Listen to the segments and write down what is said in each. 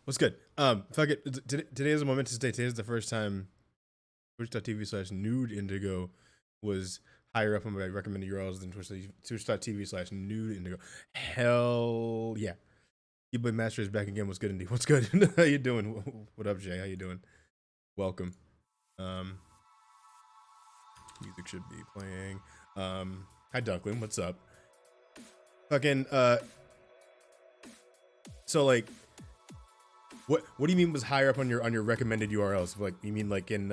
What's good? Fuck it. Today is a momentous day. Today is the first time Twitch.tv/nude indigo was higher up on my recommended URLs than Twitch.tv/nude indigo. Hell yeah. You boy Master is back again. What's good, Indy? What's good? How you doing? What up, Jay? How you doing? Welcome. Um, music should be playing. Hi Duckling, what's up? Fucking so like what do you mean was higher up on your recommended URLs? Like you mean like in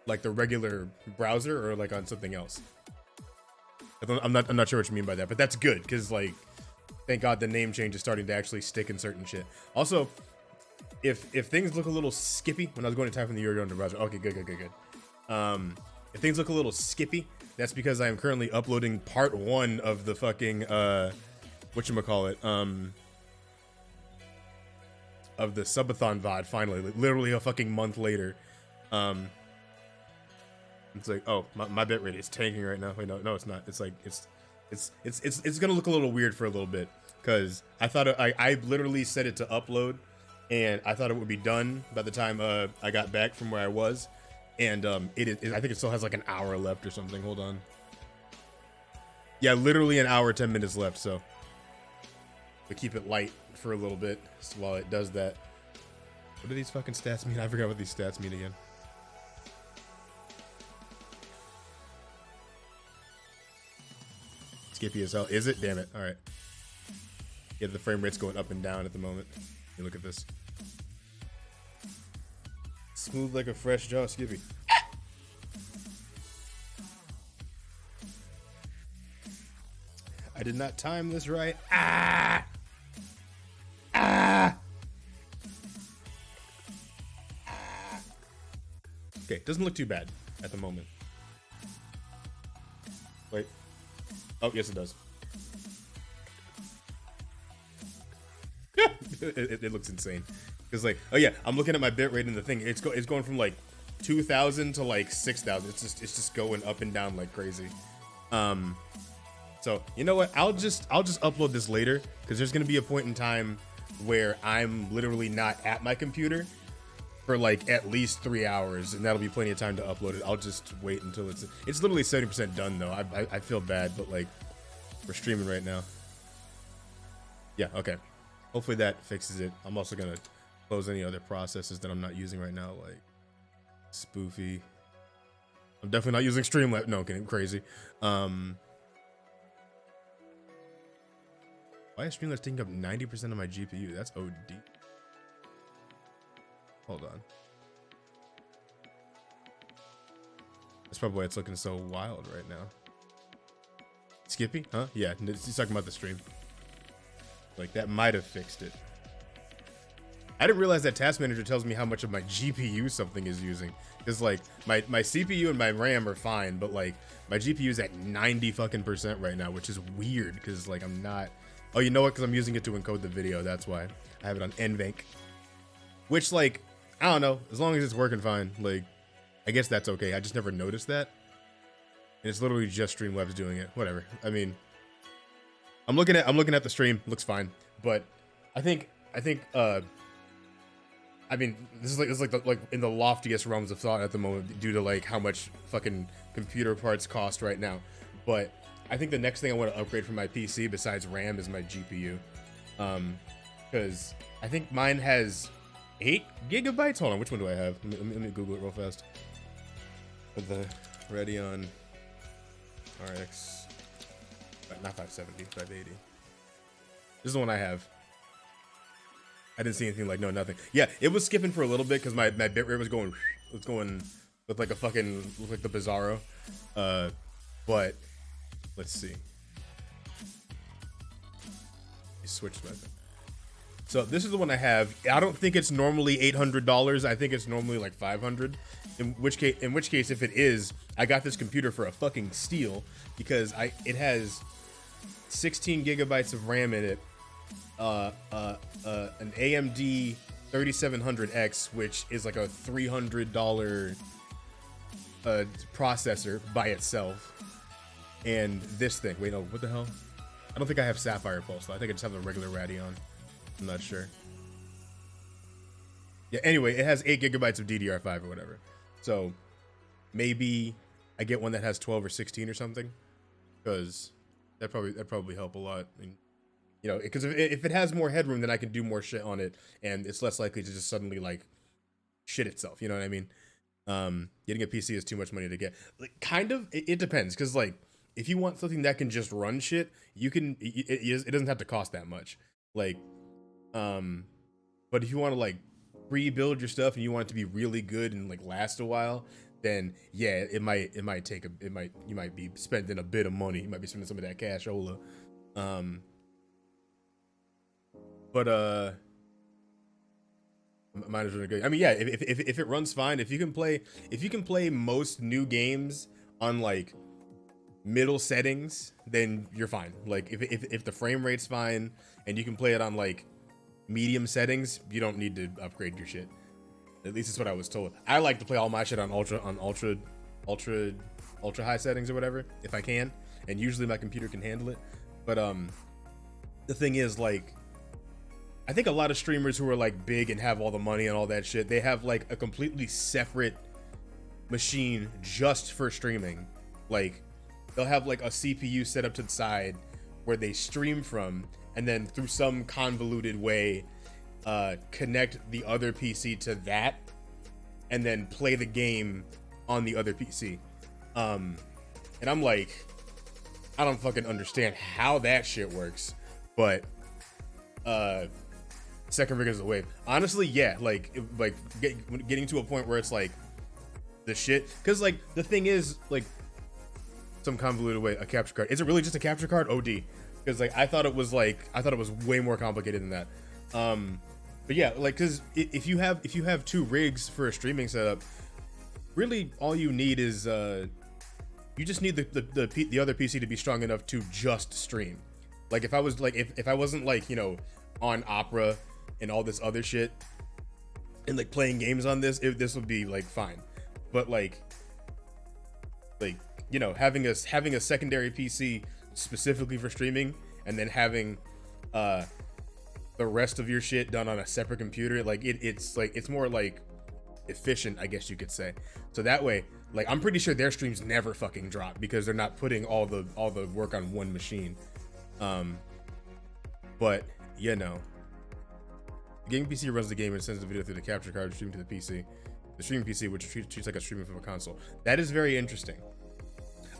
like the regular browser or like on something else? I'm not sure what you mean by that, but that's good because like thank God the name change is starting to actually stick in certain shit. Also, if things look a little skippy when I was going to type in the URL in the browser, okay, good. If things look a little skippy, that's because I am currently uploading part 1 of the fucking whatchamacallit, of the subathon VOD finally, like literally a fucking month later. It's like, oh, my bitrate is tanking right now. Wait, no, it's not. It's like it's gonna look a little weird for a little bit because I thought I literally set it to upload, and I thought it would be done by the time I got back from where I was, and I think it still has like an hour left or something. Hold on. Yeah, literally an hour 10 minutes left. So we keep it light for a little bit while it does that. What do these fucking stats mean? I forgot what these stats mean again. Skippy as hell. Is it? Damn it. All right. Yeah, the frame rate's going up and down at the moment. You look at this. Smooth like a fresh jaw, Skippy. I did not time this right. Ah! Okay, doesn't look too bad at the moment. Wait. Oh, yes, it does. it looks insane. Because like, oh yeah, I'm looking at my bitrate in the thing. It's going from like 2,000 to like 6,000. It's just going up and down like crazy. So you know what? I'll just upload this later because there's gonna be a point in time where I'm literally not at my computer for like at least 3 hours, and that'll be plenty of time to upload it. I'll just wait until it's literally 70% done though. I feel bad, but like we're streaming right now. Yeah, okay. Hopefully that fixes it. I'm also gonna close any other processes that I'm not using right now, like Spoofy. I'm definitely not using Streamlabs. No, kidding, crazy. Why is Streamlabs taking up 90% of my GPU? That's OD. Hold on. That's probably why it's looking so wild right now. Skippy? Huh? Yeah, he's talking about the stream. Like, that might have fixed it. I didn't realize that Task Manager tells me how much of my GPU something is using. Because, like, my CPU and my RAM are fine, but, like, my GPU is at 90 fucking percent right now, which is weird, because, like, I'm not... Oh, you know what? Because I'm using it to encode the video, that's why. I have it on NVENC. Which, like, I don't know. As long as it's working fine, like, I guess that's okay. I just never noticed that. And it's literally just Streamlabs doing it. Whatever. I mean, I'm looking at the stream. Looks fine. But I think I mean, this is like in the loftiest realms of thought at the moment due to like how much fucking computer parts cost right now. But I think the next thing I want to upgrade for my PC besides RAM is my GPU. Because I think mine has 8 gigabytes. Hold on, which one do I have? Let me Google it real fast. With the Radeon RX, not 570, 580. This is the one I have. I didn't see anything like nothing. Yeah, it was skipping for a little bit because my bitrate was going with like a fucking like the Bizarro. But let's see. Switch my thing. So this is the one I have. I don't think it's normally $800. I think it's normally like $500. In which case, if it is, I got this computer for a fucking steal because it has 16 gigabytes of RAM in it. An AMD 3700X, which is like a $300 processor by itself, and this thing. Wait, no, what the hell? I don't think I have Sapphire Pulse though. I think I just have the regular Radeon. I'm not sure. Yeah, anyway, it has 8 gigabytes of DDR5 or whatever. So maybe I get one that has 12 or 16 or something, because that'd probably help a lot. I mean, you know, because if it has more headroom, then I can do more shit on it, and it's less likely to just suddenly like shit itself. You know what I mean? Getting a PC is too much money to get. Like, kind of, it depends, because like if you want something that can just run shit, you can. It doesn't have to cost that much. Like, but if you want to like rebuild your stuff and you want it to be really good and like last a while, then yeah, it might you might be spending a bit of money. You might be spending some of that cashola. But mine is really good. I mean, yeah, if it runs fine, if you can play most new games on like middle settings, then you're fine. Like if the frame rate's fine and you can play it on like medium settings, you don't need to upgrade your shit. At least it's what I was told. I like to play all my shit on ultra high settings or whatever if I can, and usually my computer can handle it. But the thing is, like, I think a lot of streamers who are like big and have all the money and all that shit, they have like a completely separate machine just for streaming. Like, they'll have like a CPU set up to the side where they stream from, and then through some convoluted way connect the other PC to that, and then play the game on the other PC. And I'm like, I don't fucking understand how that shit works, but second rig is the wave. Honestly, yeah, like getting to a point where it's like the shit, because like the thing is, like, some convoluted way, a capture card. Is it really just a capture card? OD. Because like I thought it was way more complicated than that. But yeah, like, because if you have 2 rigs for a streaming setup, really all you need is you just need the other PC to be strong enough to just stream. Like if I was like if I wasn't like, you know, on Opera and all this other shit and like playing games on this, this would be like fine. But like you know, having a secondary PC specifically for streaming, and then having the rest of your shit done on a separate computer, like it's more like efficient, I guess you could say. So that way, like, I'm pretty sure their streams never fucking drop because they're not putting all the work on one machine. But you know, the gaming PC runs the game and sends the video through the capture card streaming to the PC. The streaming PC, which treats like a streaming from a console. That is very interesting.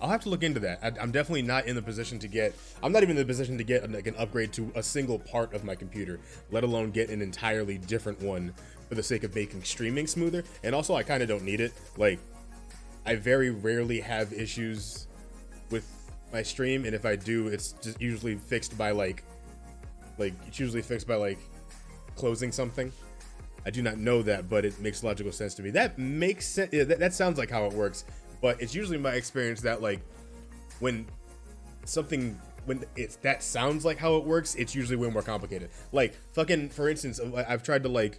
I'll have to look into that. I'm definitely not in the position to get. I'm not even in the position to get like an upgrade to a single part of my computer, let alone get an entirely different one for the sake of making streaming smoother. And also, I kind of don't need it. Like, I very rarely have issues with my stream, and if I do, it's just usually fixed by like closing something. I do not know that, but it makes logical sense to me. That makes sense. Yeah, that sounds like how it works. But it's usually my experience that like when that sounds like how it works, it's usually way more complicated. Like fucking, for instance, I've tried to like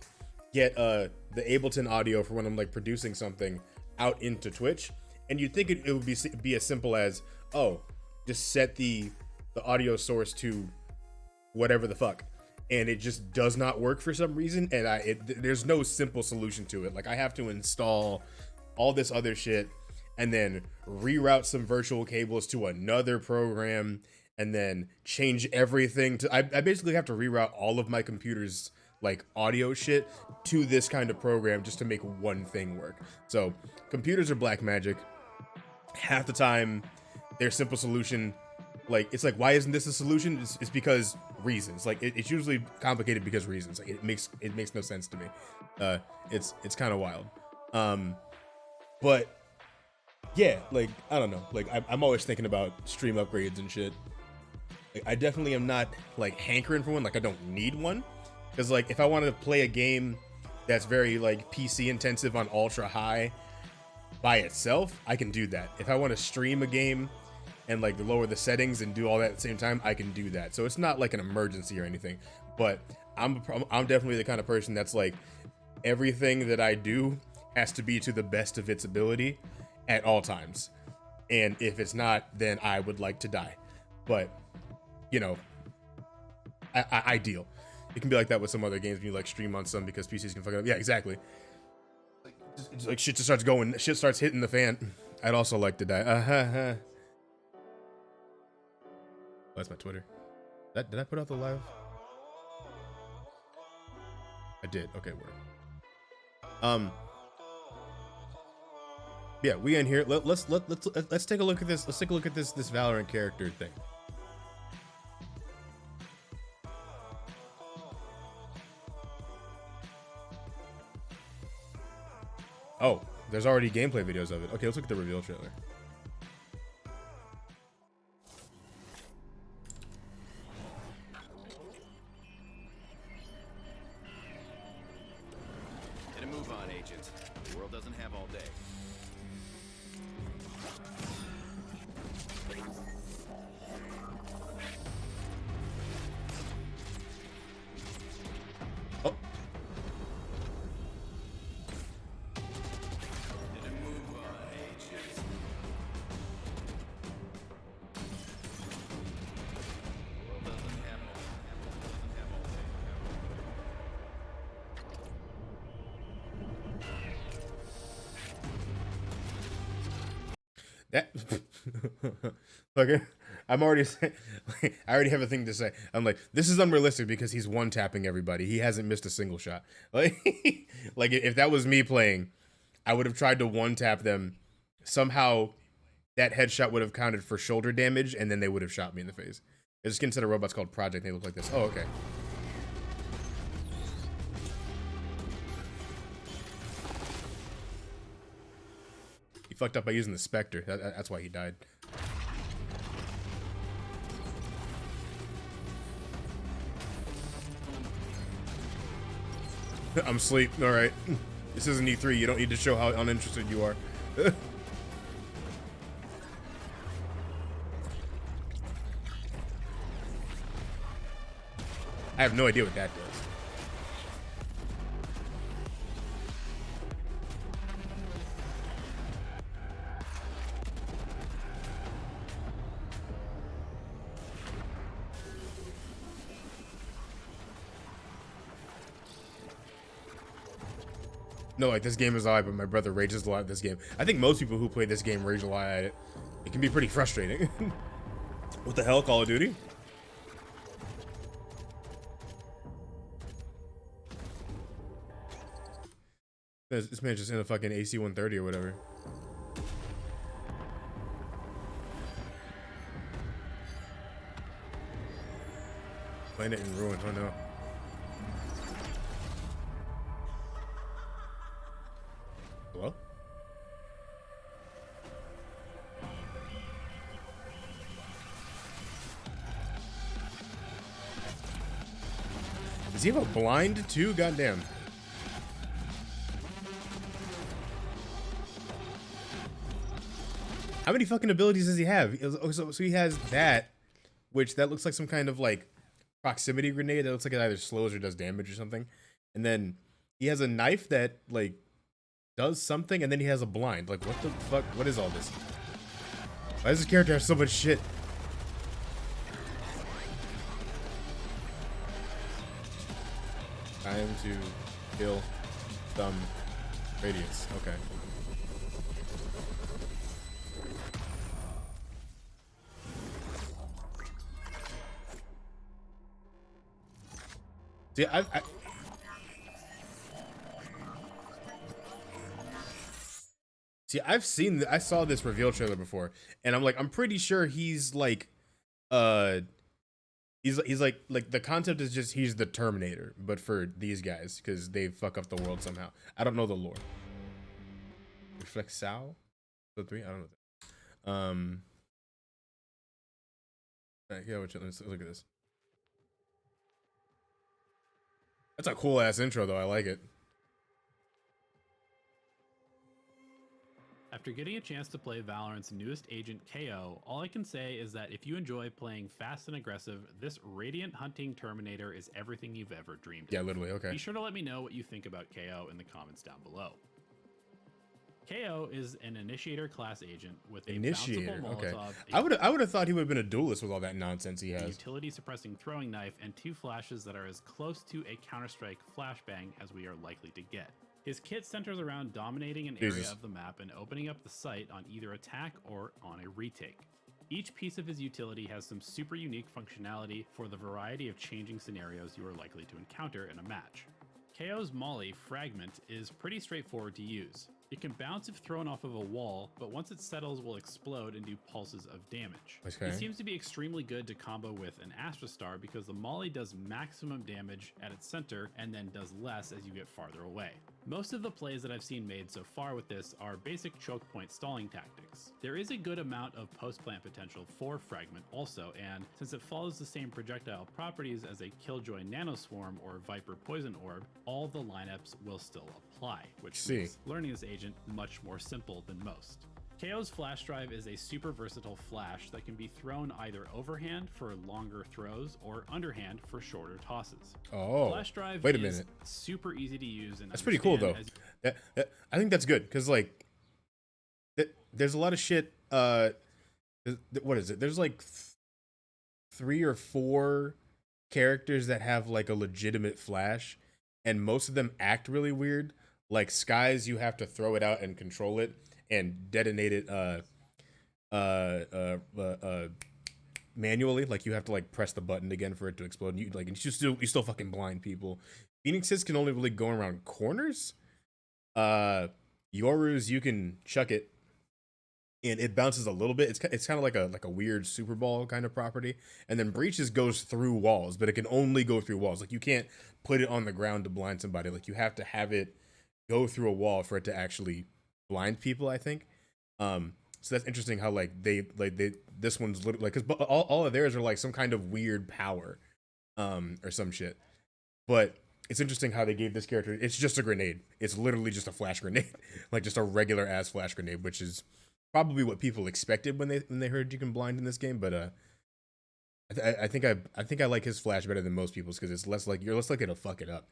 get the Ableton audio for when I'm like producing something out into Twitch, and you'd think it would be as simple as, oh, just set the audio source to whatever the fuck, and it just does not work for some reason. And there's no simple solution to it. Like, I have to install all this other shit and then reroute some virtual cables to another program, and then change everything to. I basically have to reroute all of my computer's like audio shit to this kind of program just to make one thing work. So computers are black magic. Half the time, their simple solution, like, it's like, why isn't this a solution? It's because reasons. Like, it's usually complicated because reasons. Like, it makes no sense to me. It's kind of wild. But yeah, like, I don't know. Like, I'm always thinking about stream upgrades and shit. Like, I definitely am not like hankering for one. Like, I don't need one, because like if I wanted to play a game that's very like PC intensive on ultra high by itself, I can do that. If I want to stream a game and like lower the settings and do all that at the same time, I can do that. So it's not like an emergency or anything. But I'm definitely the kind of person that's like, everything that I do has to be to the best of its ability at all times, and if it's not, then I would like to die. But you know, ideal. It can be like that with some other games when you like stream on some because PCs can fuck it up. Yeah, exactly. Like shit just starts going, shit starts hitting the fan. I'd also like to die. Oh, that's my Twitter. Did I put out the live? I did. Okay, word. Yeah, we in here. Let's take a look at this. Let's take a look at this Valorant character thing. Oh, there's already gameplay videos of it. Okay, let's look at the reveal trailer. Get a move on, agent. The world doesn't have all day. Oh. Get a move on, agent. The world doesn't have all day. That okay, I'm already saying, like, I already have a thing to say. I'm like, this is unrealistic because he's one tapping everybody. He hasn't missed a single shot. Like, like if that was me playing, I would have tried to one tap them. Somehow, that headshot would have counted for shoulder damage, and then they would have shot me in the face. There's a skin set of robots called Project. They look like this. Oh, okay. He fucked up by using the Spectre. That's why he died. I'm asleep. All right. This isn't E3. You don't need to show how uninterested you are. I have no idea what that does. No, like this game is alright, but my brother rages a lot at this game. I think most people who play this game rage a lot at it. It can be pretty frustrating. What the hell, Call of Duty? This man's just in a fucking AC-130 or whatever. Playing it in ruin. Oh no. Hello? Does he have a blind too? Goddamn. How many fucking abilities does he have? So he has that, which that looks like some kind of like proximity grenade that looks like it either slows or does damage or something. And then he has a knife that like does something, and then he has a blind. Like, what the fuck? What is all this? Why does this character have so much shit? Time to kill some radius. Okay. See, See, I saw this reveal trailer before, and I'm like, I'm pretty sure he's like, he's like the concept is just he's the Terminator, but for these guys because they fuck up the world somehow. I don't know the lore. Reflexao, the 3. I don't know. Right, yeah, let's look at this. That's a cool ass intro though. I like it. After getting a chance to play Valorant's newest agent, KO, all I can say is that if you enjoy playing fast and aggressive, this Radiant Hunting Terminator is everything you've ever dreamed of. Yeah, literally, okay. Be sure to let me know what you think about KO in the comments down below. KO is an initiator class agent with a Initiator. bounceable Okay. Molotov, I would have thought he would have been a duelist with all that nonsense he a has. utility suppressing throwing knife, and 2 flashes that are as close to a Counter-Strike flashbang as we are likely to get. His kit centers around dominating an area Jesus. of the map and opening up the site on either attack or on a retake. Each piece of his utility has some super unique functionality for the variety of changing scenarios you are likely to encounter in a match. KO's Molly, Fragment, is pretty straightforward to use. It can bounce if thrown off of a wall, but once it settles will explode and do pulses of damage. Okay. It seems to be extremely good to combo with an Astra Star because the Molly does maximum damage at its center and then does less as you get farther away. Most of the plays that I've seen made so far with this are basic choke point stalling tactics. There is a good amount of post-plant potential for Fragment also, and since it follows the same projectile properties as a Killjoy Nanoswarm or Viper Poison Orb, all the lineups will still apply, which makes learning this agent much more simple than most. KO's flash drive is a super versatile flash that can be thrown either overhand for longer throws or underhand for shorter tosses. Oh, Flash drive wait a is minute. super easy to use and That's pretty cool though. understand I think that's good because like, there's a lot of shit. What is it? There's like 3 or 4 characters that have like a legitimate flash, and most of them act really weird. Like Skies, you have to throw it out and control it and detonate it manually. Like you have to like press the button again for it to explode. And you still fucking blind people. Phoenixes can only really go around corners. Yoru's, you can chuck it and it bounces a little bit. It's kind of like a weird Super Ball kind of property. And then Breaches goes through walls, but it can only go through walls. Like you can't put it on the ground to blind somebody. Like you have to have it go through a wall for it to actually blind people, I think. So that's interesting how this one's literally like, because all of theirs are like some kind of weird power or some shit. But it's interesting how they gave this character, it's just a grenade. It's literally just a flash grenade. Like just a regular ass flash grenade, which is probably what people expected when they heard you can blind in this game. But I think I like his flash better than most people's because it's less like you're less likely to fuck it up.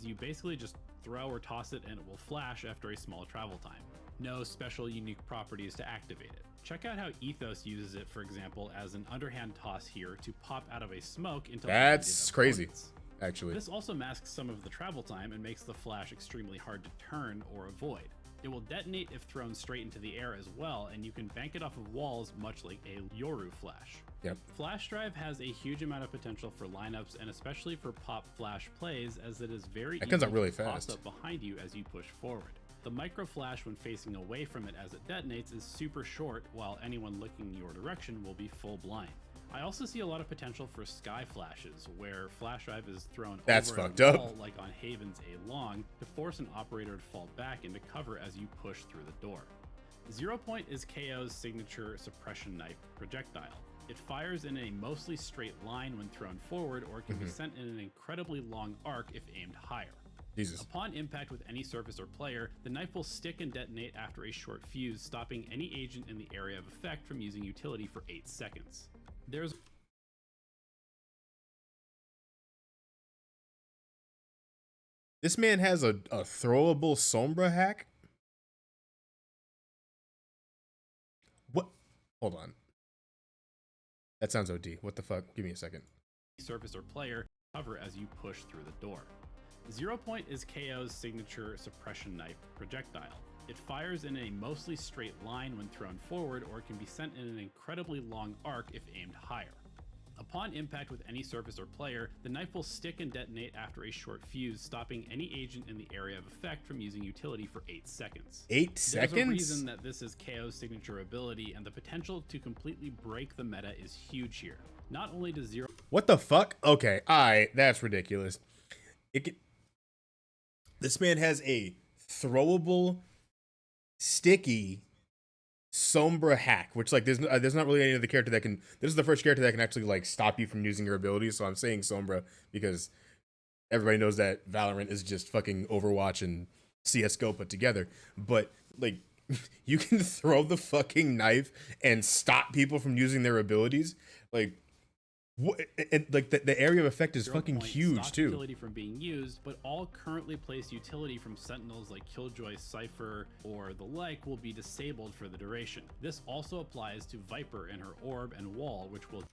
You basically just throw or toss it and it will flash after a small travel time. No special unique properties to activate it. Check out how Ethos uses it, for example, as an underhand toss here to pop out of a smoke into That's crazy, actually. This also masks some of the travel time and makes the flash extremely hard to turn or avoid. It will detonate if thrown straight into the air as well, and you can bank it off of walls much like a Yoru flash. Yep. Flash Drive has a huge amount of potential for lineups and especially for pop flash plays, as it is very easy comes out really to toss fast up behind you as you push forward. The micro flash when facing away from it as it detonates is super short, while anyone looking your direction will be full blind. I also see a lot of potential for sky flashes, where flash drive is thrown That's over fucked a up. wall like on Haven's A Long to force an operator to fall back into cover as you push through the door. 0 Point is KO's signature suppression knife projectile. It fires in a mostly straight line when thrown forward, or it can be sent in an incredibly long arc if aimed higher. Jesus. Upon impact with any surface or player, the knife will stick and detonate after a short fuse, stopping any agent in the area of effect from using utility for 8 seconds. There's This man has a throwable Sombra hack? What? Hold on. That sounds OD. What the fuck? Give me a second. surface or player cover as you push through the door. 0 Point is KO's signature suppression knife projectile. It fires in a mostly straight line when thrown forward, or it can be sent in an incredibly long arc if aimed higher. Upon impact with any surface or player, the knife will stick and detonate after a short fuse, stopping any agent in the area of effect from using utility for 8 seconds. 8 seconds? There's a reason that this is KO's signature ability, and the potential to completely break the meta is huge here. Not only does 0 What the fuck? Okay, alright, that's ridiculous. This man has a throwable, sticky Sombra hack, which like there's not really any other character that can. This is the first character that can actually like stop you from using your abilities. So I'm saying Sombra because everybody knows that Valorant is just fucking Overwatch and CS:GO put together. But like, you can throw the fucking knife and stop people from using their abilities. Like, What, and like the area of effect is 0 fucking point huge stop too. utility from being used, but all currently placed utility from sentinels like Killjoy, Cypher, or the like will be disabled for the duration. This also applies to Viper and her orb and wall, which will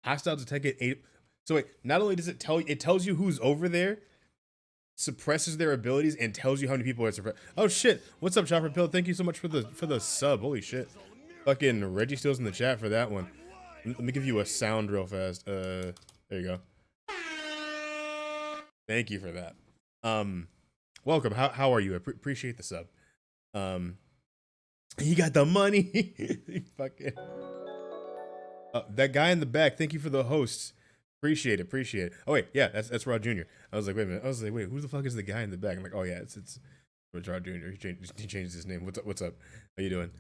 Hostile detected 8. So wait, not only does it tells you who's over there, suppresses their abilities, and tells you how many people are suppressed. Oh shit! What's up, Chopper Pill? Thank you so much for the sub. Holy shit! Fucking Reggie Steele's in the chat for that one. Let me give you a sound real fast. There you go. Thank you for that. Welcome. How are you? I appreciate the sub. You got the money. Fucking. That guy in the back. Thank you for the hosts. Appreciate it. Oh wait, yeah, that's Rod Jr. I was like, wait a minute. I was like, wait, who the fuck is the guy in the back? I'm like, oh yeah, it's Rod Jr. He changed his name. What's up? How you doing?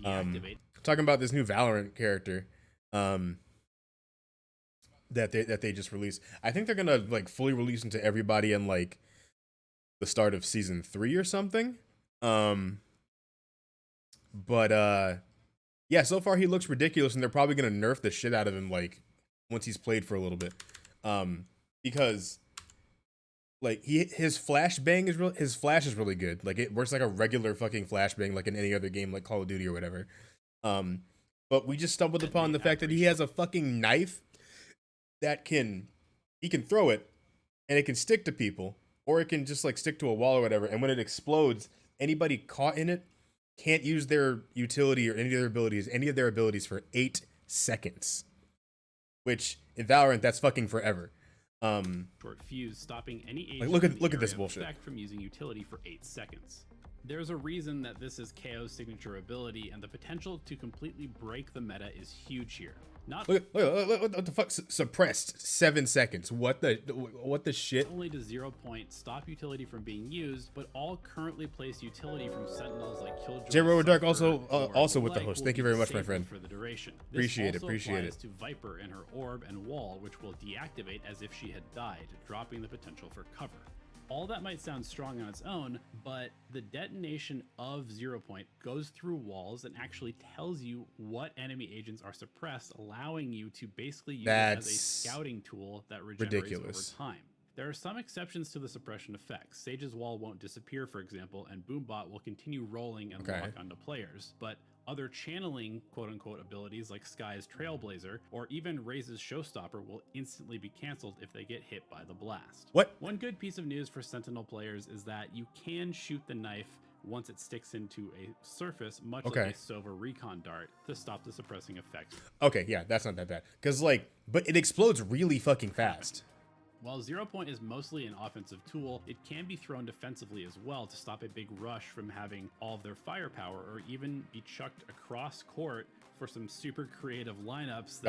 deactivate. Talking about this new Valorant character, that they just released. I think they're gonna like fully release into everybody in like the start of season 3 or something. But yeah, so far he looks ridiculous, and they're probably gonna nerf the shit out of him like once he's played for a little bit, because like his flashbang is his flash is really good. Like it works like a regular fucking flashbang, like in any other game, like Call of Duty or whatever. But we just stumbled upon the fact that he has a fucking knife that he can throw it, and it can stick to people, or it can just like stick to a wall or whatever. And when it explodes, anybody caught in it can't use their utility or any of their abilities for 8 seconds. Which in Valorant, that's fucking forever. Short fuse, stopping any agent Like, in the look at area this of bullshit. effect from using utility for 8 seconds. There's a reason that this is KO's signature ability, and the potential to completely break the meta is huge here. Look, what the fuck? Suppressed 7 seconds. What the shit? Not only does 0 point stop utility from being used, but all currently placed utility from sentinels like Killjoy. J-Rower Dark Cypher, also or with the like host. will Thank you be very much, my disabled friend. For the duration. Appreciate it. This also applies to Viper and her orb and wall, which will deactivate as if she had died, dropping the potential for cover. All that might sound strong on its own, but the detonation of 0 point goes through walls and actually tells you what enemy agents are suppressed, allowing you to basically use it as a scouting tool that regenerates over time. There are some exceptions to the suppression effects. Sage's wall won't disappear, for example, and Boombot will continue rolling and lock onto players, but other channeling quote-unquote abilities like Sky's Trailblazer or even Raze's Showstopper will instantly be canceled if they get hit by the blast. What? One good piece of news for Sentinel players is that you can shoot the knife once it sticks into a surface, much like a Sova recon dart, to stop the suppressing effect. Okay, yeah, that's not that bad. Because like, but it explodes really fucking fast. While 0 point is mostly an offensive tool, it can be thrown defensively as well to stop a big rush from having all of their firepower, or even be chucked across court for some super creative lineups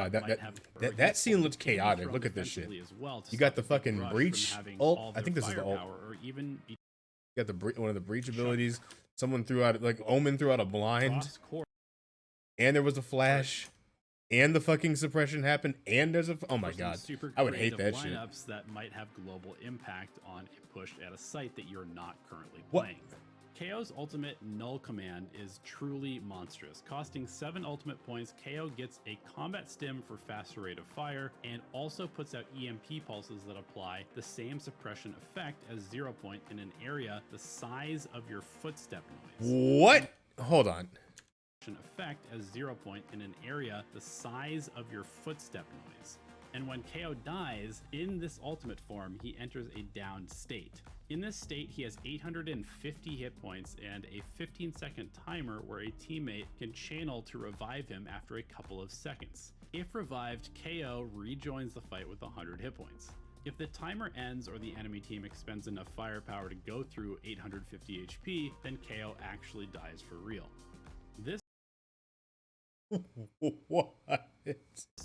that scene looks chaotic. Look at this shit. As well you got the fucking breach ult. I think this is the ult. Or even you got the one of the breach abilities. Someone threw out like Omen threw out a blind, and there was a flash. And the fucking suppression happened, and there's oh my god, I would hate that shit. Lineups that might have global impact on a push at a site that you're not currently playing. KO's ultimate null command is truly monstrous. Costing 7 ultimate points, KO gets a combat stim for faster rate of fire, and also puts out EMP pulses that apply the same suppression effect as 0 point in an area the size of your footstep noise. What? Hold on. Effect as 0 point in an area the size of your footstep noise. And when KO dies, in this ultimate form, he enters a downed state. In this state, he has 850 hit points and a 15-second timer where a teammate can channel to revive him after a couple of seconds. If revived, KO rejoins the fight with 100 hit points. If the timer ends or the enemy team expends enough firepower to go through 850 HP, then KO actually dies for real. This What?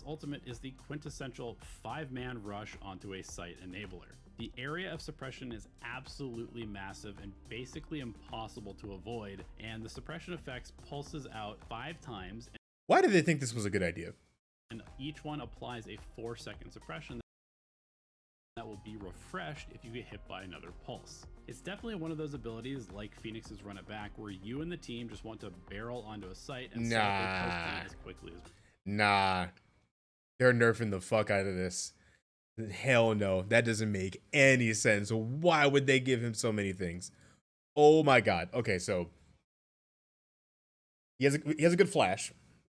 ultimate is the quintessential 5-man rush onto a site enabler. The area of suppression is absolutely massive and basically impossible to avoid, and the suppression effects pulses out 5 times. Why did they think this was a good idea? And each one applies a 4-second suppression that will be refreshed if you get hit by another pulse. It's definitely one of those abilities like Phoenix's Run It Back where you and the team just want to barrel onto a site and set up a post as quickly as. Nah. They're nerfing the fuck out of this. Hell no, that doesn't make any sense. Why would they give him so many things? Oh my god. Okay, so he has a good flash,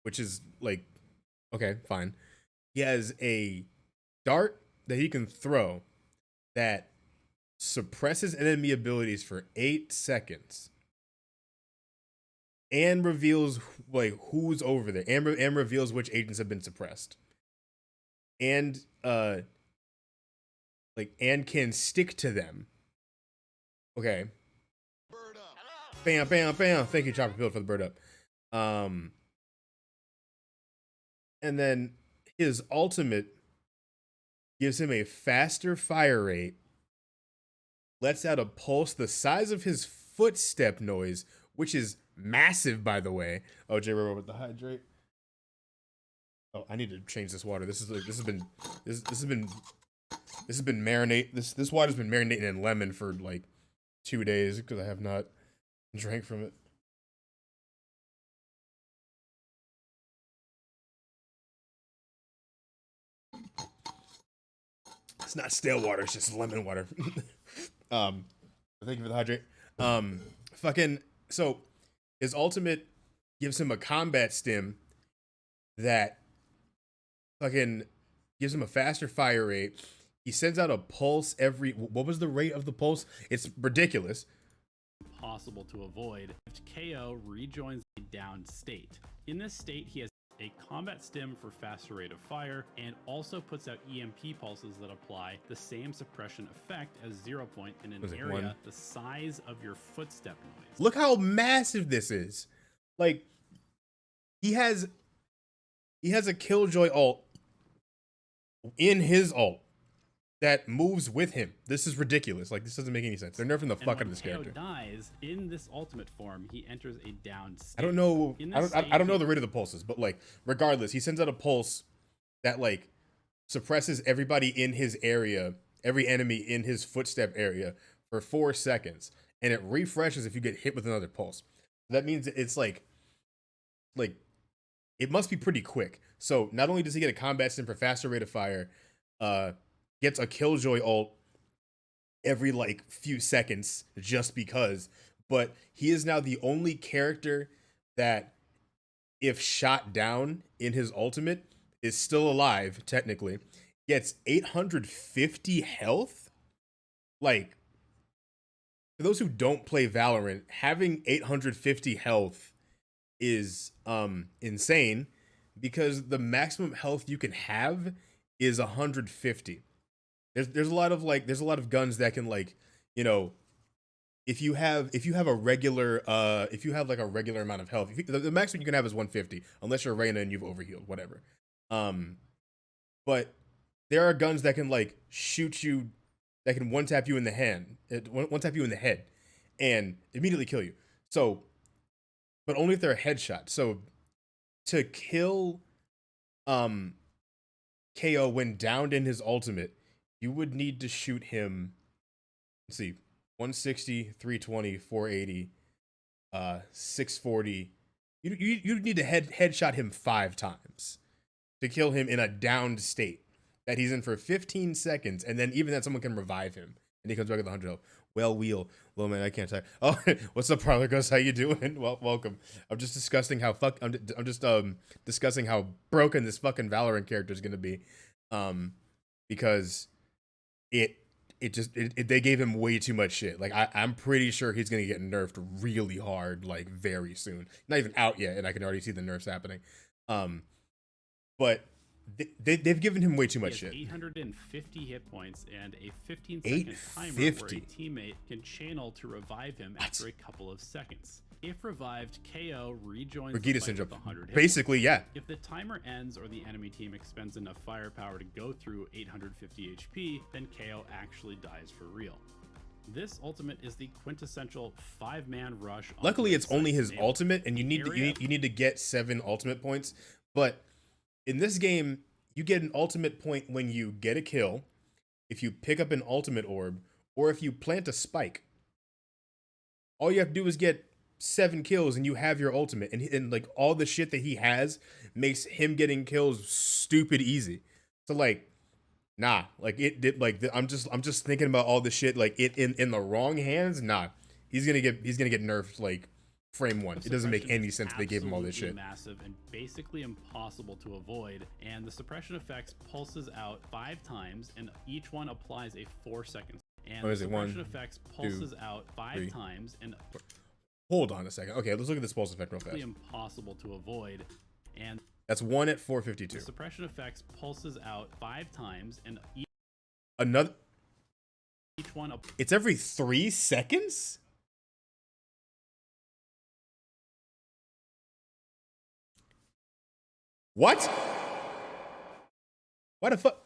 which is like okay, fine. He has a dart that he can throw that suppresses enemy abilities for 8 seconds and reveals like who's over there and reveals which agents have been suppressed. And and can stick to them. Okay. Bam, bam, bam. Thank you, Chopper Build, for the bird up. And then his ultimate gives him a faster fire rate, lets out a pulse the size of his footstep noise, which is massive, by the way. Oh, J Robo with the hydrate. Oh, I need to change this water. This has been marinate. This water's been marinating in lemon for like 2 days because I have not drank from it. It's not stale water, it's just lemon water. Thank you for the hydrate. Fucking so his ultimate gives him a combat stim that fucking gives him a faster fire rate. He sends out a pulse every. What was the rate of the pulse? It's ridiculous. Possible to avoid. KO rejoins a downed state. In this state, he has a combat stim for faster rate of fire and also puts out EMP pulses that apply the same suppression effect as 0 point in an area the size of your footstep noise. Look how massive this is. Like he has a Killjoy ult in his ult that moves with him. This is ridiculous. Like this doesn't make any sense. They're nerfing the fuck out of this character. When KO dies in this ultimate form, he enters a down state. I don't know. I don't know the rate of the pulses, but like regardless, he sends out a pulse that like suppresses everybody in his area, every enemy in his footstep area for 4 seconds, and it refreshes if you get hit with another pulse. That means it's like it must be pretty quick. So not only does he get a combat stim for faster rate of fire, gets a Killjoy ult every like few seconds just because, but he is now the only character that if shot down in his ultimate is still alive technically, gets 850 health. Like for those who don't play Valorant, having 850 health is insane because the maximum health you can have is 150. There's a lot of guns that can like, you know, if you have a regular amount of health, the maximum you can have is 150 unless you're Reyna and you've overhealed, whatever. But there are guns that can like shoot you, that can one tap you in the head and immediately kill you. So, but only if they're a headshot. So to kill KO when downed in his ultimate, you would need to shoot him, let's see, 160, 320, 480, 640. You need to headshot him 5 times to kill him in a downed state that he's in for 15 seconds, and then even that someone can revive him, and he comes back with 100 health. Well, little man, I can't tell. Oh, what's up, Parlor Ghost? How you doing? Well, welcome. I'm just discussing how discussing how broken this fucking Valorant character is gonna be, because they gave him way too much shit. Like I'm pretty sure he's gonna get nerfed really hard, like very soon. Not even out yet, and I can already see the nerfs happening. But they've given him way too much shit. 850 hit points and a 15-second timer where a teammate can channel to revive him after a couple of seconds. If revived, KO rejoins the fight with 100 hit Basically, yeah. If the timer ends or the enemy team expends enough firepower to go through 850 HP, then KO actually dies for real. This ultimate is the quintessential 5-man rush. Luckily, it's only his ultimate, and you need to get 7 ultimate points. But in this game, you get an ultimate point when you get a kill, if you pick up an ultimate orb, or if you plant a spike. All you have to do is get 7 kills and you have your ultimate, and like all the shit that he has makes him getting kills stupid easy. So like, nah, like it did. Like I'm just thinking about all the shit. Like it in the wrong hands. Nah, he's gonna get nerfed like frame 1. It doesn't make any sense they gave him all this shit. Massive and basically impossible to avoid, and the suppression effects pulses out 5 times, and each one applies a 4-second. And What is the it? suppression 1, effects 2, pulses out 5 3. times, and Hold on a second. Okay, let's look at this pulse effect real fast. impossible to avoid, and That's 1 at 452. the suppression effects pulses out 5 times, and Another. each one. It's every 3 seconds. What? Why the fuck?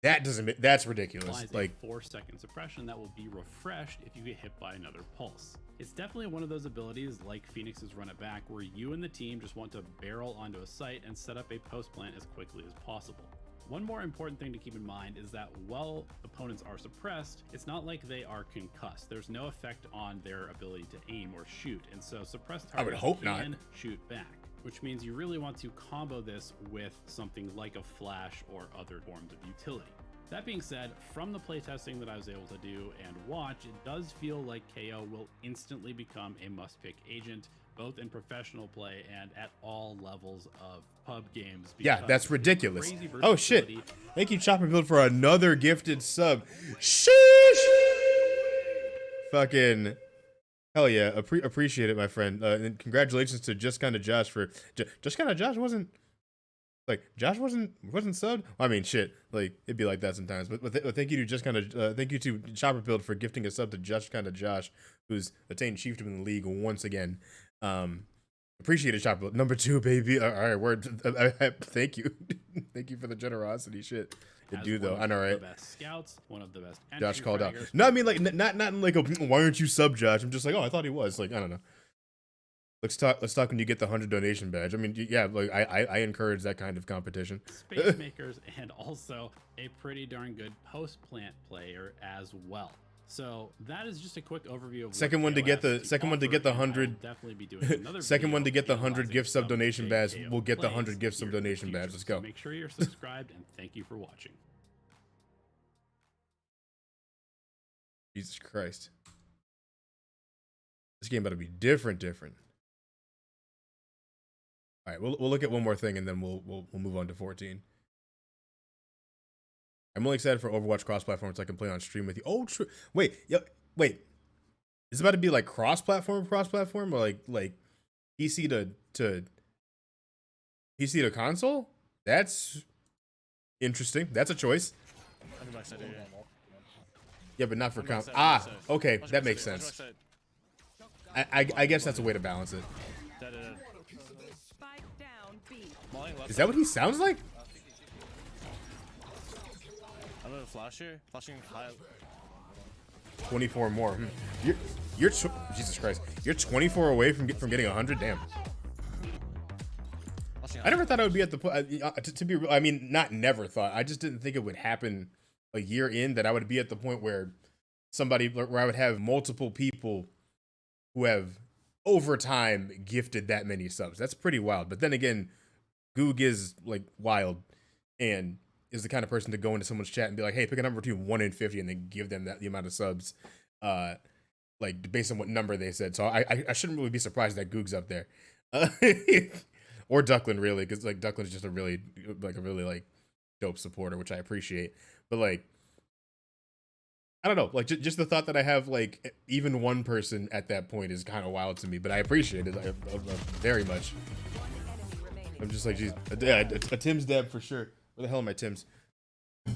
That doesn't. That's ridiculous. Applies Like, a 4-second suppression that will be refreshed if you get hit by another pulse. It's definitely one of those abilities like Phoenix's Run It Back where you and the team just want to barrel onto a site and set up a post plant as quickly as possible. One more important thing to keep in mind is that while opponents are suppressed, it's not like they are concussed. There's no effect on their ability to aim or shoot, and so suppressed I would targets hope can not. shoot back, which means you really want to combo this with something like a flash or other forms of utility. That being said, from the playtesting that I was able to do and watch, it does feel like KO will instantly become a must-pick agent, both in professional play and at all levels of pub games. yeah, because that's of its ridiculous. crazy Oh shit! versatility. Thank you, Chopper Build, for another gifted sub. Sheesh! Fucking hell yeah! Appreciate it, my friend. And congratulations to Just Kinda Josh for Just Kinda Josh wasn't. Like Josh wasn't subbed. I mean, shit. Like it'd be like that sometimes. But thank you to thank you to Chopper Build for gifting a sub to Just Kinda Josh, who's attained chiefdom in the league once again. Appreciate it, Chopper Build. Number 2, baby. All right, word. Thank you, thank you for the generosity. Shit, you do though. I know, right? The best scouts, one of the best. Josh called out. fraggers. No, I mean like not in like a why aren't you sub, Josh? I'm just like, oh, I thought he was. Like I don't know. Let's talk when you get the 100 donation badge. I mean, yeah, like I encourage that kind of competition. Space makers, and also a pretty darn good post plant player as well. So that is just a quick overview of Second one to get the 100. Definitely be doing another Second one to video get the 100 analyzing gift sub some donation big badge. KO We'll get the plays 100 gift sub here in the donation badge. future. Let's So go. make sure you're subscribed, and thank you for watching. Jesus Christ, this game better be different. All right, we'll look at one more thing and then we'll move on to 14. I'm only excited for Overwatch cross-platform so I can play on stream with you. Oh, true. Wait. Is it about to be like cross-platform, or like PC to console? That's interesting. That's a choice. Yeah, but not for console. Ah, okay, that makes sense. I guess that's a way to balance it. Is that what he sounds like? I'm gonna flash here. Flashing high. 24 more. Jesus Christ. You're 24 away from getting 100. Damn. I never thought I would be at the to be real. I mean, not never thought. I just didn't think it would happen a year in that I would be at the point where where I would have multiple people who have over time gifted that many subs. That's pretty wild. But then again, Goog is like wild and is the kind of person to go into someone's chat and be like, hey, pick a number between 1 and 50 and then give them the amount of subs, like based on what number they said. So I shouldn't really be surprised that Goog's up there. Or Duckland, really, because like Duckland's just a really dope supporter, which I appreciate. But like, I don't know, like just the thought that I have like even one person at that point is kind of wild to me, but I appreciate it very much. I'm just like, geez, a Tim's dab for sure. Where the hell are my Tims? I'm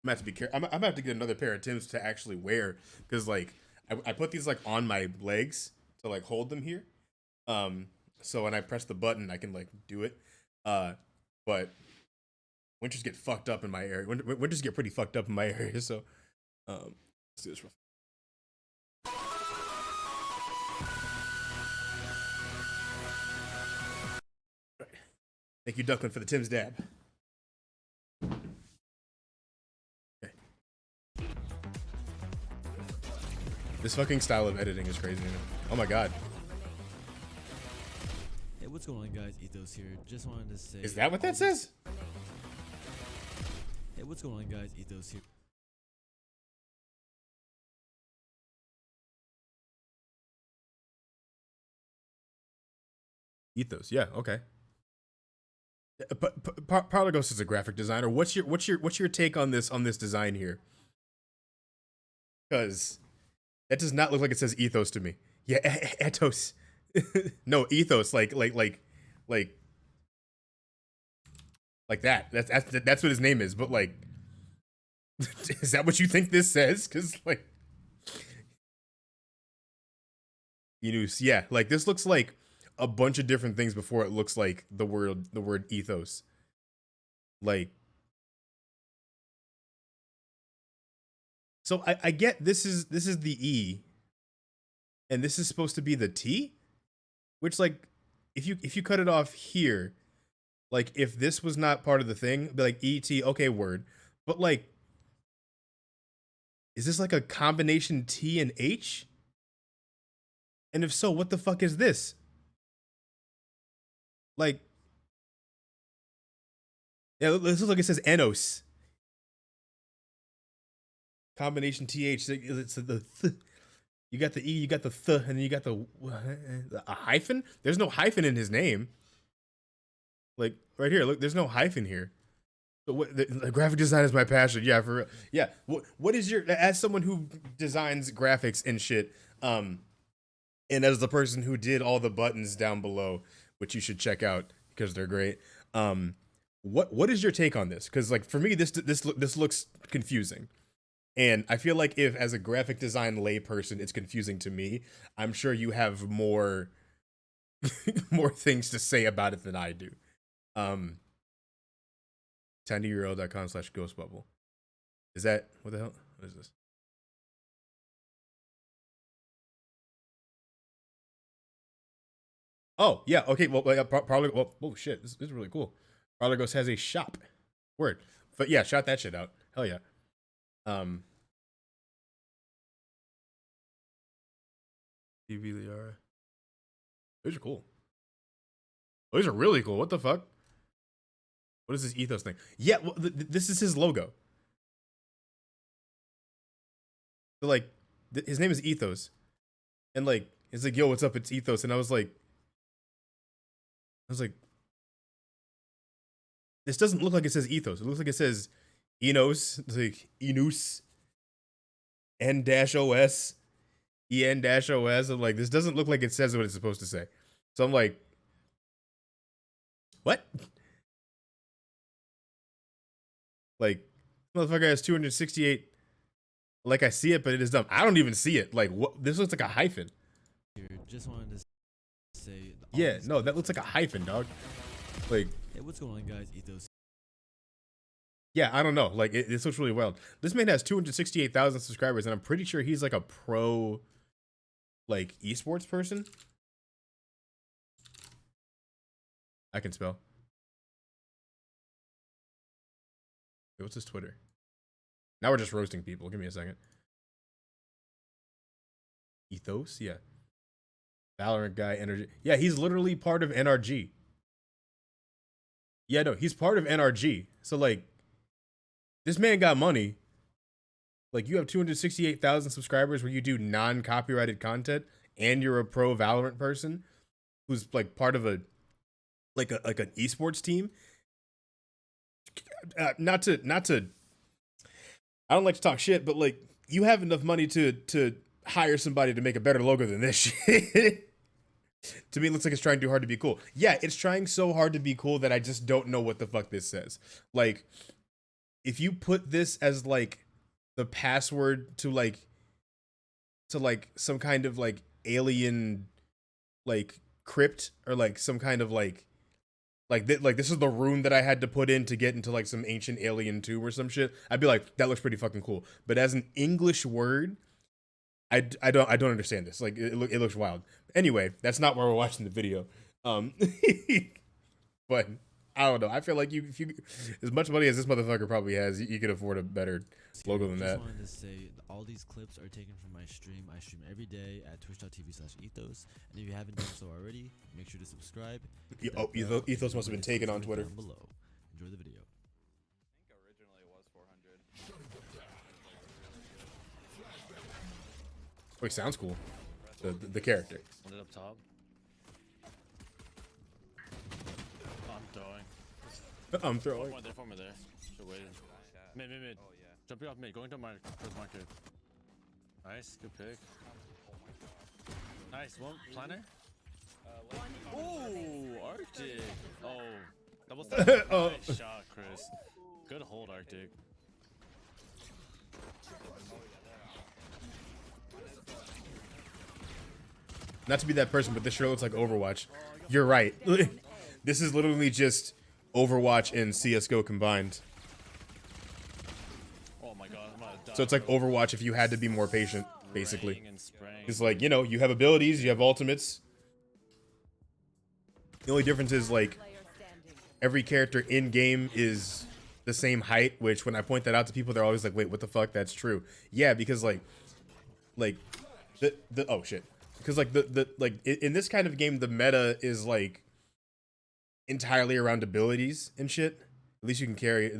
gonna have to be careful. I'm gonna have to get another pair of Tims to actually wear, because like I put these like on my legs to like hold them here. So when I press the button, I can like do it. But winters get fucked up in my area. Winters get pretty fucked up in my area. So let's do this real fast. Thank you, Duckland, for the Tim's dab. This fucking style of editing is crazy. Oh my god. Hey, what's going on, guys? Ethos here. Just wanted to say. Is that what that says? Hey, what's going on, guys? Ethos here. Ethos. Yeah. Okay. But Parlagos is a graphic designer. What's your take on this design here? Because that does not look like it says ethos to me. Yeah, ethos. No, ethos. Like that. That's what his name is. But like, is that what you think this says? Because like, Inus. Yeah, like this looks like a bunch of different things before it looks like the word ethos. Like, so I get this is the E, and this is supposed to be the T, which like if you cut it off here, like if this was not part of the thing, it'd be like ET, okay, word. But like, is this like a combination T and H? And if so, what the fuck is this? Like, yeah, this looks like it says Enos. Combination TH. It's the th. You got the E, you got the th, and then you got a hyphen. There's no hyphen in his name. Like right here, look, there's no hyphen here. So what? The graphic design is my passion. Yeah, for real. Yeah. What is your, as someone who designs graphics and shit, and as the person who did all the buttons down below, which you should check out because they're great. What is your take on this? Because like for me, this looks confusing, and I feel like if as a graphic design layperson, it's confusing to me. I'm sure you have more more things to say about it than I do. tinyurl.com/ghostbubble. Is that what the hell? What is this? Oh, yeah, okay, well, probably, well, oh shit, this is really cool. Parlagos has a shop. Word. But yeah, shout that shit out. Hell yeah. TV Liara. Those are cool. Those are really cool. What the fuck? What is this ethos thing? Yeah, well, this is his logo. So like, his name is Ethos. And like, it's like, yo, what's up? It's Ethos. And I was like, this doesn't look like it says ethos. It looks like it says Enos. It's like Enus. N-OS. EN-OS. I'm like, this doesn't look like it says what it's supposed to say. So I'm like, what? Like, motherfucker has 268. Like, I see it, but it is dumb. I don't even see it. Like, what? This looks like a hyphen. Just wanted to say. Yeah, no, that looks like a hyphen, dog. Like, hey, what's going on, guys? Ethos. yeah, I don't know. Like, this looks really wild. This man has 268,000 subscribers, and I'm pretty sure he's like a pro, like, esports person. I can spell. Wait, what's his Twitter? Now we're just roasting people. Give me a second. Ethos? Yeah. Valorant guy, energy. Yeah, he's literally part of NRG. Yeah, no, he's part of NRG. So, like, this man got money. Like, you have 268,000 subscribers where you do non-copyrighted content, and you're a pro Valorant person who's, like, part of a, like an esports team. Not to, I don't like to talk shit, but, like, you have enough money to hire somebody to make a better logo than this shit. To me, it looks like it's trying too hard to be cool. Yeah, it's trying so hard to be cool that I just don't know what the fuck this says. Like, if you put this as, like, the password to some kind of, like, alien, like, crypt, or, like, some kind of, like this is the rune that I had to put in to get into, like, some ancient alien tomb or some shit, I'd be like, that looks pretty fucking cool. But as an English word, I don't understand this. Like, it looks wild. Anyway, that's not why we're watching the video. But I don't know. I feel like if you, as much money as this motherfucker probably has, you could afford a better logo than Just that. wanted to say all these clips are taken from my stream. I stream every day at twitch.tv/ethos. And if you haven't done so already, make sure to subscribe. hit that Oh, bell, Ethos must have been taken on Twitter. down below. Enjoy the video. I think originally it was 400. Oh, he sounds cool. The character. One it up top. Oh, I'm throwing. I'm throwing. One more there. Should wait. Mid. Oh yeah. Jumping off mid. Going to market. Market. Nice. Good pick. Nice. One planner. Ooh, Arctic. Oh, double step. Oh. Nice shot, Chris. Good hold, Arctic. Not to be that person, but this sure looks like Overwatch. You're right. This is literally just Overwatch and CS:GO combined. Oh my god, I'm gonna die. So it's like Overwatch if you had to be more patient, basically. Spraying and spraying. It's like, you know, you have abilities, you have ultimates. The only difference is like every character in game is the same height, which when I point that out to people, they're always like, wait, what the fuck? That's true. Yeah, because like the oh shit. Because like in this kind of game, the meta is like entirely around abilities and shit. At least you can carry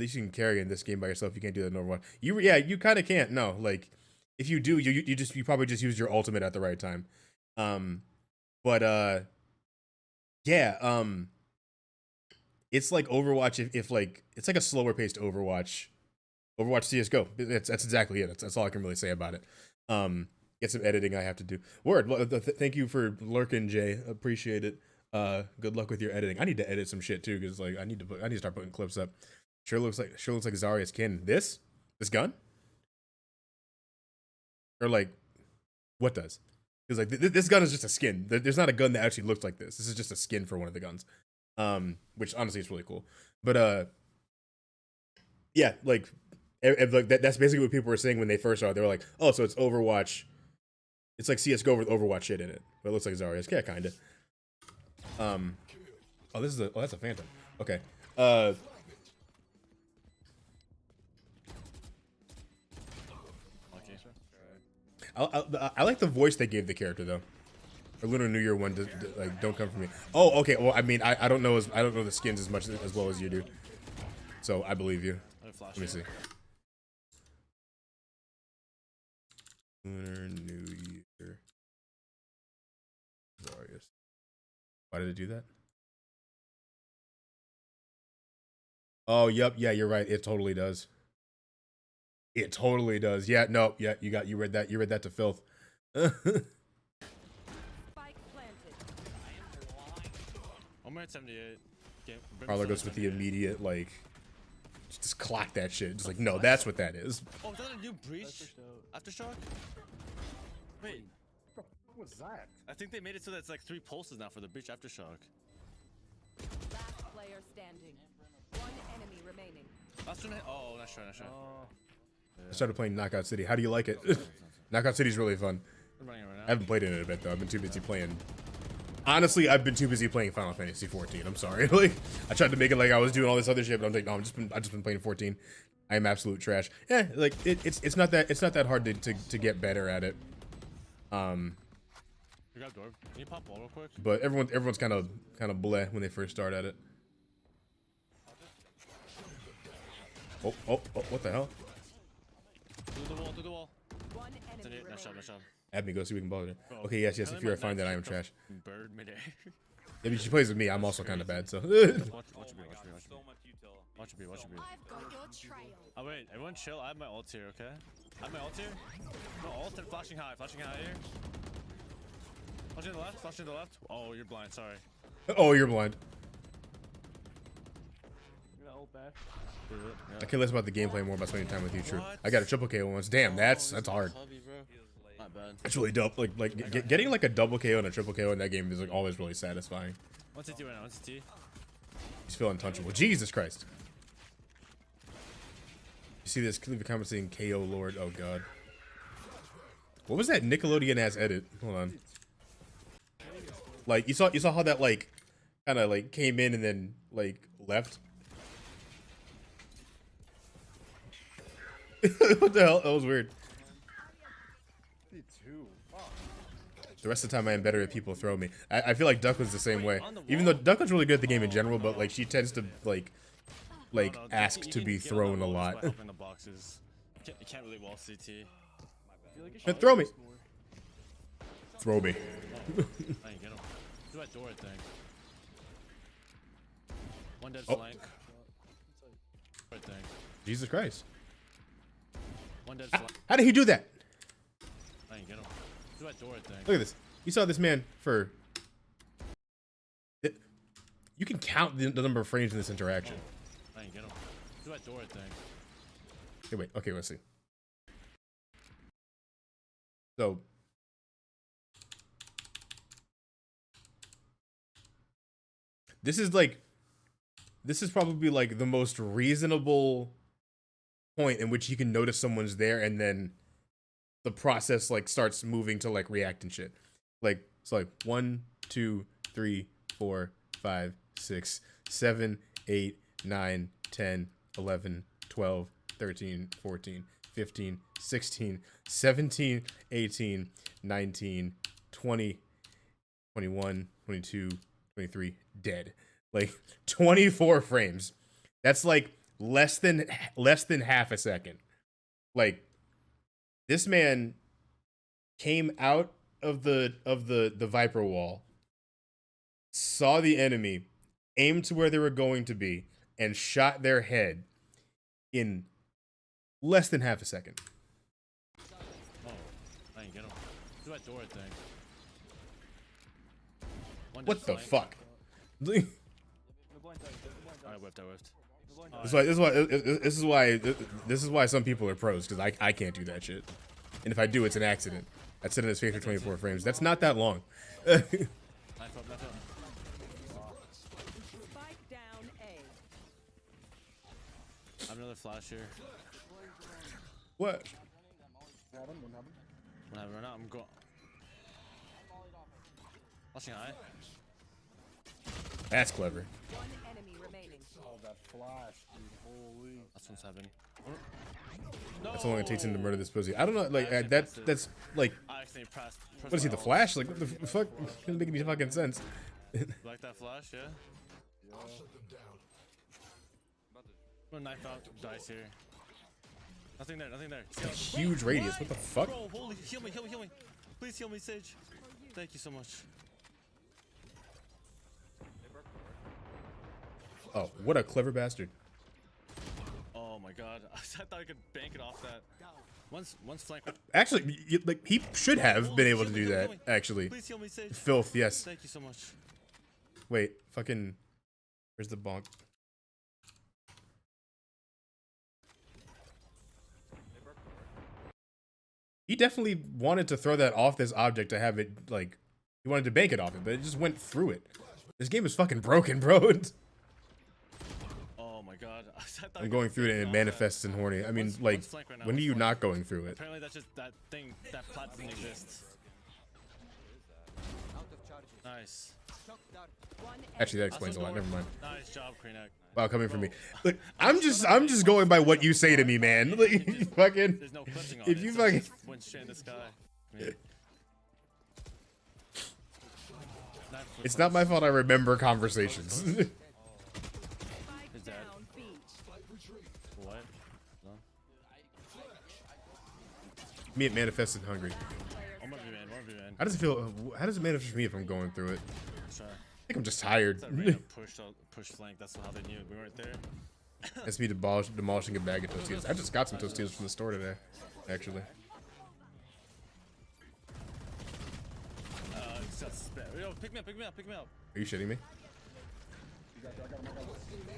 in this game by yourself. You can't do that in Overwatch. You kind of can't. No, like if you do, you probably just use your ultimate at the right time. It's like Overwatch if like it's like a slower paced Overwatch CS:GO. That's exactly it. That's all I can really say about it. Get some editing I have to do. Word. Thank you for lurking, Jay. Appreciate it. Good luck with your editing. I need to edit some shit too, because like I need to start putting clips up. Sure looks like Zarya's kin. This gun, or like what does? Because like this gun is just a skin. There's not a gun that actually looks like this. This is just a skin for one of the guns. Which honestly is really cool. But yeah, like that's basically what people were saying when they first saw it. They were like, oh, so it's Overwatch. It's like CS:GO with Overwatch shit in it, but it looks like Zarya's. Yeah, kinda. Oh, that's a Phantom. Okay. I like the voice they gave the character though. The Lunar New Year one, like, don't come for me. Oh, okay. Well, I mean, I don't know the skins as well as you do, so I believe you. Let me see. Lunar New Year. Zarya. Why did it do that? Oh, yep. Yeah, you're right. It totally does. It totally does. Yeah, no, yeah, you read that. You read that to filth. I'm at 78. Parlor goes with the immediate, like, just clock that shit. Just like, no, that's what that is. Oh, is that a new breach? Aftershock? Wait. What was that? I think they made it so that it's like 3 pulses now for the breach aftershock. Last player standing. One enemy remaining. Last one. Oh, not sure. I started playing Knockout City. How do you like it? Knockout City's really fun. I'm running it right now. I haven't played it in a bit though. I've been too busy playing. Honestly, I've been too busy playing Final Fantasy 14. I'm sorry. Like, I tried to make it like I was doing all this other shit, but I'm like, no, I've just been playing 14. I am absolute trash. Yeah, like it's not that hard to get better at it. You got door. Can you pop wall real quick? But everyone's kind of bleh when they first start at it. Oh, what the hell? Through the wall. One enemy Nice remaining. shot. Add me, go see we can ball it. Bro, Okay, yes. If Kelly you're might a fine, not then I am shoot the trash. Bird midair. Yeah, but she plays with me. I'm also kind of bad, so. Watch me. So much util. Watch me. I've got your trail. Oh wait, everyone chill. I have my ult here, okay? I have my ult here. No ult and flashing high here. Flashing to the left. Oh, you're blind. Sorry. Oh, you're blind. You're gonna ult back. I care less about the gameplay, more about spending time with you. True. I got a triple KO once. Damn, that's hard. Not bad. It's really dope. Like getting like a double KO and a triple KO in that game is like always really satisfying. 1CT right now. 1CT. He's feeling untouchable. Jesus Christ. You see this? Leave a comment saying KO Lord. Oh god. What was that Nickelodeon ass edit? Hold on. Like you saw how that like kind of like came in and then like left. What the hell? That was weird. Me too. Fuck. The rest of the time I am better at people throw me. I feel like Duck was the same way. Even though Duck was really good at the game in general, but like she tends to like ask to be thrown a lot. Open the boxes. You can't really wall CT. I feel like it And should throw me. more. Throw me. I ain't get him. Do that door thing. One dead Oh. flank. Door thing. Jesus Christ. One dead flank. How did he do that? I ain't get him. Do that door thing. Look at this. You saw this man for... You can count the number of frames in this interaction. I ain't get him. Do that door thing. Hey, wait. Okay, let's see. So... This is probably like the most reasonable point in which you can notice someone's there, and then the process like starts moving to like react and shit. Like it's like 1, 2, 3, 4, 5, 6, 7, 8, 9, 10, 11, 12, 13, 14, 15, 16, 17, 18, 19, 20, 21, 22, 23, dead. Like 24 frames. That's like less than half a second. Like this man came out of the Viper wall, saw the enemy, aimed to where they were going to be, and shot their head in less than half a second. Oh, I ain't get him. Do that door thing. One dead What the flank. fuck? The blind side, the blind side. I whiffed. I whiffed. The blind side. This is why some people are pros, because I can't do that shit. And if I do, it's an accident. I sit in his face for 24 frames. That's not that long. Knife up, knife up. Spike down A. I have another flash here. What? Have him, don't have him. When I run out, I'm going. Flashing high. That's clever. One enemy remaining. Oh, that flash, dude. Holy. That's what's happening. That's how long it takes him to murder this pussy. I don't know, like that's like, I accidentally pressed. what is he, the Flash? Like, what the fuck? Doesn't make any fucking sense. Like that flash, yeah? I'm gonna knife out dice here. Nothing there, nothing there. Huge radius. What the fuck? Bro, holy, heal me, heal me, heal me. Please heal me, Sage. Thank you so much. Oh, what a clever bastard. Oh my god. I thought I could bank it off that. Once flank. Actually, like he should have been able to do that. Actually, Please heal me, Sage. filth. Yes. Thank you so much. Wait, fucking. Where's the bonk? He definitely wanted to throw that off this object to have it, like, he wanted to bank it off it, but it just went through it. This game is fucking broken, bro. Oh my god. I thought I I'm could going through it and bank it off manifests in horny. I mean, One's like, flank right now, when are one's you flank. not going through it? Apparently that's just that thing, that plat doesn't exist. Nice. One Actually, that explains a lot. Never mind. Nice job, Kreenak. Wow, coming from me. Look, I'm just going by what you say to me, man. Like, you fucking. There's no clipping on If it, you so it fucking. just went straight in the sky. I mean, It's not my fault I remember conversations. Spike Is that- down B. What? No? Me, it manifested hungry. One more V-man, one more V-man. How does it feel? How does it manifest for me if I'm going through it? Sorry. I think I'm just tired. That random push flank, that's how they knew we weren't there. That's me demolishing a bag of Tostitos. I just got some Tostitos from the store today, actually. Yo, pick me up, pick me up, pick me up. Are you shitting me?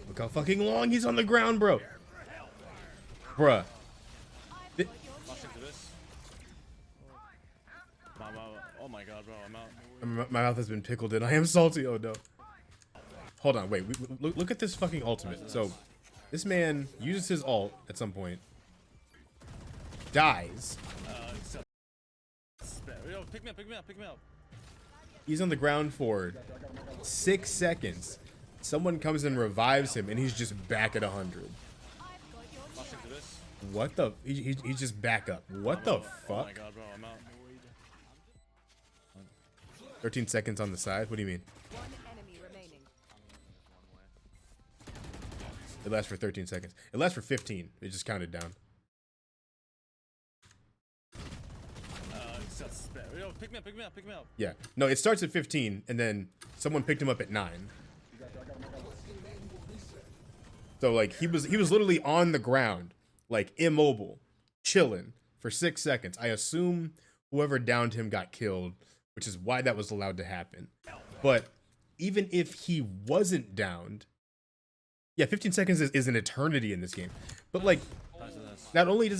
Look how fucking long he's on the ground, bro. Bruh. Flash into this. Oh my god, bro, I'm out. My mouth has been pickled and I am salty. Oh no. Hold on, wait. Look at this fucking ultimate. So, this man uses his ult at some point, dies, Yo, pick me up, pick me up, pick me up. He's on the ground for 6 seconds. Someone comes and revives him, and he's just back at 100. Flash into this. What the? He's just back up. What the Oh fuck? my god, bro, I'm out. 13 seconds on the side? What do you mean? One enemy remaining. It lasts for 13 seconds. It lasts for 15. It just counted down. Yo, pick me up, pick me up, pick me up. Yeah. No, it starts at 15, and then someone picked him up at 9. So like he was literally on the ground, like immobile, chilling for 6 seconds. I assume whoever downed him got killed, which is why that was allowed to happen. But even if he wasn't downed, yeah, 15 seconds is an eternity in this game. But like, not only is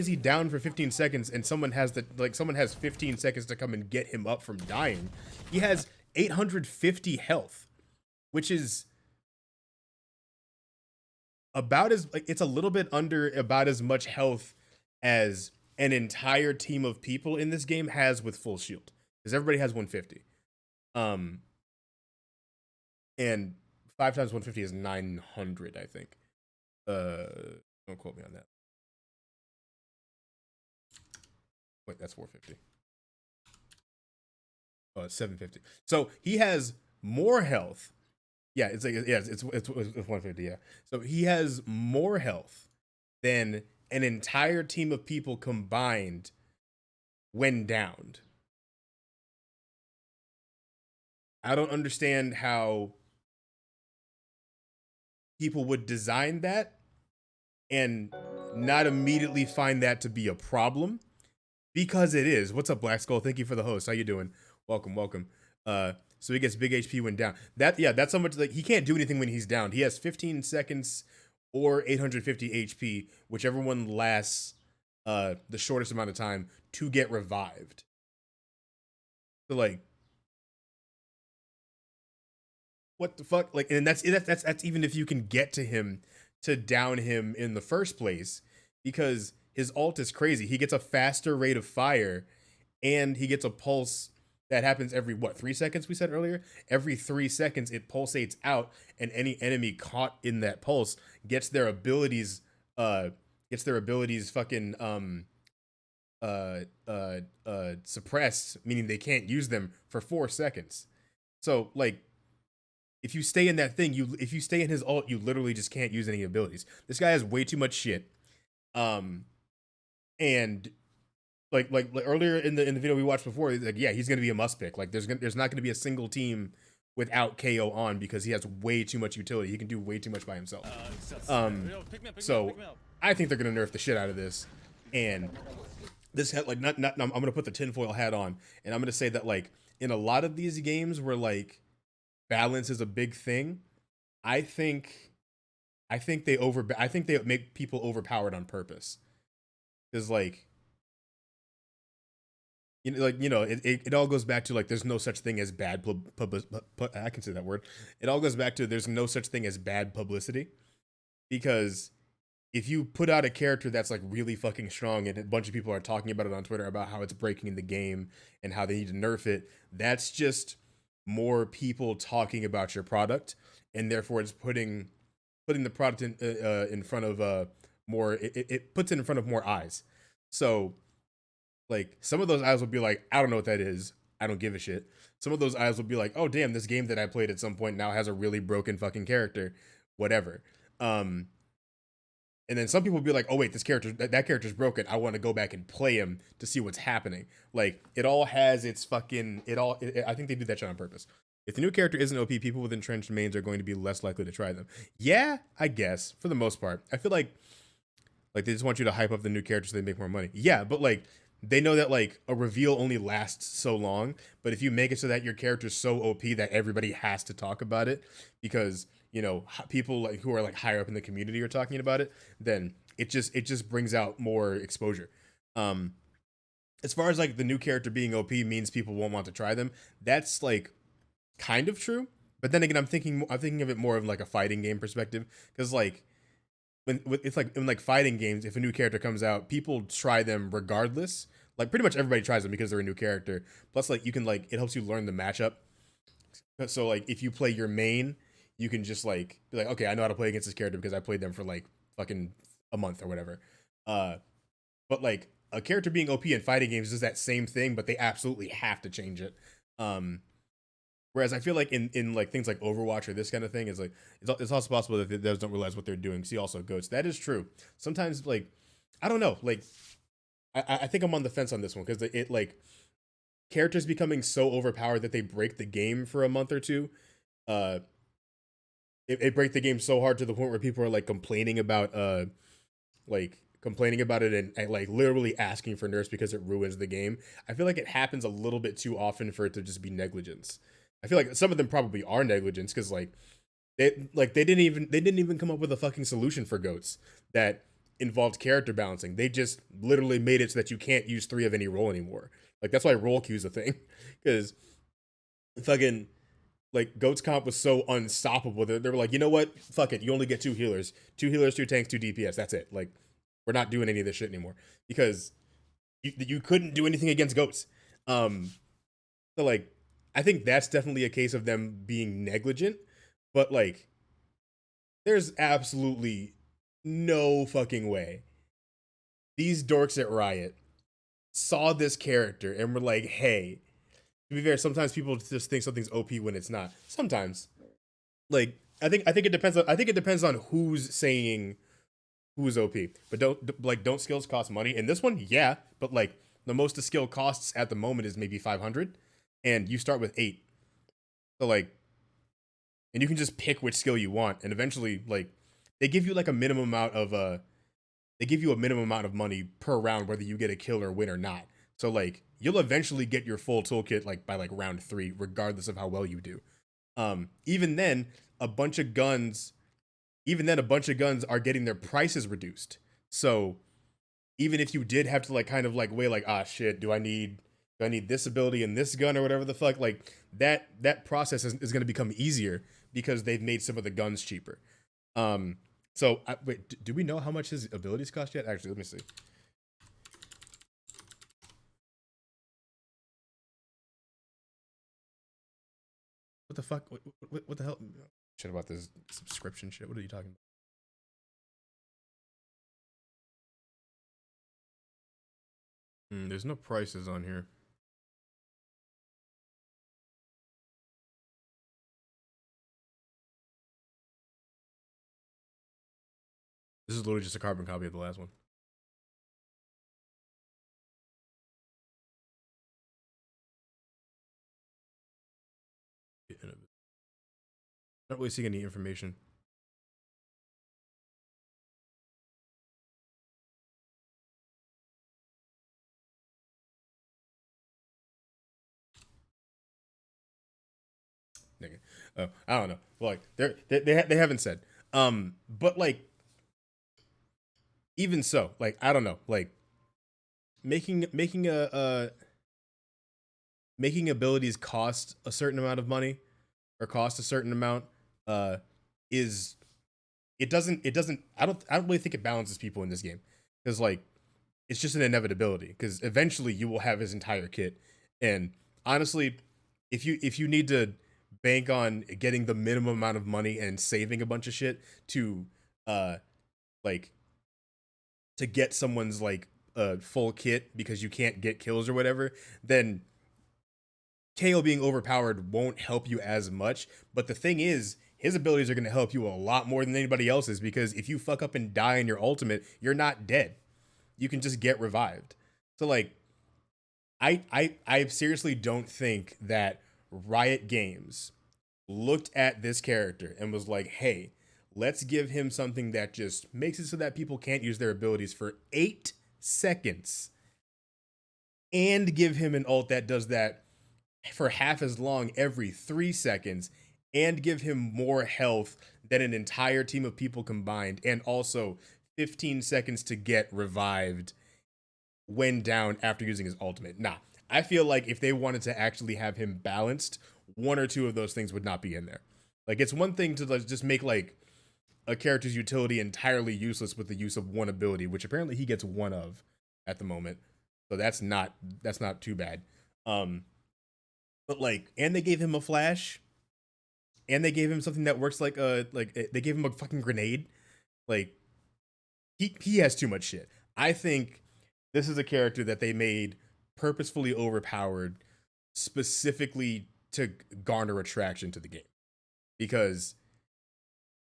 he down for 15 seconds and someone has 15 seconds to come and get him up from dying, he has 850 health, which is about as it's a little bit under about as much health as an entire team of people in this game has with full shield, because everybody has 150. And 5 times 150 is 900, I think. Don't quote me on that. Wait, that's 450. Oh, it's 750. So he has more health. Yeah, it's 150. Yeah. So he has more health than an entire team of people combined when downed. I don't understand how people would design that and not immediately find that to be a problem, because it is. What's up, Black Skull? Thank you for the host. How you doing? Welcome, welcome. So he gets big HP when down. That's how much, like, he can't do anything when he's down. He has 15 seconds or 850 HP, whichever one lasts the shortest amount of time to get revived. So like, what the fuck? Like, and that's even if you can get to him to down him in the first place, because his ult is crazy. He gets a faster rate of fire, and he gets a pulse that happens every 3 seconds, we said earlier? Every 3 seconds it pulsates out, and any enemy caught in that pulse gets their abilities fucking suppressed, meaning they can't use them for 4 seconds. So like, if you stay in that thing, if you stay in his ult, you literally just can't use any abilities. This guy has way too much shit. And like earlier in the video we watched before, like, yeah, he's gonna be a must pick. Like, there's not gonna be a single team without KO on, because he has way too much utility. He can do way too much by himself. So I think they're gonna nerf the shit out of this. And this hat, like, I'm gonna put the tinfoil hat on, and I'm gonna say that, like, in a lot of these games where like balance is a big thing, I think they make people overpowered on purpose. Because like, it all goes back to, like, there's no such thing as bad I can say that word. It all goes back to there's no such thing as bad publicity. Because if you put out a character that's like really fucking strong and a bunch of people are talking about it on Twitter about how it's breaking the game and how they need to nerf it, that's just more people talking about your product, and therefore it's putting the product in front of more. It puts it in front of more eyes. So like, some of those eyes will be like, I don't know what that is. I don't give a shit. Some of those eyes will be like, oh damn, this game that I played at some point now has a really broken fucking character, whatever. And then some people will be like, oh wait, that character's broken. I want to go back and play him to see what's happening. Like, it all has its fucking, I think they do that shit on purpose. If the new character isn't OP, people with entrenched mains are going to be less likely to try them. Yeah, I guess, for the most part. I feel like they just want you to hype up the new character so they make more money. Yeah, but like, they know that like a reveal only lasts so long, but if you make it so that your character's so OP that everybody has to talk about it because, you know, people like who are like higher up in the community are talking about it, then it just brings out more exposure. As far as like the new character being OP means people won't want to try them, that's like kind of true. But then again, I'm thinking of it more of like a fighting game perspective, because like it's like in like fighting games, if a new character comes out, people try them regardless. like pretty much everybody tries them because they're a new character. Plus, like you can like it helps you learn the matchup. So like if you play your main, you can just like be like, okay, I know how to play against this character because I played them for like fucking a month or whatever. But like a character being OP in fighting games is that same thing, but they absolutely have to change it. Whereas I feel like in like things like Overwatch or this kind of thing is like it's also possible that those don't realize what they're doing. See also goats. That is true. Sometimes like I don't know, like I think I'm on the fence on this one because it like characters becoming so overpowered that they break the game for a month or two. It break the game so hard to the point where people are like complaining about it and like literally asking for nerfs because it ruins the game. I feel like it happens a little bit too often for it to just be negligence. I feel like some of them probably are negligence because like they didn't even come up with a fucking solution for goats that involved character balancing. They just literally made it so that you can't use 3 of any role anymore. Like that's why role queue's a thing because fucking like goats comp was so unstoppable. They were like, you know what? Fuck it. You only get 2 healers, 2 healers, 2 tanks, 2 DPS. That's it. Like we're not doing any of this shit anymore because you couldn't do anything against goats. So like I think that's definitely a case of them being negligent, but like there's absolutely no fucking way these dorks at Riot saw this character and were like, hey, to be fair, sometimes people just think something's OP when it's not. Sometimes. Like I think it depends on who's saying who's OP. But don't skills cost money? In this one, yeah, but like the most a skill costs at the moment is maybe 500 and you start with 8. So like and you can just pick which skill you want and eventually like they give you like a minimum amount of money per round whether you get a kill or win or not. So like you'll eventually get your full toolkit like by like round 3 regardless of how well you do. Even then a bunch of guns are getting their prices reduced. So even if you did have to like kind of like weigh like, ah shit, do I need this ability and this gun or whatever the fuck, like that process is going to become easier because they've made some of the guns cheaper. So wait, do we know how much his abilities cost yet? Actually, let me see. What the fuck? What the hell? Shit about this subscription shit. What are you talking about? There's no prices on here. This is literally just a carbon copy of the last one. Not really seeing any information. Nigga. Oh, I don't know. Well, like they haven't said. But like even so, like I don't know, like making abilities cost a certain amount of money or cost a certain amount is it doesn't I don't really think it balances people in this game because like it's just an inevitability because eventually you will have his entire kit. And honestly, if you need to bank on getting the minimum amount of money and saving a bunch of shit to like to get someone's like full kit because you can't get kills or whatever, then KO being overpowered won't help you as much. But the thing is, his abilities are going to help you a lot more than anybody else's because if you fuck up and die in your ultimate, you're not dead. You can just get revived. So like I seriously don't think that Riot Games looked at this character and was like, hey, let's give him something that just makes it so that people can't use their abilities for 8 seconds and give him an ult that does that for half as long every 3 seconds and give him more health than an entire team of people combined and also 15 seconds to get revived when down after using his ultimate. Nah, I feel like if they wanted to actually have him balanced, 1 or 2 of those things would not be in there. Like it's one thing to just make like a character's utility entirely useless with the use of 1 ability, which apparently he gets 1 of at the moment. So that's not too bad. But like, and they gave him a flash, and they gave him something that works like they gave him a fucking grenade. Like he has too much shit. I think this is a character that they made purposefully overpowered specifically to garner attraction to the game. Because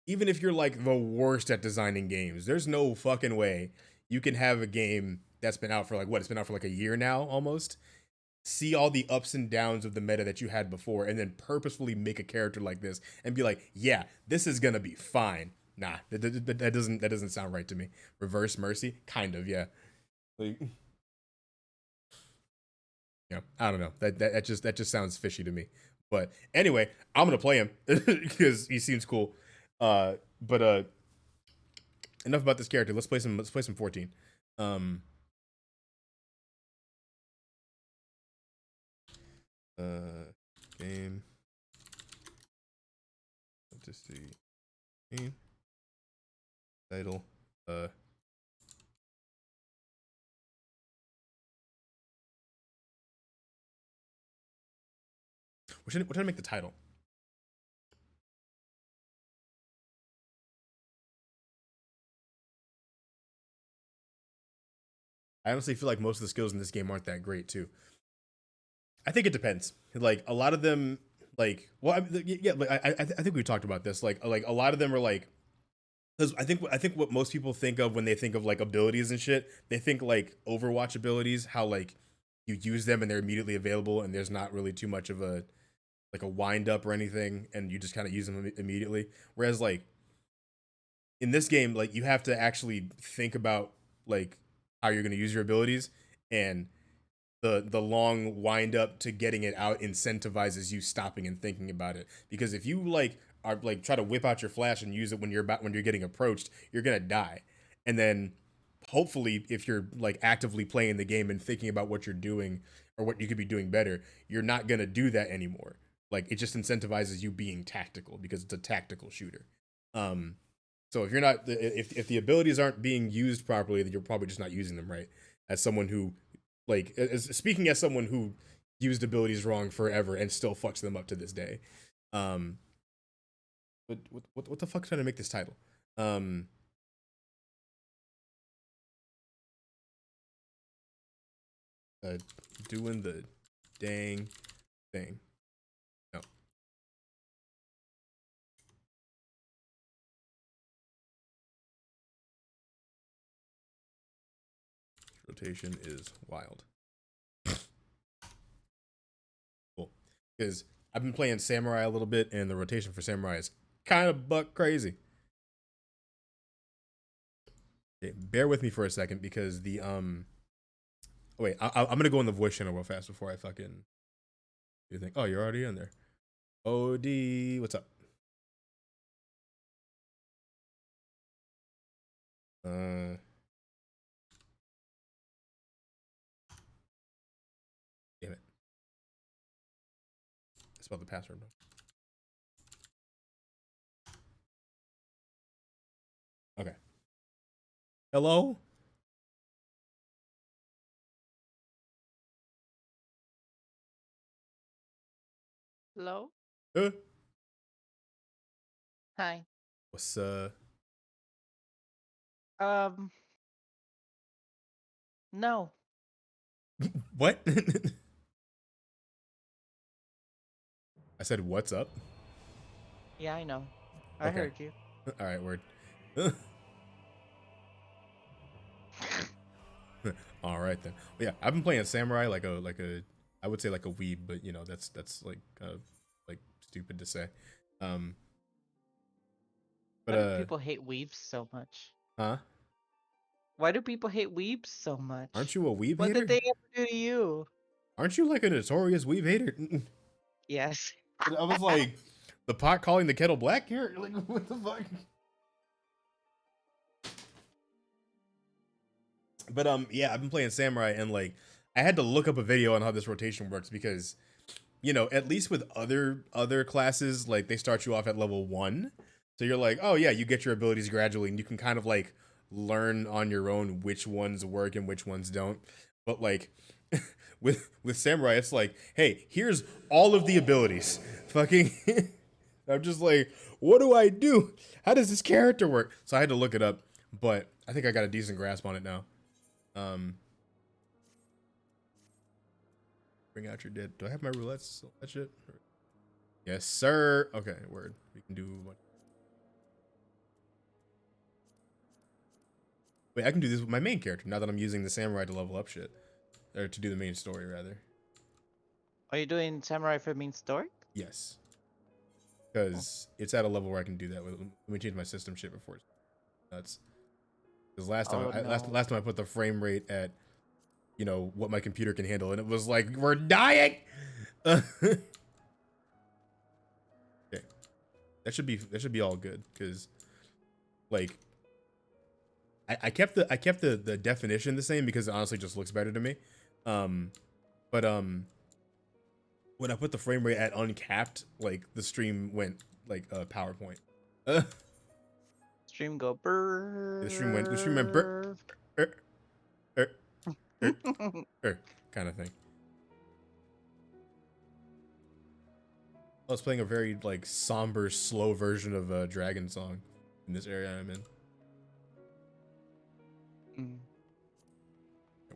even if you're like the worst at designing games, there's no fucking way you can have a game that's been out for like what? It's been out for like a year now almost. See all the ups and downs of the meta that you had before and then purposefully make a character like this and be like, yeah, this is gonna be fine. Nah, that doesn't sound right to me. Reverse Mercy, kind of, yeah. Like, yeah, I don't know. That just sounds fishy to me. But anyway, I'm gonna play him because he seems cool. But enough about this character. Let's play some 14. Game. Fantasy. Title. What should I make the title? I honestly feel like most of the skills in this game aren't that great too. I think it depends. Like a lot of them, like yeah, like I think we talked about this. Like a lot of them are like, because I think what most people think of when they think of like abilities and shit, they think like Overwatch abilities, how like you use them and they're immediately available and there's not really too much of a like a wind up or anything, and you just kind of use them immediately. Whereas like in this game, like you have to actually think about like how you're going to use your abilities, and the long wind up to getting it out incentivizes you stopping and thinking about it. Because if you like are like try to whip out your flash and use it when you're getting approached, you're gonna die. And then hopefully if you're like actively playing the game and thinking about what you're doing or what you could be doing better, you're not gonna do that anymore. Like it just incentivizes you being tactical because it's a tactical shooter. So if you're not if the abilities aren't being used properly, then you're probably just not using them right. As someone who like speaking as someone who used abilities wrong forever and still fucks them up to this day. But what the fuck trying to make this title? Doing the dang thing. No. Rotation is wild. Cool. Because I've been playing Samurai a little bit, and the rotation for Samurai is kind of buck crazy. Okay, bear with me for a second because the oh wait, I'm gonna go in the voice channel real fast before I fucking do think. Oh, you're already in there. OD, what's up? Damn it. I spelled the password. Okay. Hello? Hello? Uh, Hi. what's Um, no. what? I said what's up? Yeah, I know. I Okay. heard you. All right, word. All right then. Well, yeah, I've been playing Samurai like a I would say like a weeb, but you know that's like kind of like stupid to say. Um, but Why do people hate weebs so much? huh? Why do people hate weebs so much? Aren't you a weeb What hater? did they ever do to you? Aren't you like a notorious weeb hater? Yes. I was like, the pot calling the kettle black here. Like, what the fuck? But yeah, I've been playing Samurai and like I had to look up a video on how this rotation works because you know, at least with other classes, like they start you off at level 1. So you're like, "Oh yeah, you get your abilities gradually and you can kind of like learn on your own which ones work and which ones don't." But like with samurai, it's like, hey, here's all of the abilities. Fucking, I'm just like, what do I do? How does this character work? So I had to look it up, but I think I got a decent grasp on it now. Bring out your dead. Do I have my roulettes? That shit. Yes, sir. Okay, word. We can do what? Wait, I can do this with my main character now that I'm using the samurai to level up shit. Or to do the main story, rather. Are you doing samurai for main story? Yes. Because it's at a level where I can do that. Let me change my system shit before it's nuts. Because last time, last time I put the frame rate at, you know, what my computer can handle, and it was like, we're dying! Okay. That should be all good, because, like, I kept the definition the same because it honestly just looks better to me. But when I put the frame rate at uncapped, like the stream went like PowerPoint. Stream go brrr. The stream went brr, kind of thing. I was playing a very like somber, slow version of a Dragon Song in this area I'm in.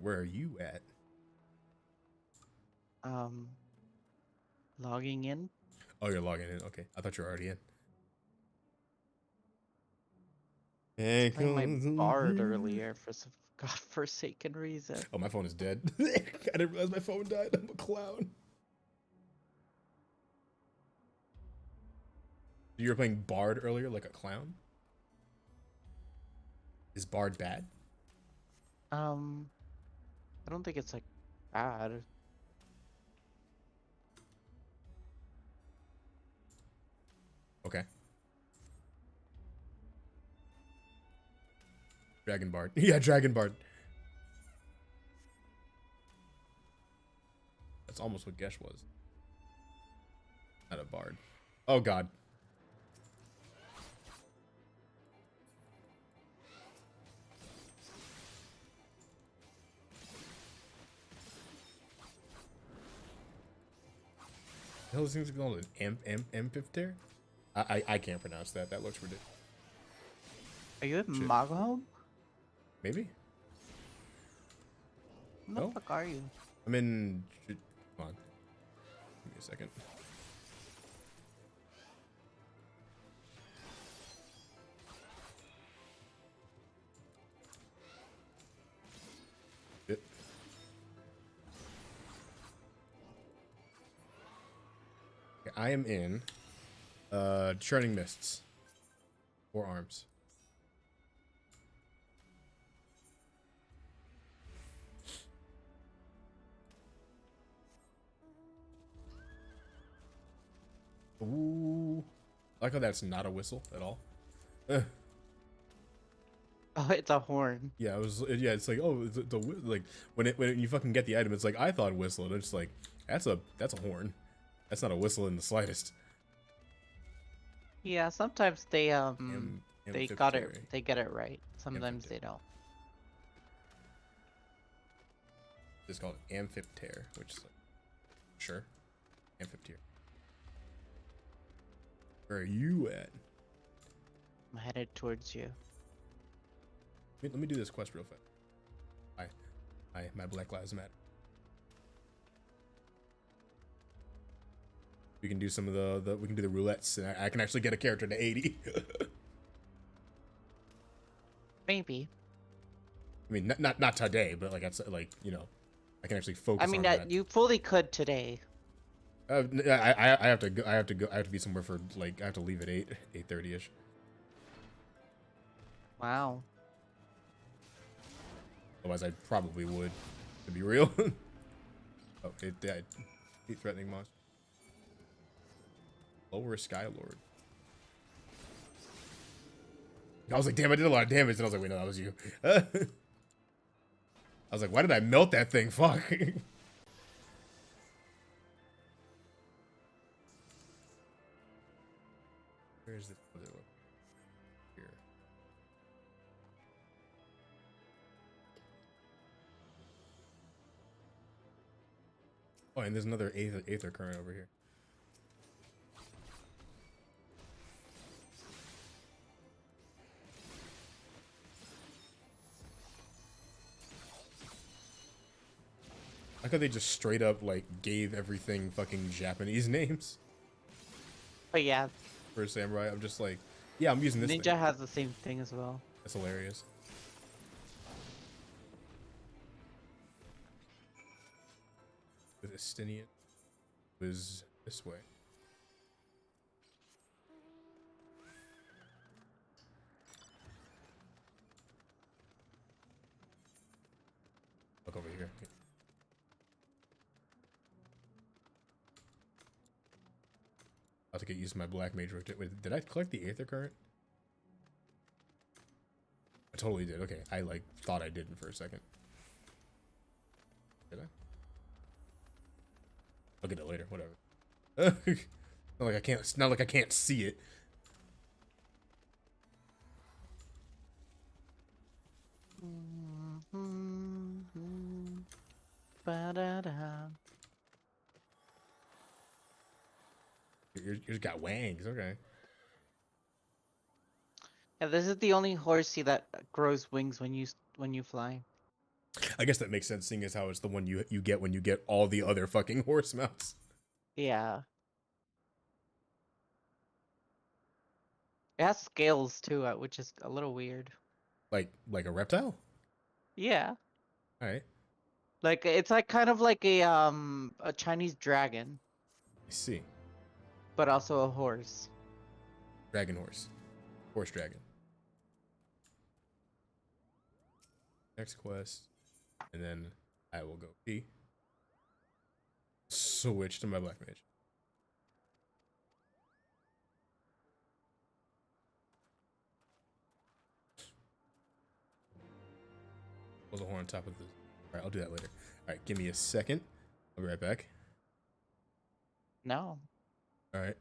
Where are you at? Logging in. Oh, you're logging in. Okay, I thought you were already in. Playing my bard earlier for some godforsaken reason. Oh, my phone is dead. I didn't realize my phone died. I'm a clown. You were playing bard earlier like a clown? Is bard bad? I don't think it's like bad. Okay. Dragon Bard. Yeah, Dragon Bard. That's almost what Gesh was. Not a bard. Oh god. The hell, this thing's called an amphitheater? I can't pronounce that. That looks ridiculous. Are you at Shit. Magahome? Maybe? Where No? the fuck are you? I'm in... Come on. Give me a second. Shit. Okay, I am in... Churning Mists. 4 arms. Ooh. I like how that's not a whistle at all. Oh, it's a horn. Yeah, yeah, it's like, oh, like when you fucking get the item, it's like, I thought whistle, and it's like, that's a horn. That's not a whistle in the slightest. Yeah, sometimes they get Amphitheater. it right. Sometimes they don't. It's called amphitheater, which is like, sure, amphitheater. Where are you at? I'm headed towards you. Let me do this quest real fast. My Black Lives Matter. We can do some of we can do the roulettes, and I can actually get a character to 80. Maybe. I mean, not today, but like it's like, you know, I can actually focus. I mean, on that. you fully could today. I have to go. I have to be somewhere for like, I have to leave at 8:30 ish. Wow. Otherwise, I probably would, to be real. Oh, it died. Heat threatening monster. Lower Sky Lord. I was like, damn, I did a lot of damage, and I was like, wait, no, that was you. I was like, why did I melt that thing? Fuck. Where's this other one? Here. Oh, and there's another aether current over here. I thought they just straight up like gave everything fucking Japanese names But yeah, for a samurai. I'm just like, yeah, I'm using this Ninja thing. has the same thing as well. That's hilarious. The Estinian was this way. Look over here. I'll have to get used to my black mage rotation. Wait, did I collect the aether current? I totally did. Okay, I like thought I didn't for a second. Did I? I'll get it later. Whatever. Not like I can't. It's not like I can't see it. Ba-da-da. You got wangs. Okay. Yeah, this is the only horsey that grows wings when you fly. I guess that makes sense, seeing as how it's the one you get when you get all the other fucking horse mounts. Yeah. It has scales too, which is a little weird. Like a reptile. Yeah. All right. Like it's like kind of like a Chinese dragon, I see. but also a horse. Dragon horse. Horse dragon. Next quest. And then I will go P. Switch to my black mage. Pull the horn on top of the. All right, I'll do that later. All right, give me a second. I'll be right back. No. All right.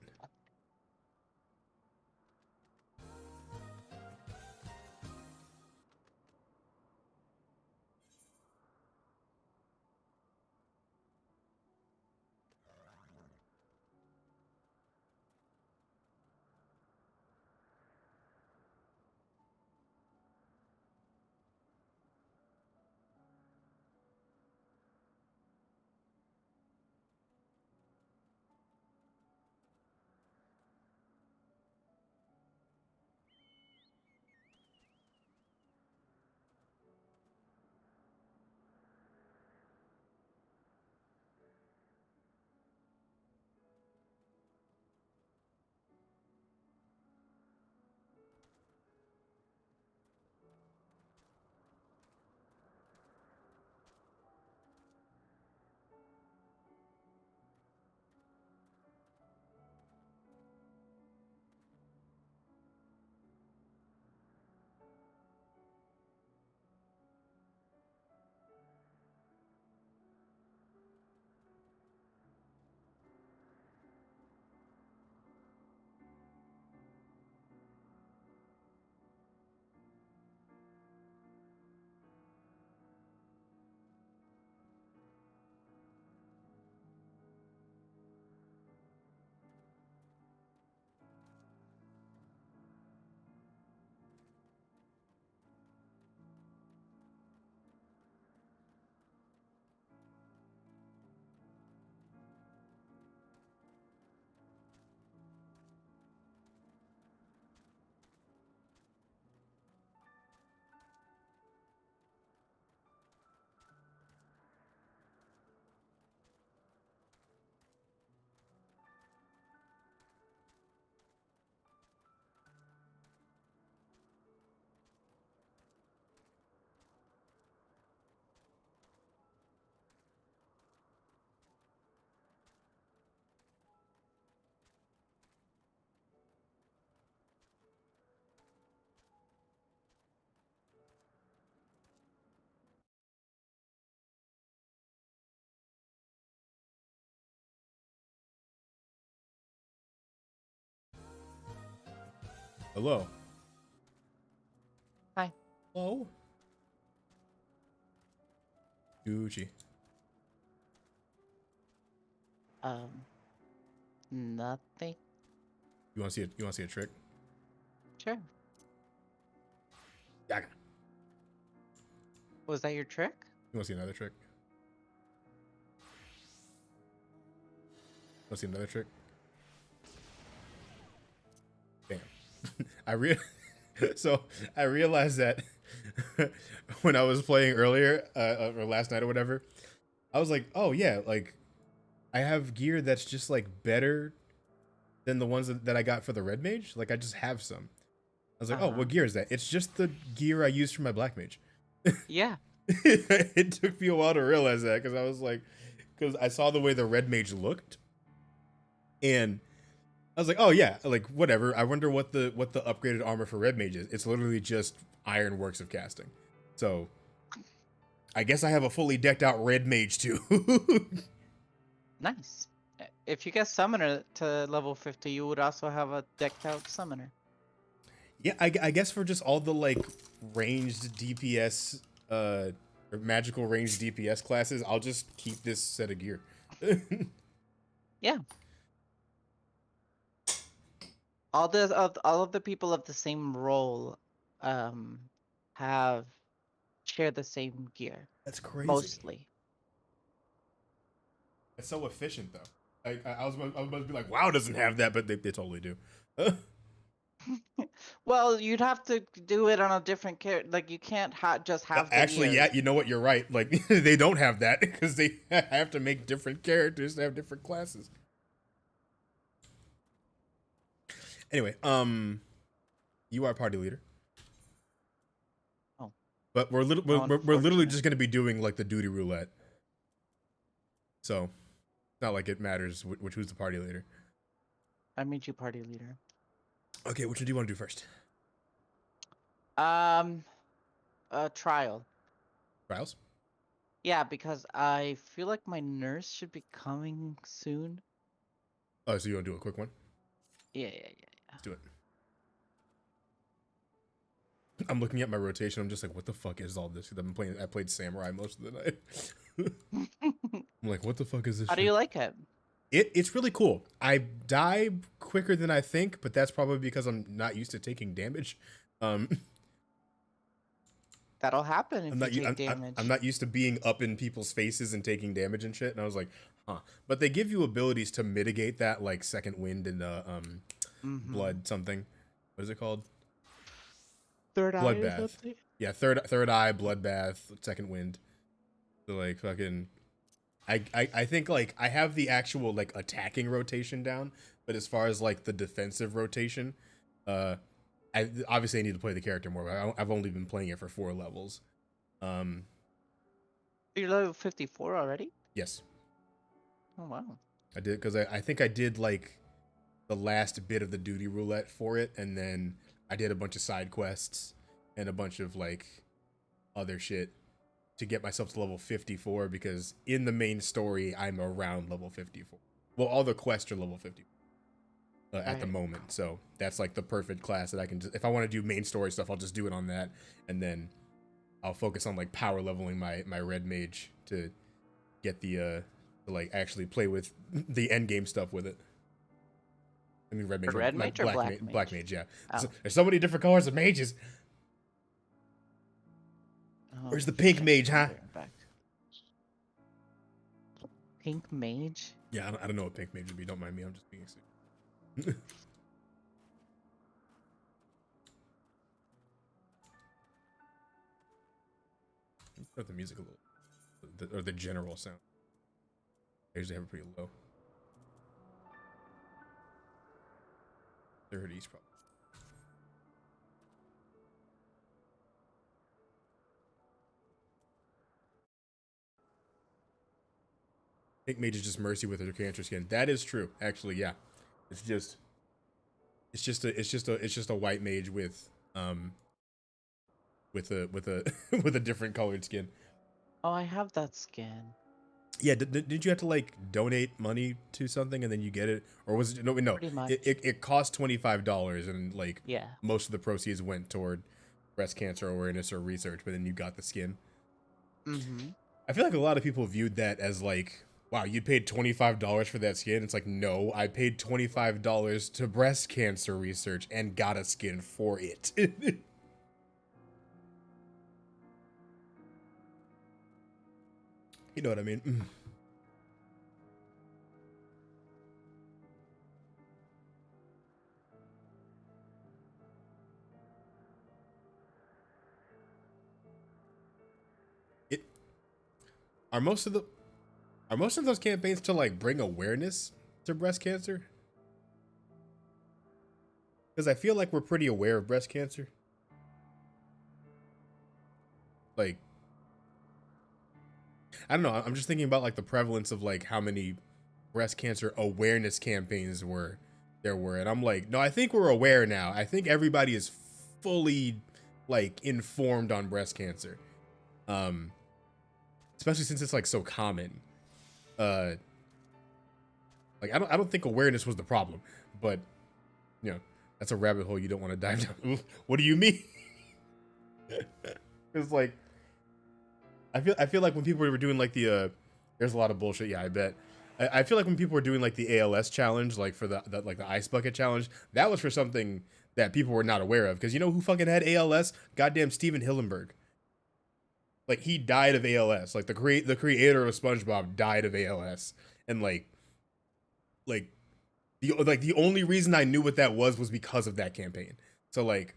Hello. Hi. Hello. Gucci. Nothing. You want to see you want to see a trick? Sure. Yaga. Was that your trick? You want to see another trick? Want to see another trick? Bam. So I realized that when I was playing earlier or last night or whatever, I was like, oh yeah, like I have gear that's just like better than the ones that I got for the red mage. Like I just have some. I was like, oh, what gear is that? It's just the gear I used for my black mage. Yeah. It took me a while to realize that because I was like, because I saw the way the red mage looked, and I was like, oh yeah, like whatever. I wonder what the upgraded armor for red mage is. It's literally just iron works of casting. So I guess I have a fully decked out red mage too. Nice. If you get summoner to level 50, you would also have a decked out summoner. Yeah, I guess for just all the like ranged DPS or magical ranged DPS classes, I'll just keep this set of gear. Yeah. All of the people of the same role have share the same gear. That's crazy. Mostly. It's so efficient though. I was about to be like, WoW doesn't have that, but they totally do. Well, you'd have to do it on a different character. Like you can't just have. The Actually, gear. yeah, you know what? You're right. Like they don't have that because they have to make different characters to have different classes. Anyway, you are party leader. Oh. But we're literally just gonna be doing like the duty roulette. So, it's not like it matters who's the party leader. I made you party leader. Okay, which one do you want to do first? Trial. Trials? Yeah, because I feel like my nurse should be coming soon. Oh, so you want to do a quick one? Yeah. Let's do it. I'm looking at my rotation. I'm just like, what the fuck is all this? I played Samurai most of the night. I'm like, what the fuck is this? How do you like it? It's really cool. I die quicker than I think, but that's probably because I'm not used to taking damage. That'll happen if you take damage. I'm not used to being up in people's faces and taking damage and shit. And I was like, huh. But they give you abilities to mitigate that, like second wind and blood something. What is it called? Third eye. Bloodbath. Yeah, third eye, bloodbath, second wind. So like fucking. I think like I have the actual like attacking rotation down, but as far as like the defensive rotation, I obviously need to play the character more. But I've only been playing it for 4 levels. You're level 54 already? Yes. Oh wow. I did because I think I did like the last bit of the duty roulette for it, and then I did a bunch of side quests and a bunch of like other shit to get myself to level 54, because in the main story I'm around level 54. Well, all the quests are level 50 at the moment, so that's like the perfect class that I can just, if I want to do main story stuff, I'll just do it on that, and then I'll focus on like power leveling my red mage to get the to like actually play with the end game stuff with it. I mean red mage, Red mage or black mage? Black mage, yeah. Oh. So, there's so many different colors of mages. Where's the pink mage, huh? Back. Pink mage? Yeah, I don't know what pink mage would be. Don't mind me. I'm just being stupid. Start the music a little, or the general sound. I usually have it pretty low. 30s probably. Pink mage is just mercy with her cancer skin. That is true, actually. Yeah, it's just a white mage with with a different colored skin. Oh, I have that skin. Yeah, did you have to like donate money to something and then you get it, or was it no? Pretty much. It cost $25 and like Yeah. most of the proceeds went toward breast cancer awareness or research, but then you got the skin. Mm-hmm. I feel like a lot of people viewed that as like wow, you paid $25 for that skin? It's like, no, I paid $25 to breast cancer research and got a skin for it. You know what I mean? It are most of those campaigns to like bring awareness to breast cancer? Because I feel like we're pretty aware of breast cancer. Like, I don't know. I'm just thinking about like the prevalence of like how many breast cancer awareness campaigns there were, and I'm like, no, I think we're aware now. I think everybody is fully like informed on breast cancer, especially since it's like so common. Like I don't think awareness was the problem, but you know, that's a rabbit hole you don't want to dive down. What do you mean? It's like I feel like when people were doing like the there's a lot of bullshit. Yeah, I bet. I feel like when people were doing like the ALS challenge, like for the like the ice bucket challenge, that was for something that people were not aware of. Because you know who fucking had ALS? Goddamn Steven Hillenburg. Like he died of ALS. Like the creator of SpongeBob died of ALS, and like the only reason I knew what that was because of that campaign. So like.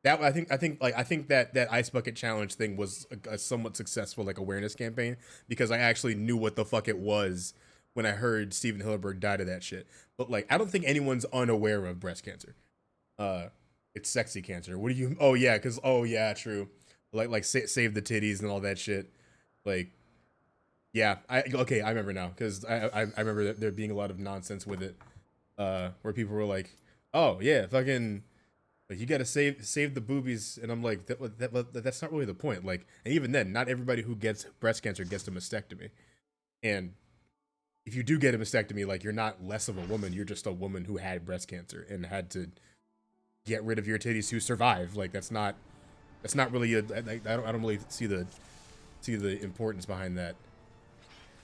That I think that ice bucket challenge thing was a somewhat successful like awareness campaign because I actually knew what the fuck it was when I heard Steven Hillenburg died of that shit. But like I don't think anyone's unaware of breast cancer. It's sexy cancer. What do you? Oh yeah, because true. Like save the titties and all that shit. Like yeah, I remember now because I remember there being a lot of nonsense with it, where people were like, oh yeah, fucking. Like you gotta save the boobies, and I'm like, that's not really the point. Like, and even then, not everybody who gets breast cancer gets a mastectomy. And if you do get a mastectomy, like you're not less of a woman. You're just a woman who had breast cancer and had to get rid of your titties to survive. Like that's not really I don't really see the importance behind that.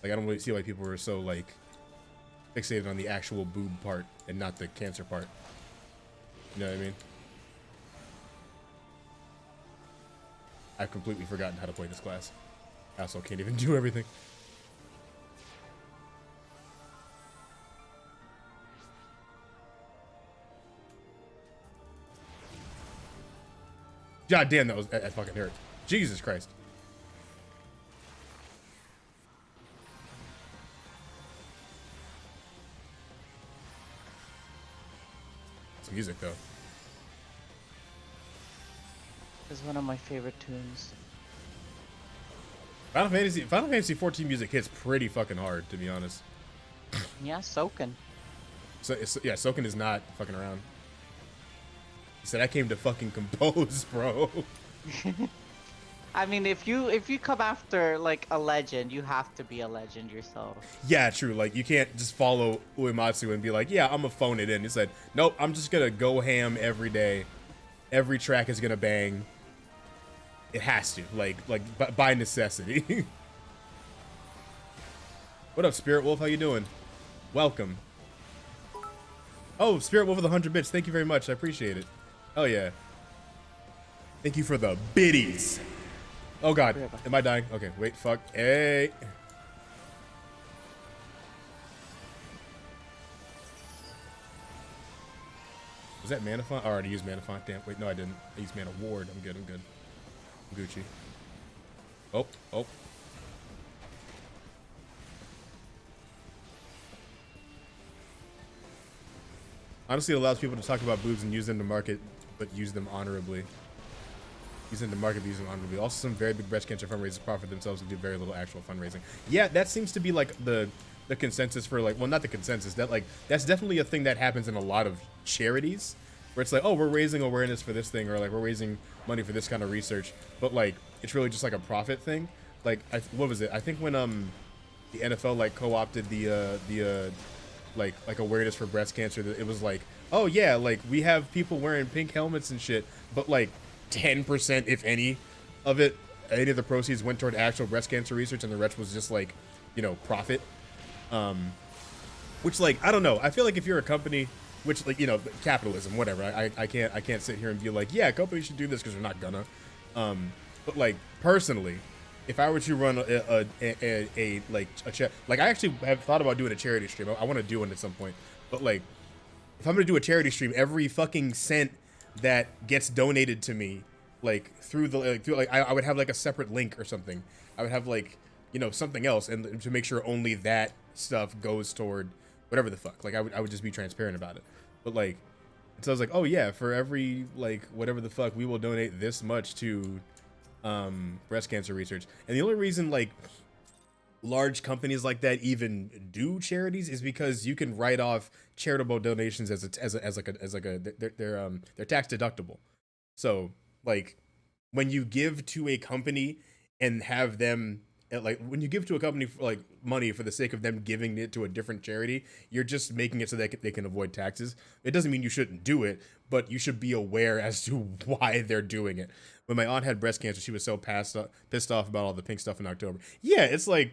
Like I don't really see why people are so like fixated on the actual boob part and not the cancer part. You know what I mean? I've completely forgotten how to play this class. I also can't even do everything. God damn, that fucking hurt. Jesus Christ. It's music though. Is one of my favorite tunes. Final Fantasy 14 music hits pretty fucking hard, to be honest. Yeah, Soken. So yeah, Soken is not fucking around. He said, "I came to fucking compose, bro." I mean, if you come after like a legend, you have to be a legend yourself. Yeah, true. Like you can't just follow Uematsu and be like, "Yeah, I'm gonna phone it in." He said, "Nope, I'm just gonna go ham every day. Every track is gonna bang." It has to, like by necessity. What up, Spirit Wolf? How you doing? Welcome. Oh, Spirit Wolf with 100 bits. Thank you very much. I appreciate it. Oh yeah. Thank you for the biddies. Oh god, am I dying? Okay, wait, fuck. Hey. Was that Mana Font? I already used Mana Font. Damn. Wait, no, I didn't. I used Mana Ward. I'm good. I'm Gucci. Oh. Honestly, it allows people to talk about boobs and use them to market, but use them honorably. Use them to market, but use them honorably. Also, some very big breast cancer fundraisers profit themselves and do very little actual fundraising. Yeah, that seems to be like the consensus for like, well, not the consensus. That like that's definitely a thing that happens in a lot of charities, where it's like, oh, we're raising awareness for this thing, or like we're raising money for this kind of research, but like it's really just like a profit thing. Like what was it? I think when the NFL like co-opted the like awareness for breast cancer, it was like, oh yeah, like we have people wearing pink helmets and shit, but like 10%, if any of the proceeds went toward actual breast cancer research, and the rest was just like, you know, profit. Which, like, I don't know. I feel like if you're a company, which, like, you know, capitalism, whatever. I can't sit here and be like, yeah, companies should do this because they're not gonna. But like personally, if I were to run like I actually have thought about doing a charity stream. I want to do one at some point. But like, if I'm gonna do a charity stream, every fucking cent that gets donated to me, like I would have like a separate link or something. I would have like, you know, something else, and to make sure only that stuff goes toward whatever the fuck. Like I would just be transparent about it. But like, so I was like, oh yeah, for every like whatever the fuck, we will donate this much to breast cancer research. And the only reason like large companies like that even do charities is because you can write off charitable donations they're tax deductible. So like when you give to a company and have them like when you give to a company for, like money for the sake of them giving it to a different charity, you're just making it so that they can avoid taxes. It doesn't mean you shouldn't do it, but you should be aware as to why they're doing it. When my aunt had breast cancer, she was so pissed off about all the pink stuff in October. Yeah, it's like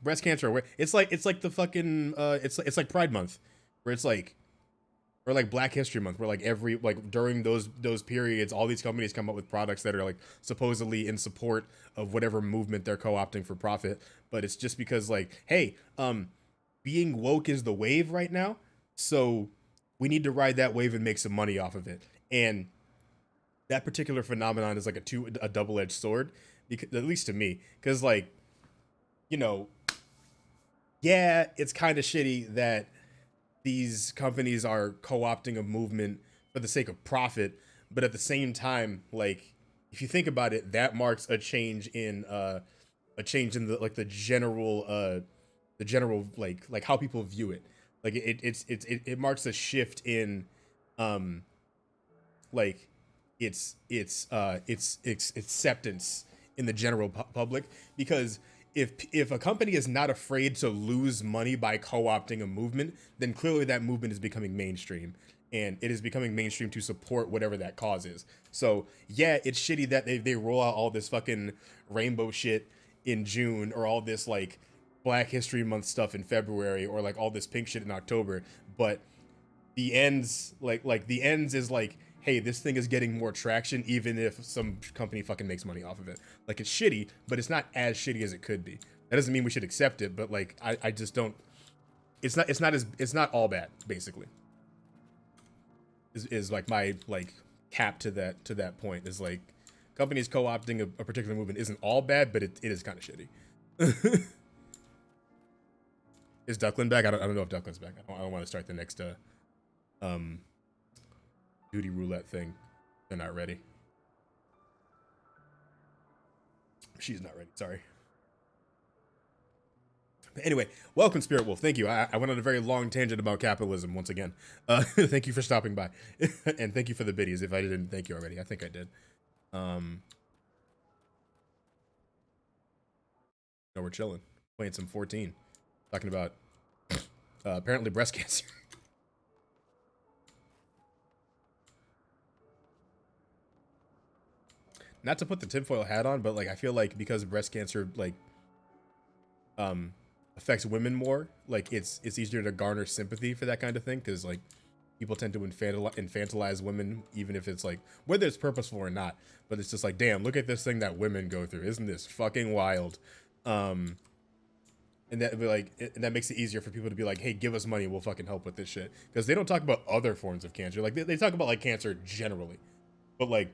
breast cancer. It's like the fucking it's like Pride Month, where it's like, or like Black History Month, where like every like during those periods, all these companies come up with products that are like supposedly in support of whatever movement they're co-opting for profit. But it's just because like, hey, being woke is the wave right now, so we need to ride that wave and make some money off of it. And that particular phenomenon is like a double-edged sword, because, at least to me, because like, you know, yeah, it's kind of shitty that these companies are co-opting a movement for the sake of profit, but at the same time, like if you think about it, that marks a change in the like the general like how people view it. Like it marks a shift in like its acceptance in the general public, because if a company is not afraid to lose money by co-opting a movement, then clearly that movement is becoming mainstream, and it is becoming mainstream to support whatever that cause is. So yeah, it's shitty that they roll out all this fucking rainbow shit in June, or all this like Black History Month stuff in February, or like all this pink shit in October, but the ends the ends is like, hey, this thing is getting more traction, even if some company fucking makes money off of it. Like, it's shitty, but it's not as shitty as it could be. That doesn't mean we should accept it, but like, I just don't. It's not all bad. Basically, is like my like cap to that point. Is like, companies co-opting a particular movement isn't all bad, but it is kind of shitty. Is Duckland back? I don't know if Duckland's back. I don't want to start the next duty roulette thing. They're not ready. She's not ready. Sorry. But anyway, welcome, Spirit Wolf. Thank you. I went on a very long tangent about capitalism once again. Thank you for stopping by, and thank you for the biddies. If I didn't thank you already, I think I did. No, we're chilling, playing some 14, talking about apparently breast cancer. Not to put the tinfoil hat on, but like I feel like because breast cancer like affects women more, like it's easier to garner sympathy for that kind of thing, because like people tend to infantilize women, even if it's like whether it's purposeful or not. But it's just like, damn, look at this thing that women go through. Isn't this fucking wild? And that makes it easier for people to be like, hey, give us money, we'll fucking help with this shit, because they don't talk about other forms of cancer. Like they talk about like cancer generally, but like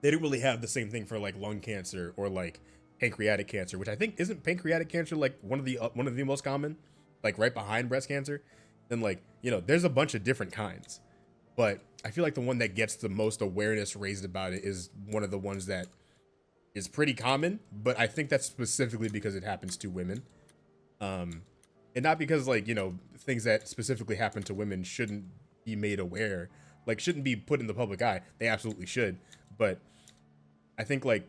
they don't really have the same thing for like lung cancer or like pancreatic cancer, which I think isn't pancreatic cancer like one of the most common, like right behind breast cancer. Then like, you know, there's a bunch of different kinds, but I feel like the one that gets the most awareness raised about it is one of the ones that is pretty common, but I think that's specifically because it happens to women, and not because like, you know, things that specifically happen to women shouldn't be made aware, like shouldn't be put in the public eye. They absolutely should. But I think like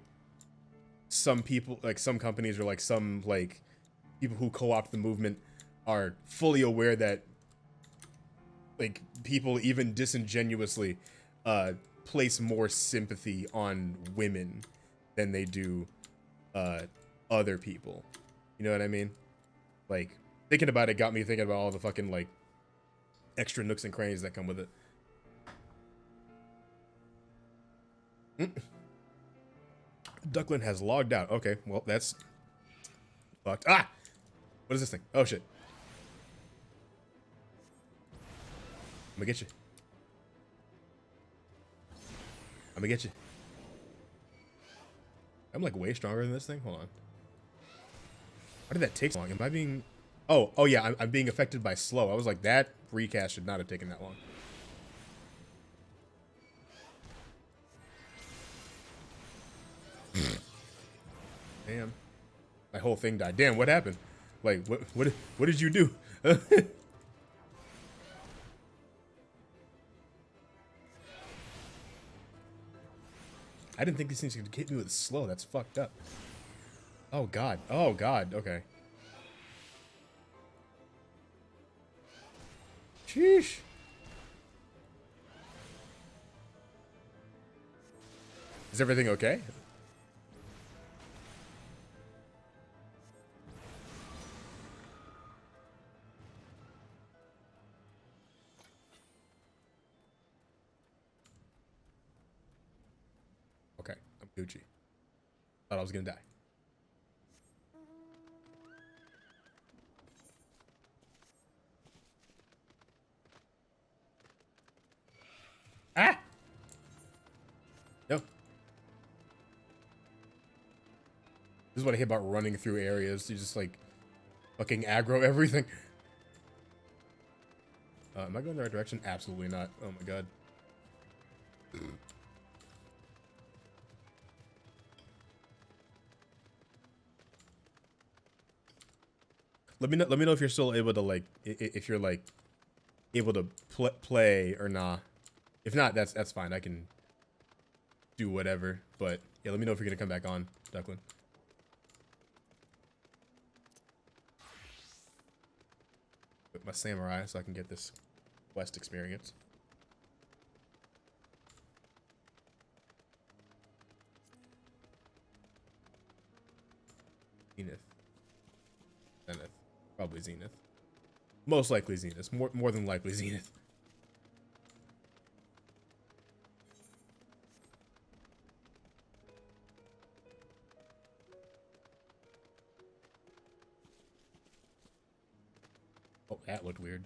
some people, like some companies, or like some like people who co-opt the movement are fully aware that like people even disingenuously place more sympathy on women than they do other people. You know what I mean? Like Thinking about it got me thinking about all the fucking like extra nooks and crannies that come with it. Duckland has logged out. Okay, well that's fucked. Ah, what is this thing? Oh shit! I'm gonna get you. I'm gonna get you. I'm like way stronger than this thing. Hold on. Why did that take so long? Am I being? Oh yeah, I'm being affected by slow. I was like, that recast should not have taken that long. Damn, my whole thing died. Damn, what happened? Like, what did you do? I didn't think these things could hit me with slow. That's fucked up. Oh god. Oh god. Okay. Sheesh. Is everything okay? Okay, I'm Gucci. Thought I was gonna die. Ah! No. This is what I hate about running through areas. You just like fucking aggro everything. Am I going the right direction? Absolutely not. Oh my god. Let me know if you're still able to like if you're like able to play or not. If not, that's fine. I can do whatever. But yeah, let me know if you're gonna come back on, Duckland. With my samurai, so I can get this quest experience. Zenith. Zenith. Probably Zenith. Most likely Zenith. More than likely Zenith. Oh, that looked weird.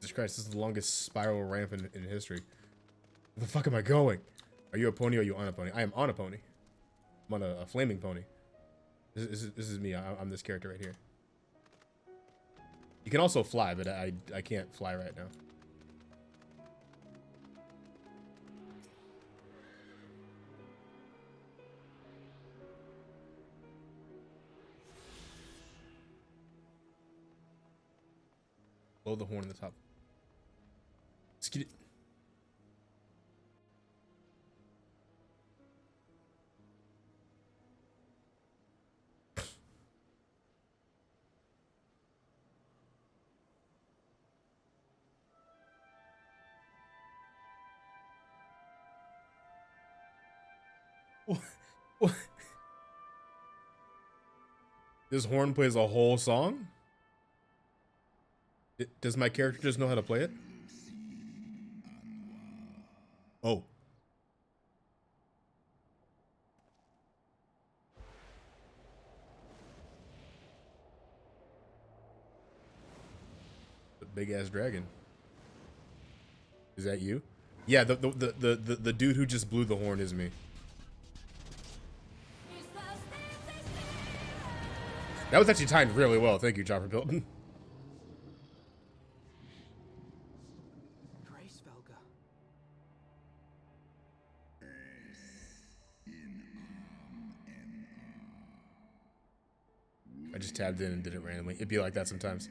Jesus Christ, this is the longest spiral ramp in history. Where the fuck am I going? Are you a pony or are you on a pony? I am on a pony. I'm on a flaming pony. This is me. I'm this character right here. You can also fly, but I can't fly right now. Blow the horn in the top. Let's get it. What? This horn plays a whole song? Does my character just know how to play it? Oh. The big ass dragon. Is that you? Yeah, the dude who just blew the horn is me. That was actually timed really well. Thank you, Chopper Pilton. Grace Velga. I just tabbed in and did it randomly. It'd be like that sometimes.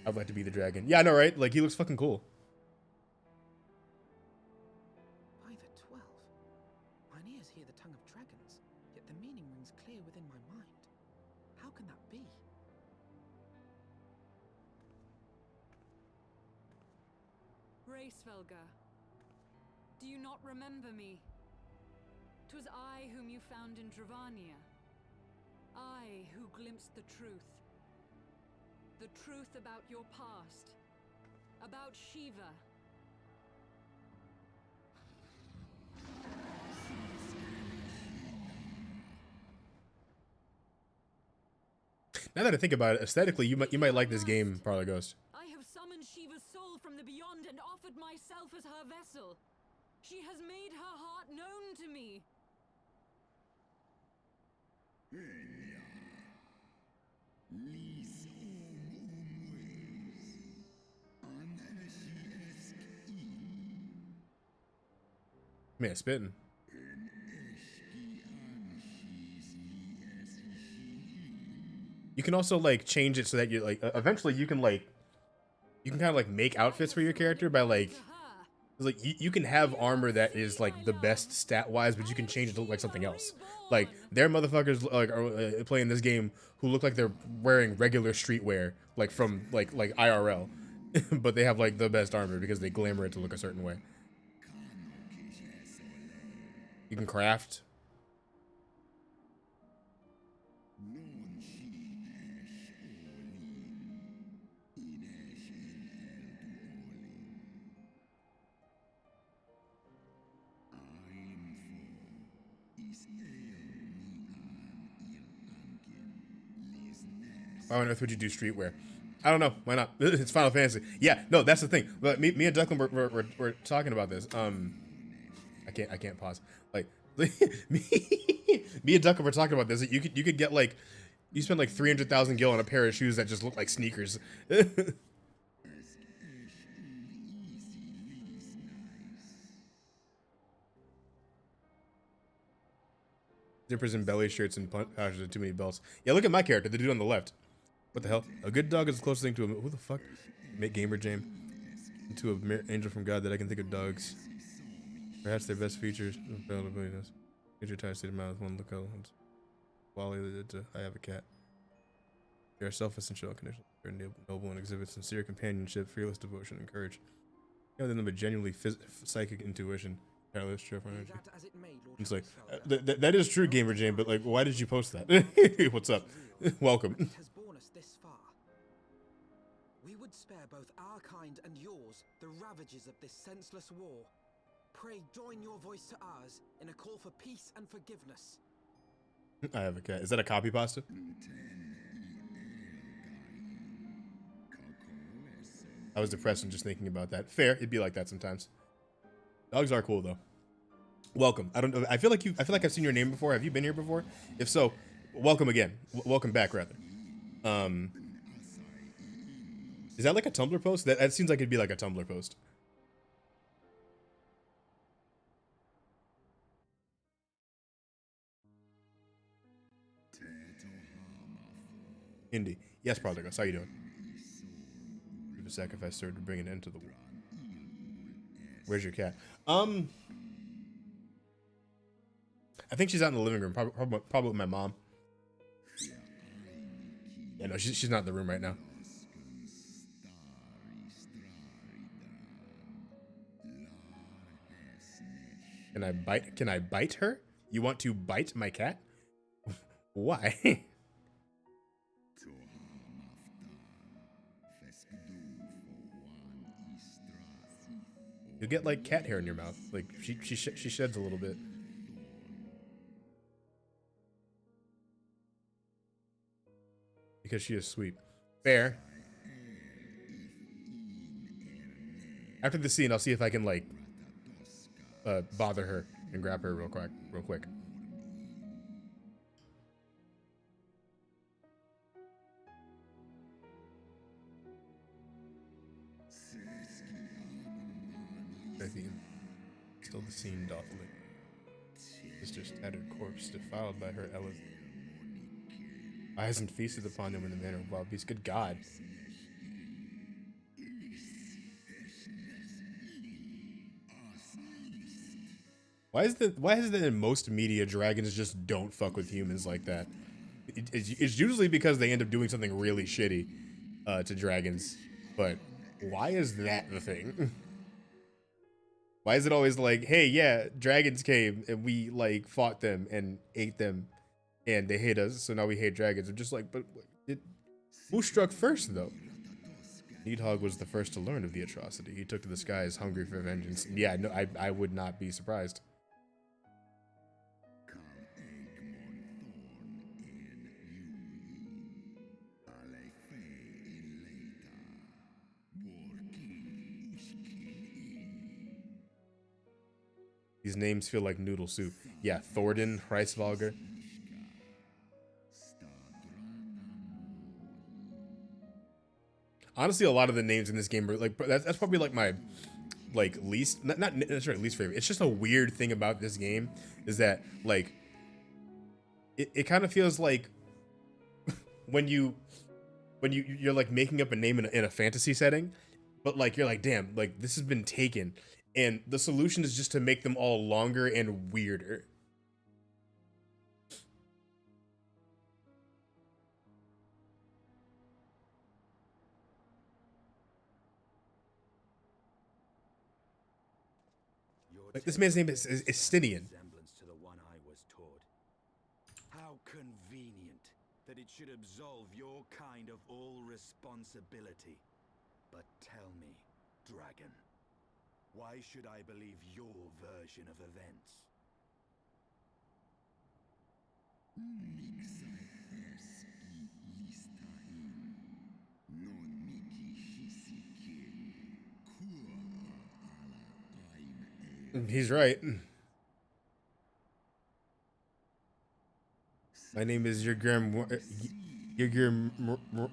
I'd like to be the dragon. Yeah, I know, right? Like, he looks fucking cool. By the 12. Mine ears hear the tongue of dragons, yet the meaning rings clear within my mind. How can that be? Racevelga, do you not remember me? 'Twas I whom you found in Dravania. I who glimpsed the truth. The truth about your past. About Shiva. Now that I think about it, aesthetically, you might like this game, Parlor Ghost. I have summoned Shiva's soul from the beyond and offered myself as her vessel. She has made her heart known to me. Man, spitting. You can also like change it so that you like eventually you can kind of like make outfits for your character by like you can have armor that is like the best stat wise, but you can change it to look like something else. Like there are motherfuckers like are playing this game who look like they're wearing regular streetwear like from like IRL, but they have like the best armor because they glamour it to look a certain way. You can craft. Why on earth would you do streetwear? I don't know. Why not? It's Final Fantasy. Yeah, no, that's the thing. But me and Declan were talking about this. I can't pause. Like me and Declan were talking about this. You could get like you spend like 300,000 gil on a pair of shoes that just look like sneakers. Zippers and belly shirts and pouches and too many belts. Yeah, look at my character, the dude on the left. What the hell? A good dog is the closest thing to a... Who the fuck? Make Gamer Jam. To an angel from God that I can think of dogs. Perhaps their best features. Major time state of mouth, one look out. Wally, I have a cat. They are self-essential conditions. They are noble and exhibit sincere companionship, fearless devotion, and courage. Within them a genuinely psychic intuition. Careless, cheerful energy. It's like, that is true, Gamer Jam, but like, why did you post that? What's up? Welcome. Has borne us this far. We would spare both our kind and yours the ravages of this senseless war. Pray join your voice to ours in a call for peace and forgiveness. I have a cat. Is that a copy pasta? I was depressed and just thinking about that. Fair, it'd be like that sometimes. Dogs are cool though. Welcome. I don't know. I feel like I've seen your name before. Have you been here before? If so, welcome again. Welcome back, rather. Is that like a Tumblr post? That seems like it'd be like a Tumblr post. Indy. Yes, Prodigus. How you doing? Give a sacrifice, sir, to bring an end to the war. Where's your cat? I think she's out in the living room, probably with my mom. Yeah, no, she's not in the room right now. Can I bite her? You want to bite my cat? Why? You get like cat hair in your mouth. Like she sheds a little bit. Because she is sweet. Fair. After the scene, I'll see if I can like bother her and grab her real quick. Still the scene doth live. Sister's tattered corpse defiled by her Ella's eyes and feasted upon them in the manner of wild beasts. Good God. Why is it in most media dragons just don't fuck with humans like that? It's usually because they end up doing something really shitty to dragons. But why is that the thing? Why is it always like, hey, yeah, dragons came and we like fought them and ate them and they hate us, so now we hate dragons? I'm just like, but who struck first though? Needhogg was the first to learn of the atrocity. He took to the skies hungry for vengeance. Yeah, no, I would not be surprised. These names feel like noodle soup. Yeah, Thornton, Hreisvalger. Honestly, a lot of the names in this game are like that's probably like my like least not necessarily least favorite. It's just a weird thing about this game is that like it kind of feels like when you're like making up a name in a fantasy setting, but like you're like, damn, like this has been taken, and the solution is just to make them all longer and weirder. Like this man's name is Stinian. To the one I was taught. How convenient that it should absolve your kind of all responsibility. But tell me, dragon, why should I believe your version of events? He's right. My name is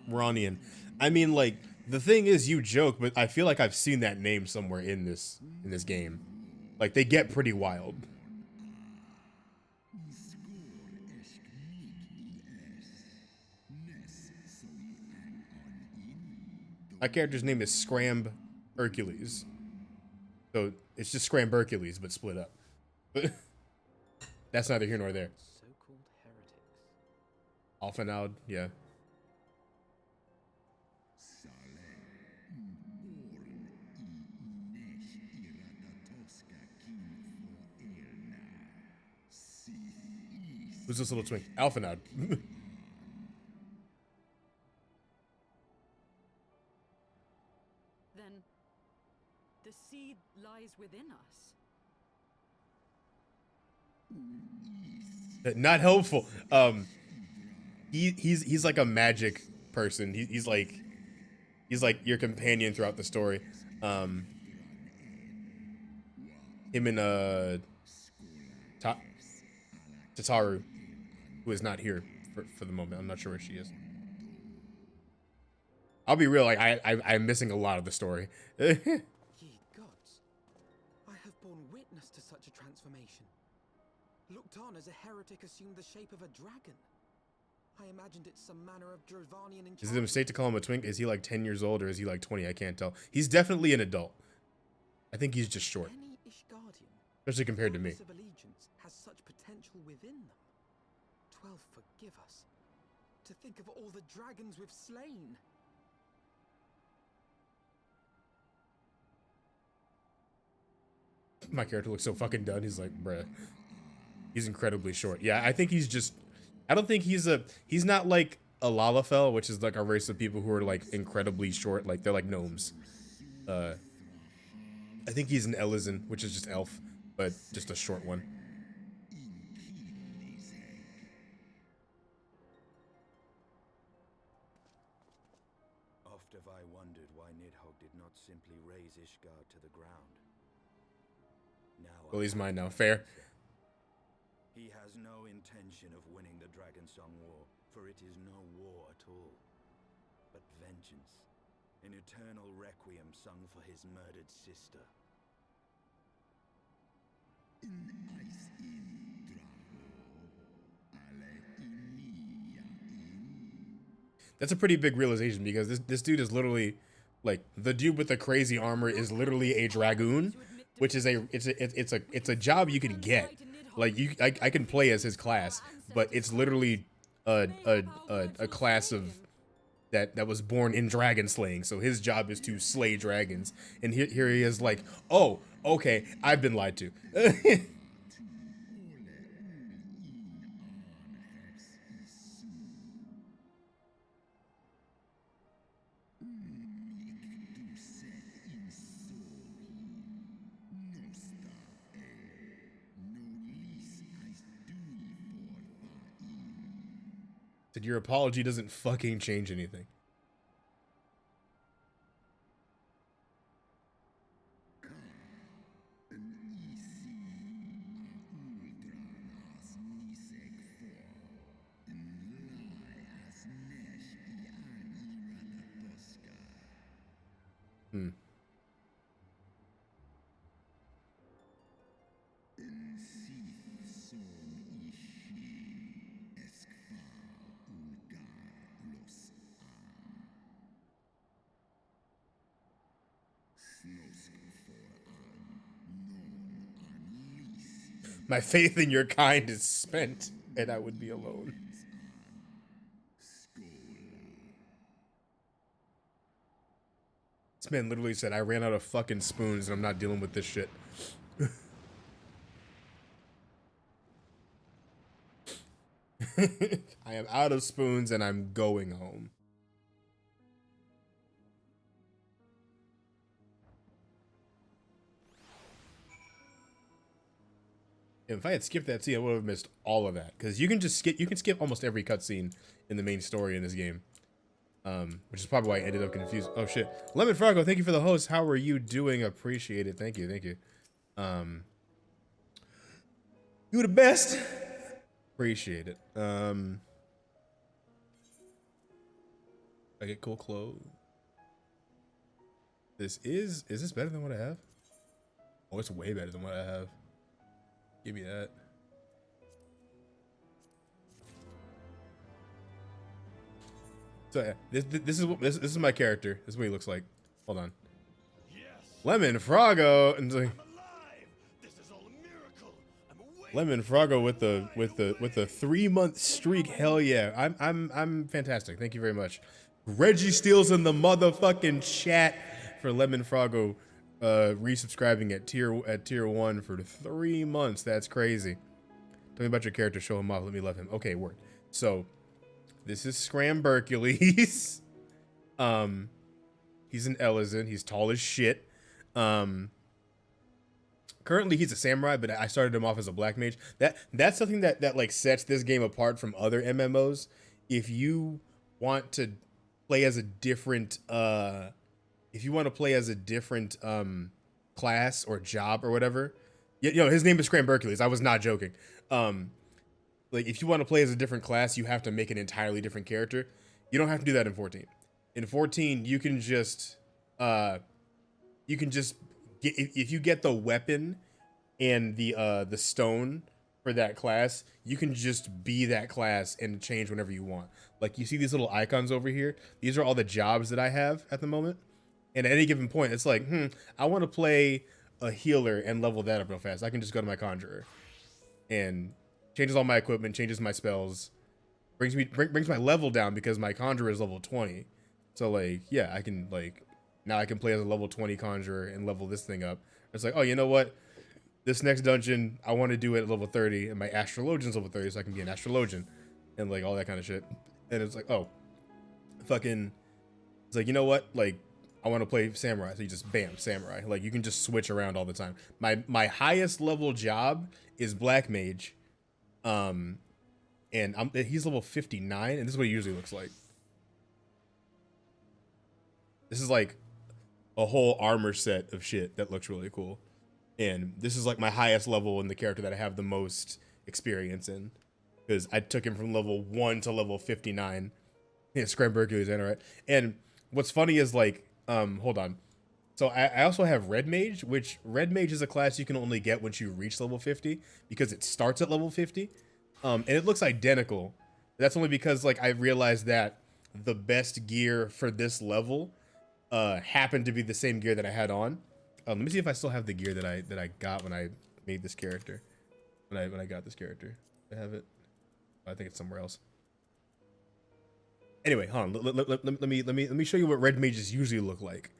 Ronian. I mean, like, the thing is, you joke, but I feel like I've seen that name somewhere in this game. Like, they get pretty wild. My character's name is Scramb Hercules. So it's just Scramb Hercules, but split up. But that's neither here nor there. So-called heretics. Alphanald, yeah. Who's this little twink? Alphanald. Then the seed lies within us. Not helpful. He's like a magic person. He's like your companion throughout the story. Him and Tataru, who is not here for the moment. I'm not sure where she is. I'll be real, like I'm missing a lot of the story. Ye gods, I have borne witness to such a transformation. Looked on as a heretic assumed the shape of a dragon. I imagined it's some manner of Dravanian enchantment. Is it a mistake to call him a twink? Is he like 10 years old or is he like 20? I can't tell. He's definitely an adult. I think he's just short. Any Ishgardian, Especially compared to me. of allegiance, has such potential within them. 12 forgive us. To think of all the dragons we've slain. My character looks so fucking done. He's like, bruh. He's incredibly short. Yeah, I think he's just... I don't think he's not like a Lalafell, which is like a race of people who are like incredibly short. Like, they're like gnomes. I think he's an Elysian, which is just elf, but just a short one. Oft have I wondered why Nidhogg did not simply raise Ishgard to the ground. Now Well, he's mine now. Fair. He has no intention of winning the Dragonsong War, for it is no war at all, but vengeance, an eternal requiem sung for his murdered sister. That's a pretty big realization because this dude is literally like the dude with the crazy armor is literally a dragoon, which is it's a job you can get. Like I can play as his class, but it's literally a class of that was born in dragon slaying. So his job is to slay dragons, and here he is like, oh, okay, I've been lied to. Said your apology doesn't fucking change anything. Hmm. My faith in your kind is spent, and I would be alone. This man literally said, I ran out of fucking spoons and I'm not dealing with this shit. I am out of spoons and I'm going home. If I had skipped that scene, I would have missed all of that. Because you can skip almost every cutscene in the main story in this game. Which is probably why I ended up confused. Oh shit. Lemon Froggo, thank you for the host. How are you doing? Appreciate it. Thank you, thank you. You the best. Appreciate it. I get cool clothes. Is this better than what I have? Oh, it's way better than what I have. Give me that. So yeah, this is my character. This is what he looks like. Hold on. Yes. Lemon Froggo and like, this is all a miracle. Lemon Froggo with the 3-month streak. Hell yeah. I'm fantastic. Thank you very much. Reggie Steele's in the motherfucking chat for Lemon Froggo resubscribing at tier 1 for 3 months. That's crazy. Tell me about your character, show him off, let me love him. Okay, word. So this is Scrambercules. He's an Ellison. He's tall as shit. Currently he's a samurai, but I started him off as a black mage. That's something that like sets this game apart from other MMOs. If you want to play as a different class or job or whatever, you know, his name is Scrambercules. I was not joking. Like if you want to play as a different class, you have to make an entirely different character. You don't have to do that in 14. In 14, you can just get, if you get the weapon and the stone for that class, you can just be that class and change whenever you want. Like you see these little icons over here. These are all the jobs that I have at the moment. And at any given point, it's like, I want to play a healer and level that up real fast. I can just go to my conjurer and changes all my equipment, changes my spells, brings my level down because my conjurer is level 20. So like, yeah, I can like, now I can play as a level 20 conjurer and level this thing up. It's like, oh, you know what? This next dungeon, I want to do it at level 30 and my astrologian's level 30 so I can be an astrologian and like all that kind of shit. And it's like, oh, fucking, it's like, you know what? Like, I want to play samurai. So you just, bam, samurai. Like you can just switch around all the time. My highest level job is black mage. And he's level 59 and this is what he usually looks like. This is like a whole armor set of shit that looks really cool. And this is like my highest level in the character that I have the most experience in. Because I took him from level 1 to level 59. Yeah, Scrambercules, right? And what's funny is like, hold on. So I also have Red Mage, which Red Mage is a class you can only get once you reach level 50 because it starts at level 50. And it looks identical. That's only because like I realized that the best gear for this level happened to be the same gear that I had on. let me see if I still have the gear that I got when I made this character. When I got this character, I have it. I think it's somewhere else. Anyway, hold on. Let me show you what red mages usually look like.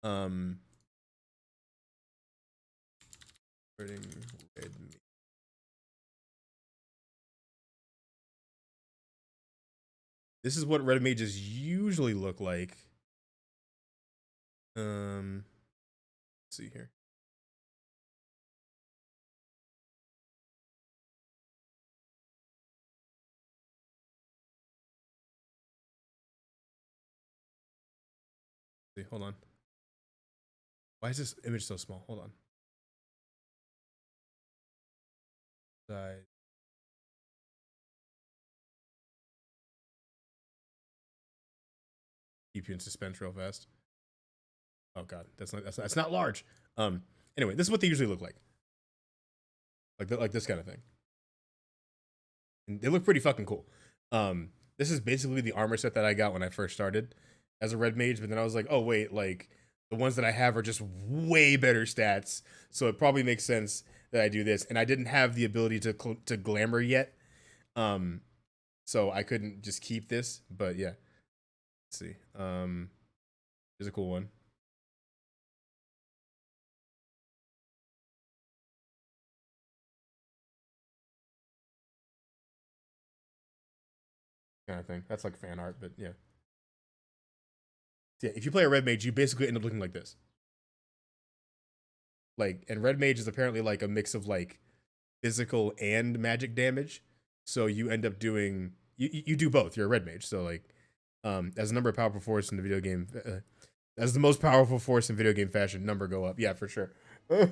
Red mage. This is what red mages usually look like. Let's see here. See, hold on. Why is this image so small? Hold on. Size. Keep you in suspense real fast. Oh god, that's not large. Anyway, this is what they usually look like. Like this kind of thing. And they look pretty fucking cool. This is basically the armor set that I got when I first started as a red mage, but then I was like, oh wait, like the ones that I have are just way better stats, so it probably makes sense that I do this. And I didn't have the ability to glamour yet, so I couldn't just keep this. But yeah, let's see. Here's a cool one. Kind of thing. That's like fan art, but yeah. Yeah, if you play a red mage, you basically end up looking like this. Like, and red mage is apparently like a mix of like physical and magic damage. So you end up doing you do both. You're a red mage. So like, as the number of powerful force in the video game, as the most powerful force in video game fashion, number go up. Yeah, for sure. Yeah,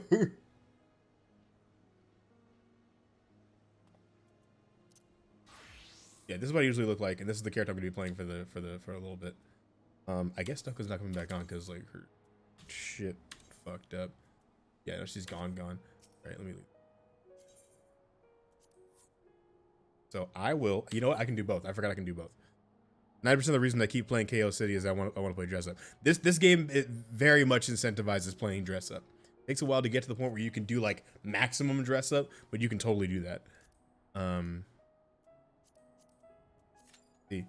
this is what I usually look like, and this is the character I'm gonna be playing for a little bit. I guess Stucco's not coming back on because like her shit fucked up. Yeah, no, she's gone. All right, let me leave. So I will. You know what? I can do both. I forgot I can do both. 90% of the reason I keep playing KO City is I want to play dress up. This game, it very much incentivizes playing dress up. It takes a while to get to the point where you can do like maximum dress up, but you can totally do that. See.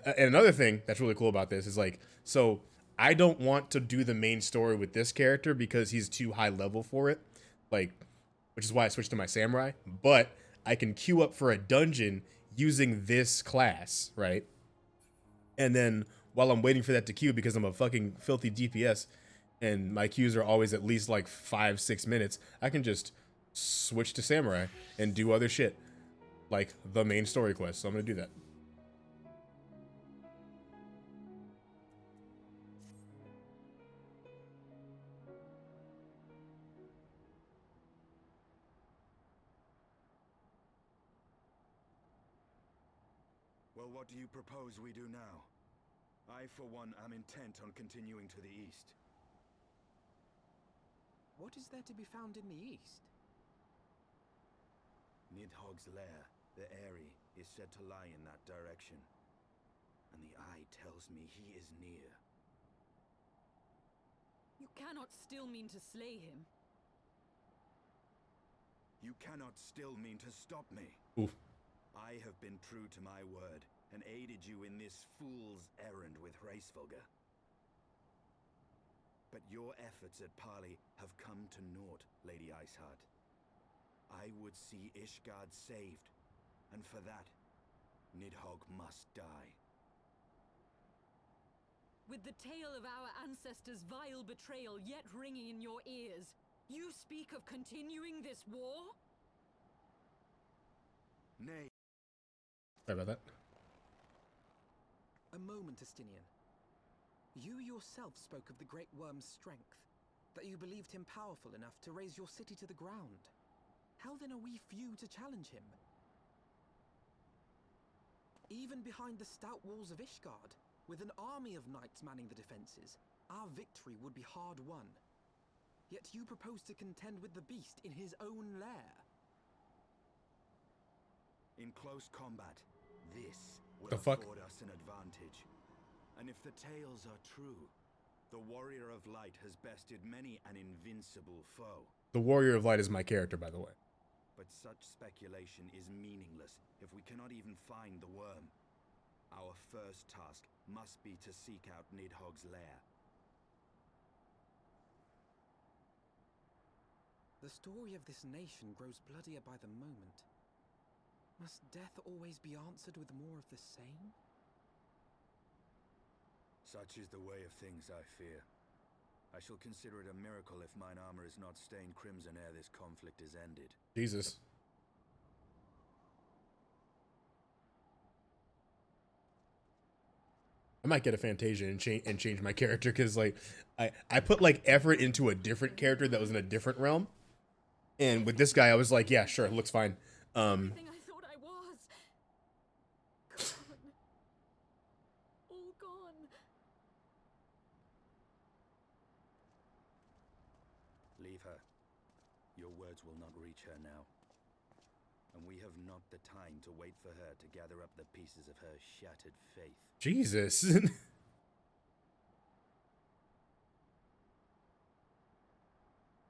And another thing that's really cool about this is like, so I don't want to do the main story with this character because he's too high level for it, like, which is why I switched to my samurai. But I can queue up for a dungeon using this class, right? And then while I'm waiting for that to queue, because I'm a fucking filthy DPS and my queues are always at least like 5-6 minutes, I can just switch to samurai and do other shit like the main story quest. So I'm gonna do that. Well, what do you propose we do now? I, for one, am intent on continuing to the east. What is there to be found in the east? Nidhogg's lair, the Eyrie, is said to lie in that direction. And the eye tells me he is near. You cannot still mean to slay him. You cannot still mean to stop me. Oof. I have been true to my word and aided you in this fool's errand with Hraesvelgr. But your efforts at parley have come to naught, Lady Iceheart. I would see Ishgard saved, and for that, Nidhogg must die. With the tale of our ancestors' vile betrayal yet ringing in your ears, you speak of continuing this war? Nay. Sorry about that. A moment, Estinian. You yourself spoke of the Great Worm's strength, that you believed him powerful enough to raise your city to the ground. How then are we few to challenge him? Even behind the stout walls of Ishgard, with an army of knights manning the defenses, our victory would be hard won. Yet you propose to contend with the beast in his own lair. In close combat, this will The fuck? afford us an advantage. And if the tales are true, The Warrior of Light has bested many an invincible foe. The Warrior of Light is my character, by the way. But such speculation is meaningless if we cannot even find the worm. Our first task must be to seek out Nidhogg's lair. The story of this nation grows bloodier by the moment. Must death always be answered with more of the same? Such is the way of things, I fear. I shall consider it a miracle if mine armor is not stained crimson ere this conflict is ended. Jesus. I might get a Fantasia and change my character, because like I put like effort into a different character that was in a different realm, and with this guy I was like, yeah, sure, it looks fine. Everything I thought I was. Gone. All gone. Leave her. Your words will not reach her now. And we have not the time to wait for her to gather up the pieces of her shattered faith. Jesus.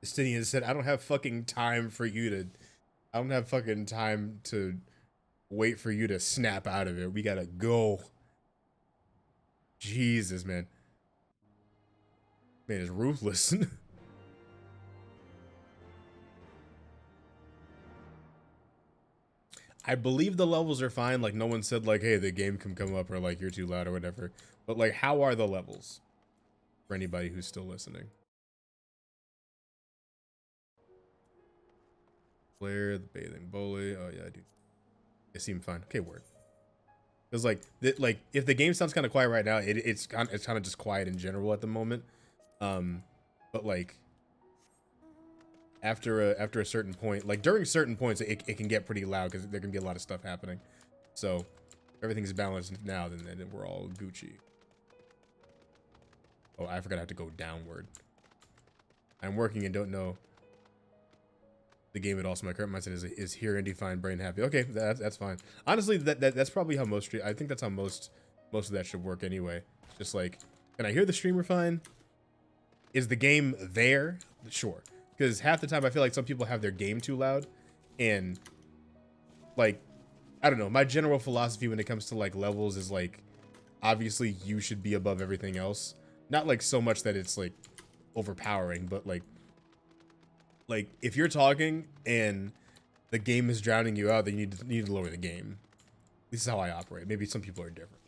Justinian said, I don't have fucking time for you to, I don't have fucking time to wait for you to snap out of it. We gotta go. Jesus, man. Man is ruthless. I believe the levels are fine. Like, no one said, like, hey, the game can come up, or, like, you're too loud or whatever. But, like, how are the levels? For anybody who's still listening. Flare, the bathing bully. Oh, yeah, I do. It seemed fine. Okay, word. Because, like, if the game sounds kind of quiet right now, it's kind of just quiet in general at the moment. But, like, after a certain point, like during certain points, it can get pretty loud because there can be a lot of stuff happening. So if everything's balanced now, then we're all Gucci. Oh, I forgot I have to go downward. I'm working and don't know the game at all, so my current mindset is here indie fine, brain happy. Okay, that's fine. Honestly, that's probably how most I think that's how most of that should work anyway. It's just like, can I hear the streamer fine? Is the game there? Sure. Because half the time I feel like some people have their game too loud, and like, I don't know, my general philosophy when it comes to like levels is like, obviously you should be above everything else. Not like so much that it's like overpowering, but like if you're talking and the game is drowning you out, then you need to lower the game. This is how I operate. Maybe some people are different.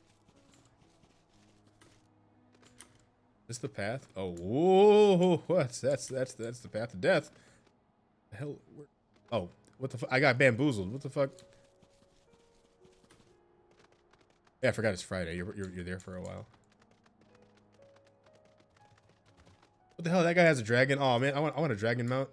Is this the path? Oh, whoa, what? That's the path to death. The hell? Oh, what the fuck? I got bamboozled. What the fuck? Yeah, I forgot it's Friday. You're there for a while. What the hell? That guy has a dragon. Oh man, I want a dragon mount.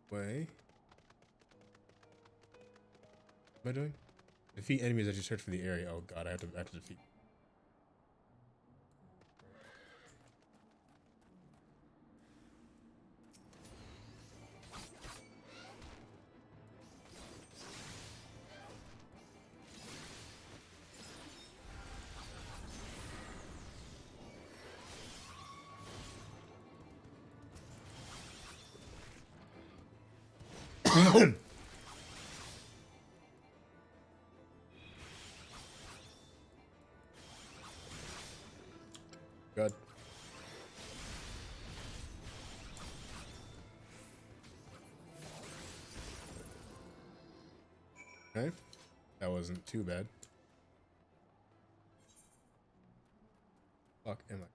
Way. What am I doing? Defeat enemies as you search for the area. Oh god, I have to defeat. Good. Okay. That wasn't too bad. Fuck am I?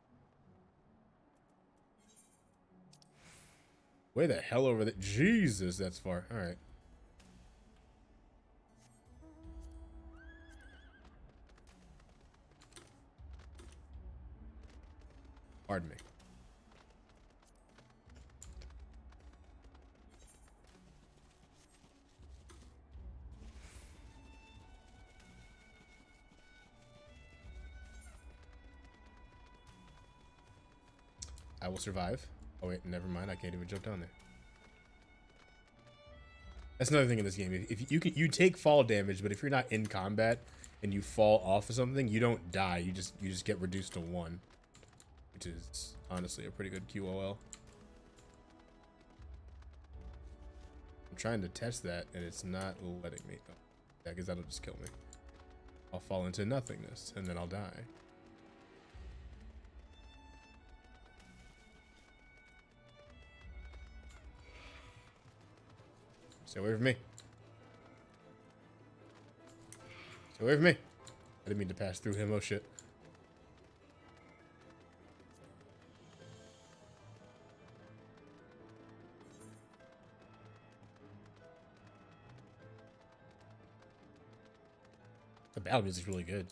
Way the hell over there. Jesus, that's far. Alright. Pardon me. I will survive. Oh wait, never mind. I can't even jump down there. That's another thing in this game. If you take fall damage, but if you're not in combat and you fall off of something, you don't die. You just get reduced to 1, which is honestly a pretty good QOL. I'm trying to test that and it's not letting me. Oh, yeah, because that'll just kill me. I'll fall into nothingness and then I'll die. Stay away from me. Stay away from me. I didn't mean to pass through him. Oh shit. The battle music's really good.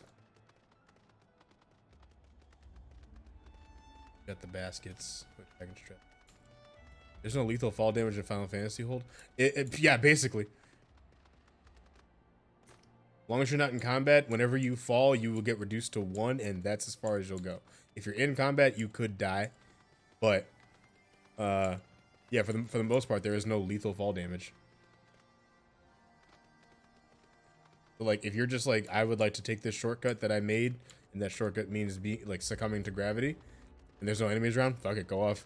Got the baskets. There's no lethal fall damage in Final Fantasy hold. Yeah, basically. As long as you're not in combat, whenever you fall, you will get reduced to 1, and that's as far as you'll go. If you're in combat, you could die, but yeah, for the most part, there is no lethal fall damage. So, like, if you're just like, I would like to take this shortcut that I made, and that shortcut means succumbing to gravity, and there's no enemies around, fuck it, go off.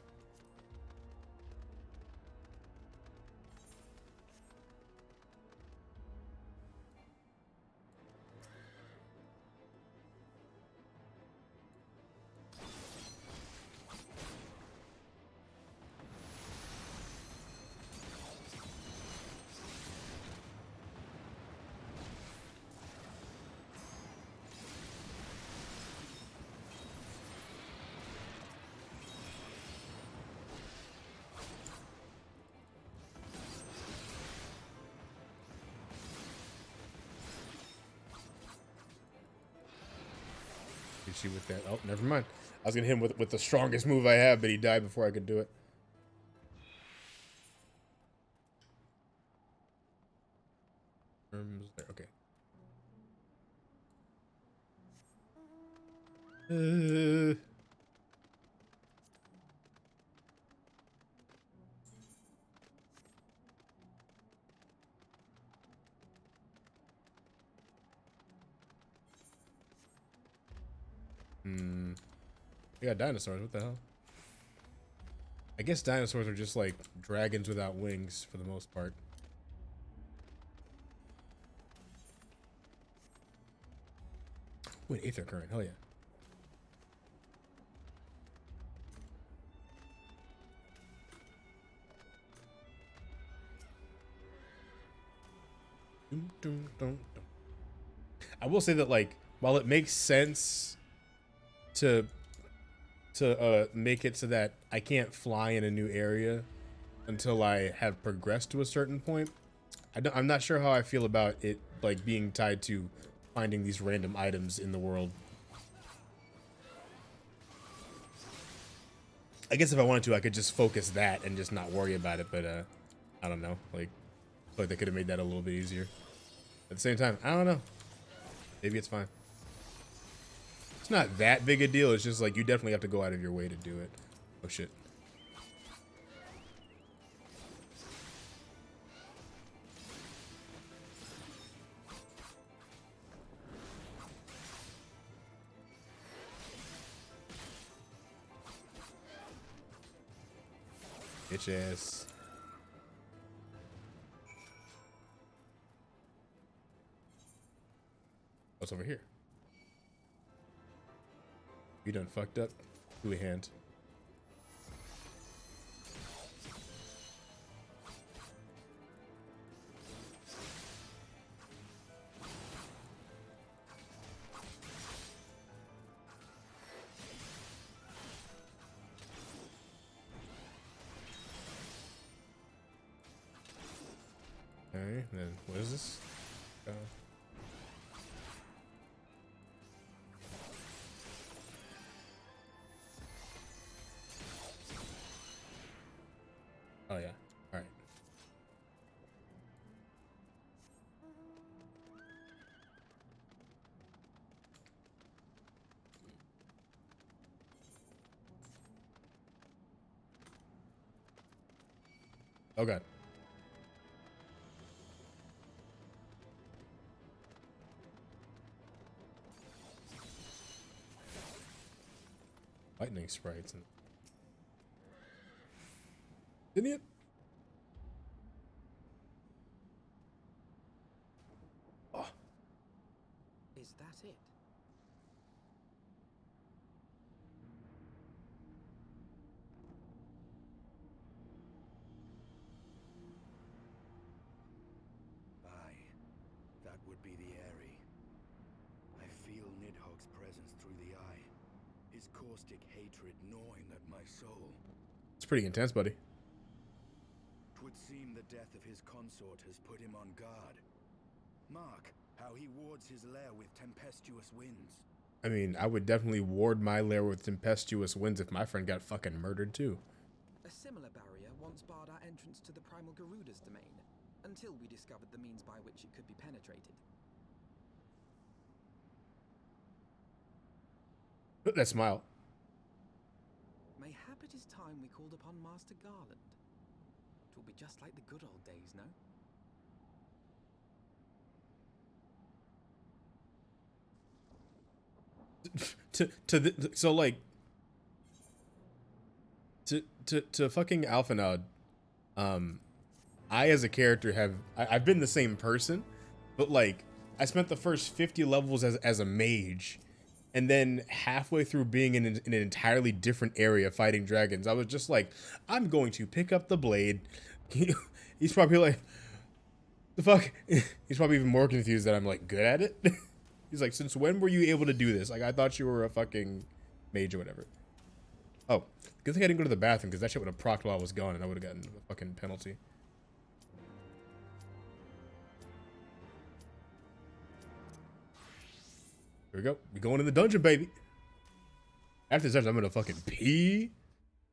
Hit you with that. Oh, never mind. I was gonna hit him with the strongest move I have, but he died before I could do it. Okay. We got dinosaurs. What the hell? I guess dinosaurs are just like dragons without wings for the most part. Ooh, an aether current. Hell yeah. I will say that, like, while it makes sense to make it so that I can't fly in a new area until I have progressed to a certain point, I'm not sure how I feel about it, like, being tied to finding these random items in the world. I guess if I wanted to, I could just focus that and just not worry about it, but I don't know. Like they could have made that a little bit easier. At the same time, I don't know. Maybe it's fine. It's not that big a deal. It's just like you definitely have to go out of your way to do it. Oh shit. Bitch ass. What's over here? You done fucked up? Do a hand. Okay, then what is this? Oh yeah. All right. Okay. Lightning sprites and didn't it? Oh, Is that it? Aye, that would be the Airy. I feel Nidhogg's presence through the eye, his caustic hatred gnawing at my soul. it's pretty intense, buddy. 'Twould seem the death of his consort has put him on guard. Mark how he wards his lair with tempestuous winds. I mean, I would definitely ward my lair with tempestuous winds if my friend got fucking murdered too. A similar barrier once barred our entrance to the primal Garuda's domain, until we discovered the means by which it could be penetrated. That smile. Mayhap it is time we called upon Master Garland. It will be just like the good old days, no? So like to fucking Alphanod, I as a character I've been the same person, but like I spent the first 50 levels as a mage, and then halfway through being in an entirely different area fighting dragons, I was just like, I'm going to pick up the blade. He's probably like, the fuck? He's probably even more confused that I'm like good at it. He's like, since when were you able to do this? Like, I thought you were a fucking mage or whatever. Oh, good thing I didn't go to the bathroom, because that shit would have procced while I was gone, and I would have gotten a fucking penalty. Here we go. We going in the dungeon, baby. After this dungeon, I'm gonna fucking pee.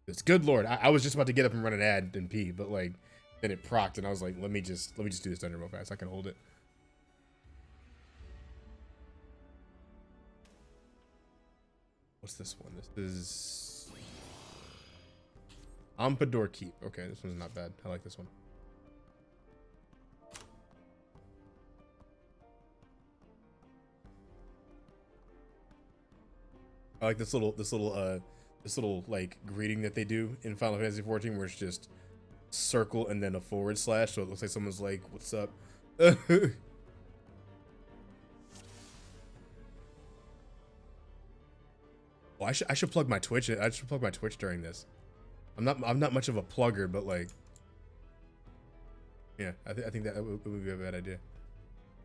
It's good lord. I was just about to get up and run an ad and pee, but like, then it procced, and I was like, let me just do this dungeon real fast. I can hold it. What's this one? This is Ampador Keep. Okay, this one's not bad. I like this one. I like this little like greeting that they do in Final Fantasy 14, where it's just circle and then a /, so it looks like someone's like, "What's up?" Well, I should plug my Twitch. I should plug my Twitch during this. I'm not much of a plugger, but like, yeah, I think that would be a bad idea.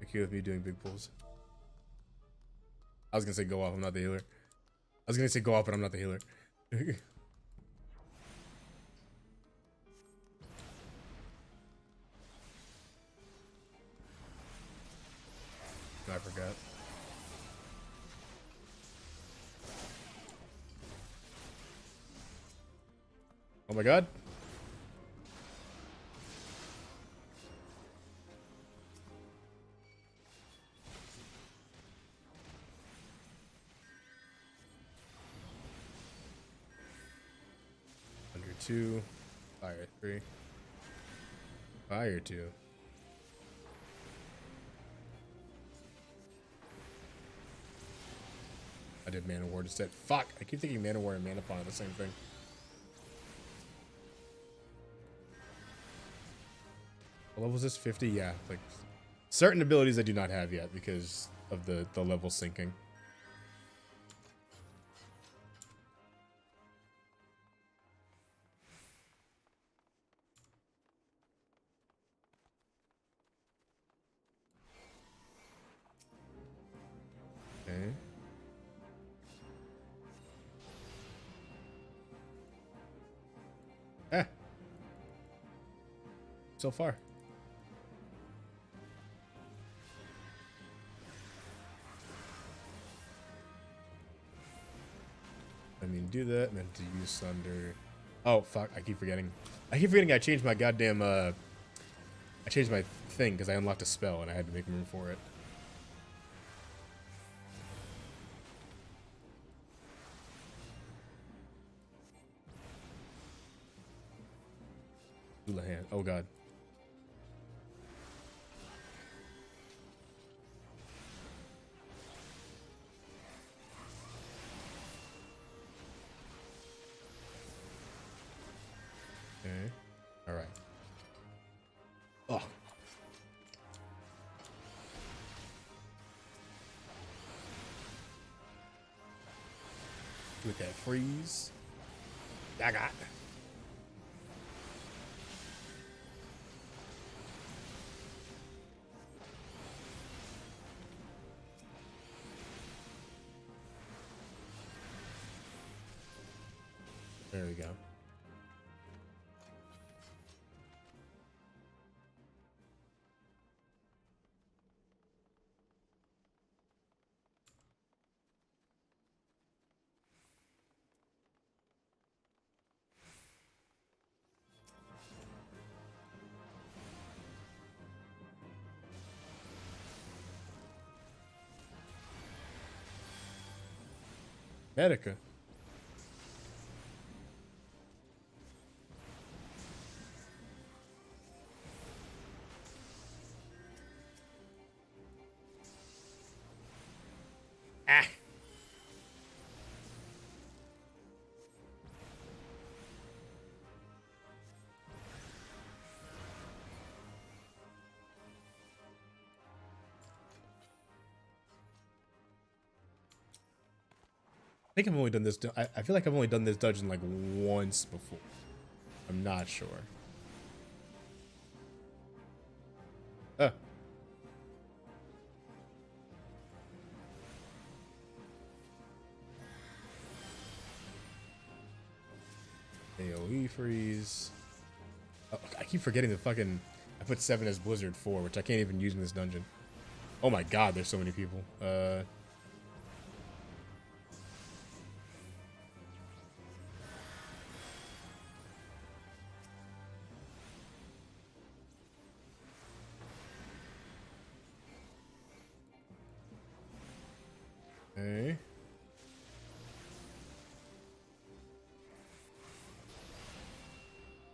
Okay with me doing big pulls. I was gonna say go off. I'm not the healer. I was gonna say go off, but I'm not the healer. I forgot. Oh my god. Under 2, fire 3, fire 2. I did Mana Ward instead. Fuck! I keep thinking Mana Ward and Mana Fawn are the same thing. What level is this? 50? Yeah, like certain abilities I do not have yet because of the level syncing. Okay. So far. I mean, do that, and then to use Sunder. Oh, fuck, I keep forgetting. I changed my goddamn, I changed my thing because I unlocked a spell, and I had to make room for it. Houlihan. Oh god. Okay. All right. Oh. With that freeze. I got. There we go. Medica. Ah. I think I've only done this. I feel like I've only done this dungeon like once before. I'm not sure. AoE freeze. Oh, I keep forgetting the fucking. I put 7 as Blizzard 4, which I can't even use in this dungeon. Oh my god, there's so many people. Okay.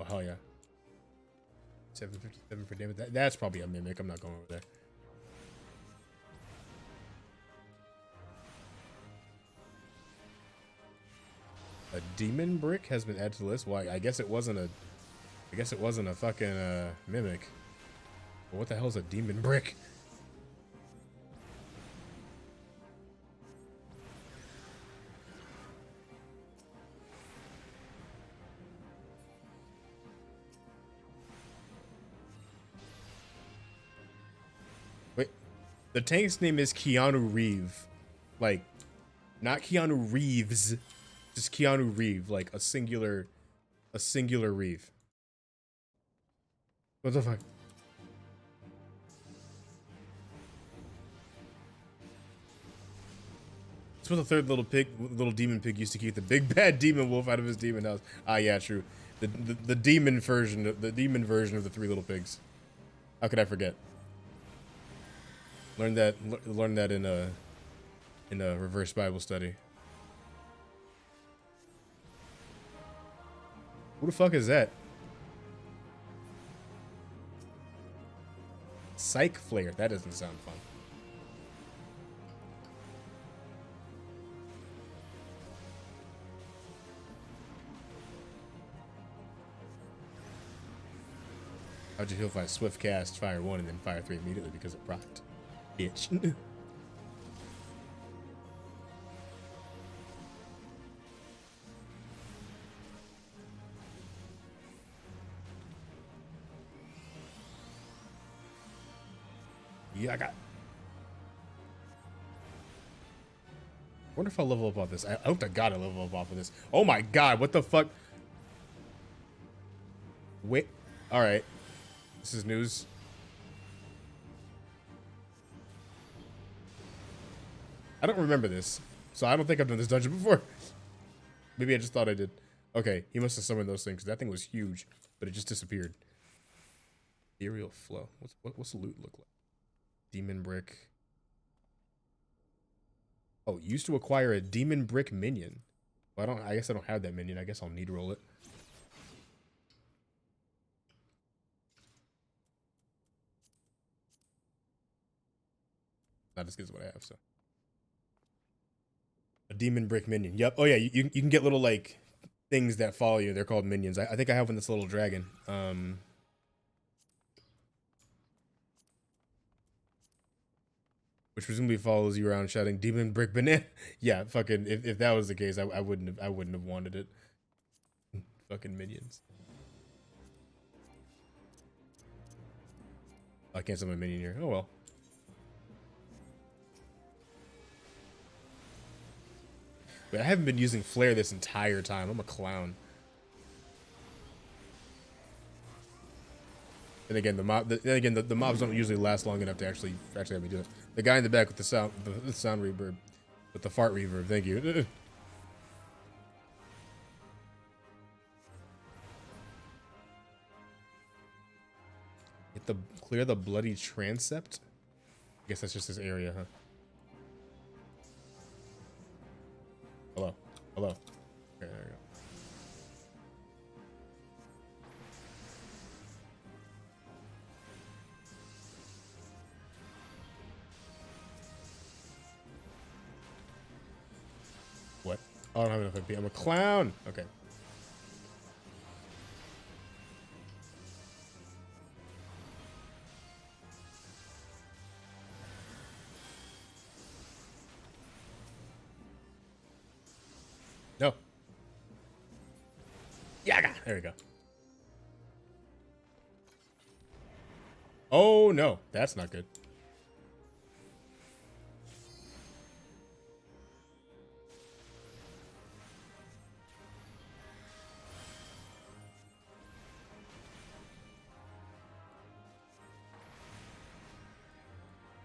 Oh hell yeah. 757 for damage. That's probably a mimic. I'm not going over there. A demon brick has been added to the list. Well, I guess it wasn't a. I guess it wasn't a fucking mimic. But what the hell is a demon brick? Wait, the tank's name is Keanu Reeve, like, not Keanu Reeves, just Keanu Reeve, like a singular Reeve. What the fuck? It's what the third little demon pig used to keep the big bad demon wolf out of his demon house. Ah, yeah, true. The demon version of the three little pigs. How could I forget? Learned that in a reverse Bible study. Who the fuck is that? Psych Flare. That doesn't sound fun. How'd you feel if I swift cast fire 1 and then fire 3 immediately because it procced? Bitch. Yeah, I got. Wonder if I'll level up off this. I hope to God I level up off of this. Oh my God, what the fuck? Wait. All right. This is news. I don't remember this, so I don't think I've done this dungeon before. Maybe I just thought I did. Okay, he must have summoned those things. That thing was huge, but it just disappeared. Aerial flow. What's the loot look like? Demon brick. Oh, used to acquire a demon brick minion. Well, I guess I don't have that minion. I guess I'll need roll it. not as good as what I have. So a demon brick minion. Yep. Oh yeah, you can get little like things that follow you. They're called minions. I think I have one that's a little dragon. Which presumably follows you around shouting "demon brick banana." Yeah, fucking. If that was the case, I wouldn't have wanted it. Fucking minions. I can't summon a minion here. Oh well. Wait, I haven't been using flare this entire time. I'm a clown. And again, the mobs don't usually last long enough to actually have me do it. The guy in the back with the sound reverb, with the fart reverb. Thank you. Clear the bloody transept. I guess that's just this area, huh? Hello, hello. Okay, there we go. What? Oh, I don't have enough MP. I'm a clown. Okay. No. Yaga. There we go. Oh no, that's not good.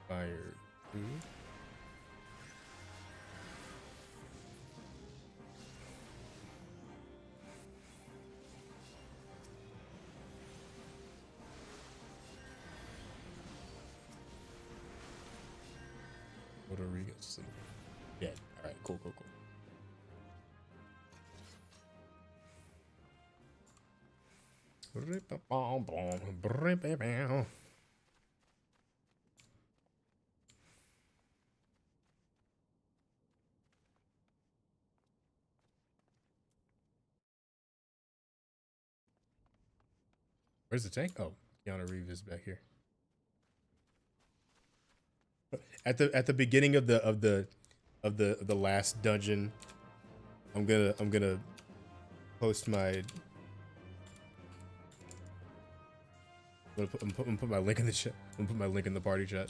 Fire 2. Rodriguez. Yeah. All right. Cool. Where's the tank? Oh, Keanu Reeves is back here. At the beginning of the last dungeon, I'm gonna post my. I'm gonna put my link in the chat. I'm gonna put my link in the party chat.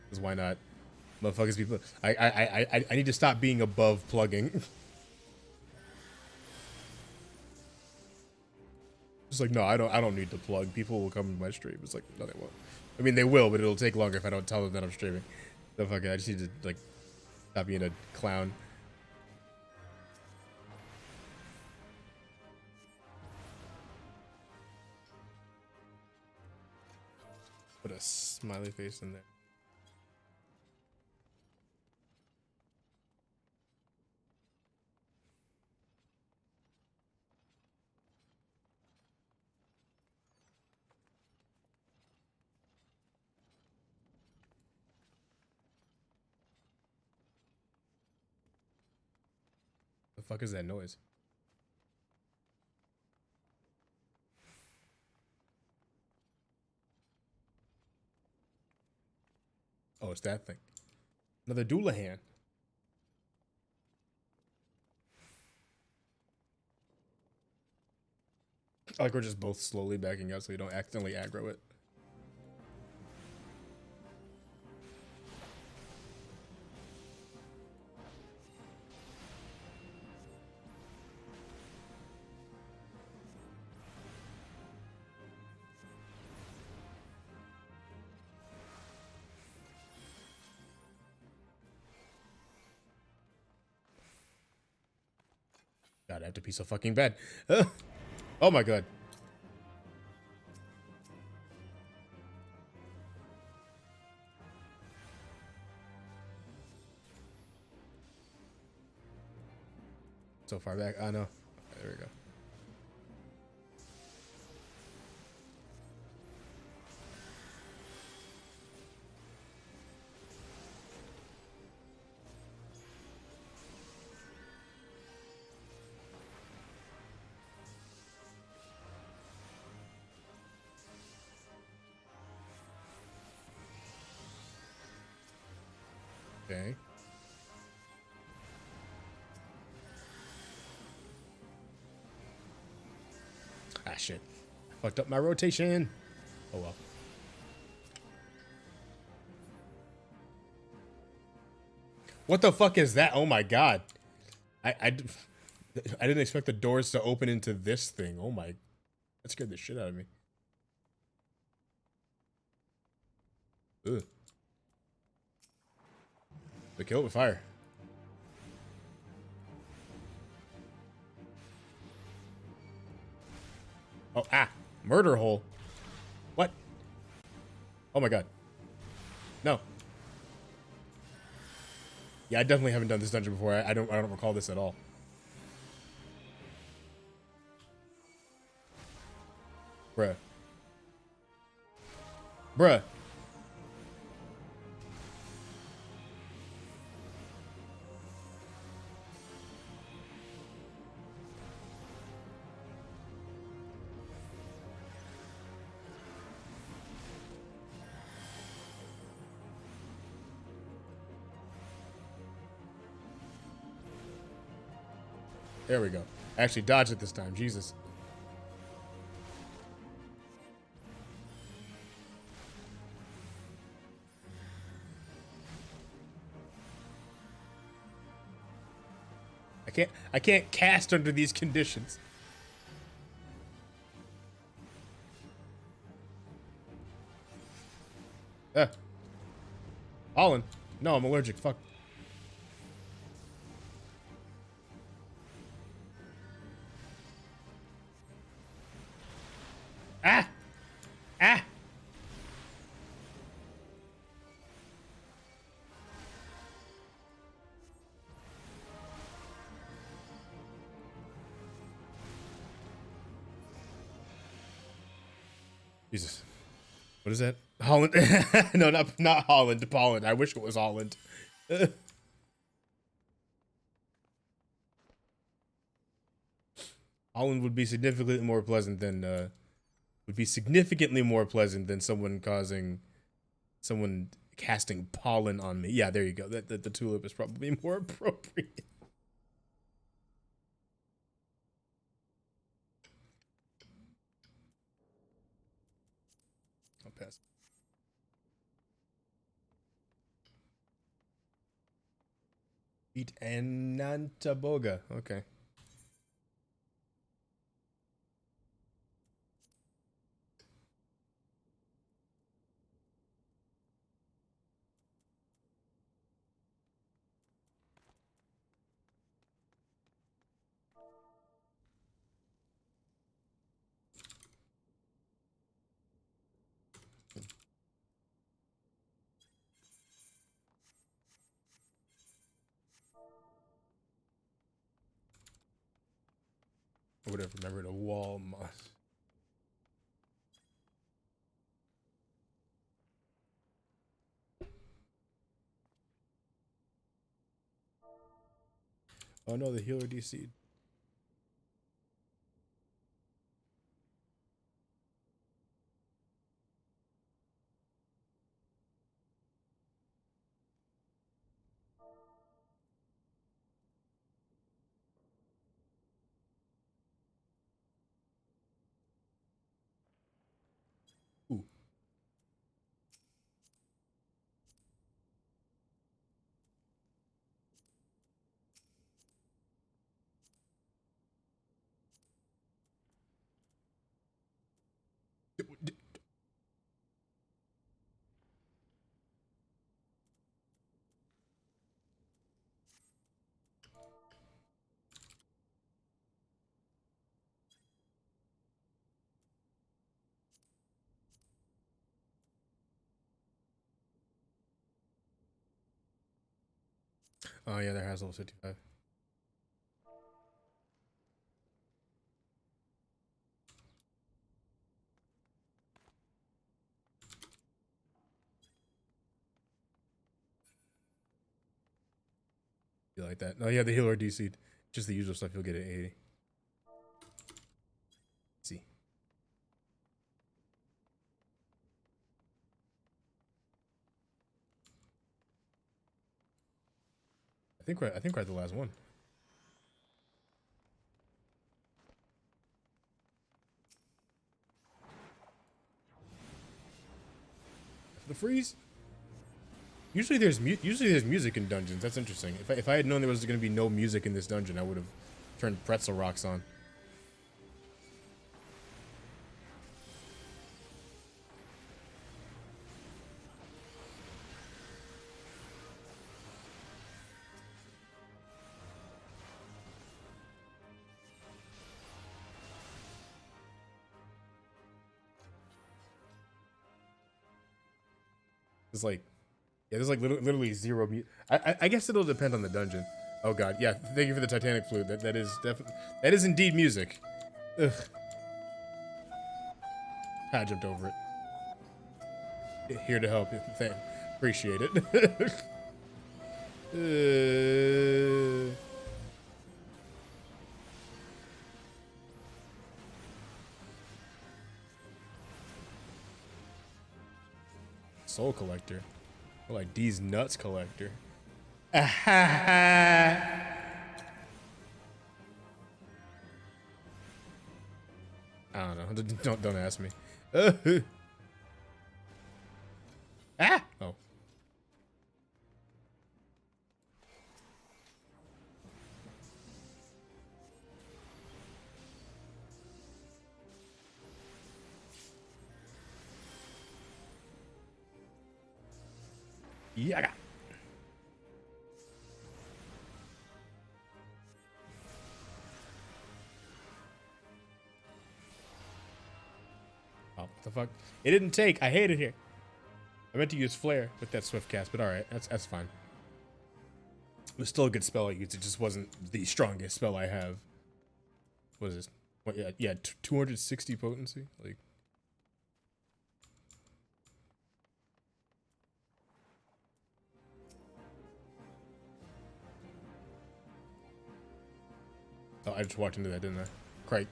Cause why not? Motherfuckers, people. I need to stop being above plugging. It's like, no, I don't need to plug. People will come to my stream. It's like, no, they won't. I mean, they will, but it'll take longer if I don't tell them that I'm streaming. So fuck it. I just need to like stop being a clown. Put a smiley face in there. The fuck is that noise? Oh, it's that thing. Another Doulahan. Like we're just both slowly backing out so you don't accidentally aggro it. God, I have to be so fucking bad. Oh my god. So far back. I know. There we go. Okay. Ah, shit. I fucked up my rotation. Oh, well. What the fuck is that? Oh, my God. I didn't expect the doors to open into this thing. Oh, my. That scared the shit out of me. Ugh. But kill it with fire. Oh, ah. Murder hole. What? Oh, my God. No. Yeah, I definitely haven't done this dungeon before. I don't recall this at all. Bruh. Bruh. There we go. I actually dodged it this time. Jesus. I can't cast under these conditions. Holland. No, I'm allergic. Fuck. Ah! Ah! Jesus. What is that? Holland? No, not Holland. Polland. I wish it was Holland. Holland would be significantly more pleasant than someone casting pollen on me. Yeah, there you go. That the tulip is probably more appropriate. I'll pass. Eat Anantaboga. Okay. I would have remembered a wall moss. Oh no, the healer DC'd. Ooh. Oh yeah, there has level 55. You like that? Oh yeah, the healer DC'd. Just the usual stuff you'll get at 80. Let's see. I think we're at the last one. The freeze. Usually there's music in dungeons. That's interesting. If I had known there was going to be no music in this dungeon, I would have turned pretzel rocks on. It's like, yeah, there's like literally zero music. I guess it'll depend on the dungeon. Oh god, yeah. Thank you for the Titanic flute. That is definitely, that is indeed music. Ugh. I jumped over it. Here to help you. Appreciate it. Soul collector. Or like D's nuts collector. I don't know. Don't ask me. Ah! Oh. Yeah. Oh, what the fuck? It didn't take. I hate it here. I meant to use flare with that swift cast, but all right, that's fine. It was still a good spell I used. It just wasn't the strongest spell I have. What is this? What? Yeah, 260 potency. Like. Oh, I just walked into that, didn't I? Crate.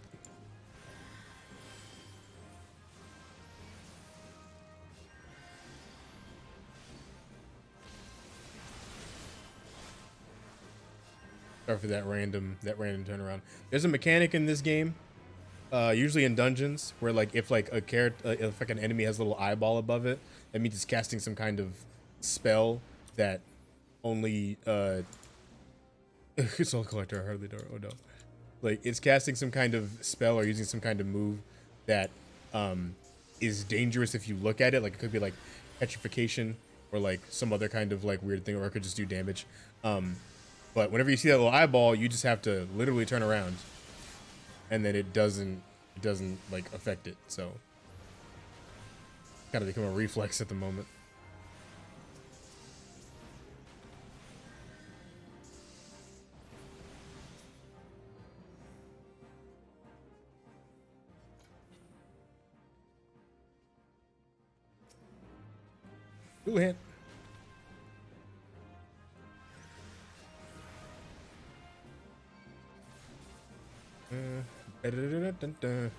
Sorry for that random turnaround. There's a mechanic in this game, usually in dungeons, where like if like a character, if like an enemy has a little eyeball above it, that means it's casting some kind of spell that only Soul Collector. I hardly know. Oh no. Like it's casting some kind of spell or using some kind of move that is dangerous if you look at it. Like it could be like petrification or like some other kind of like weird thing, or it could just do damage. But whenever you see that little eyeball, you just have to literally turn around, and then it doesn't like affect it. So kind of become a reflex at the moment. Ooh, hit. Okay.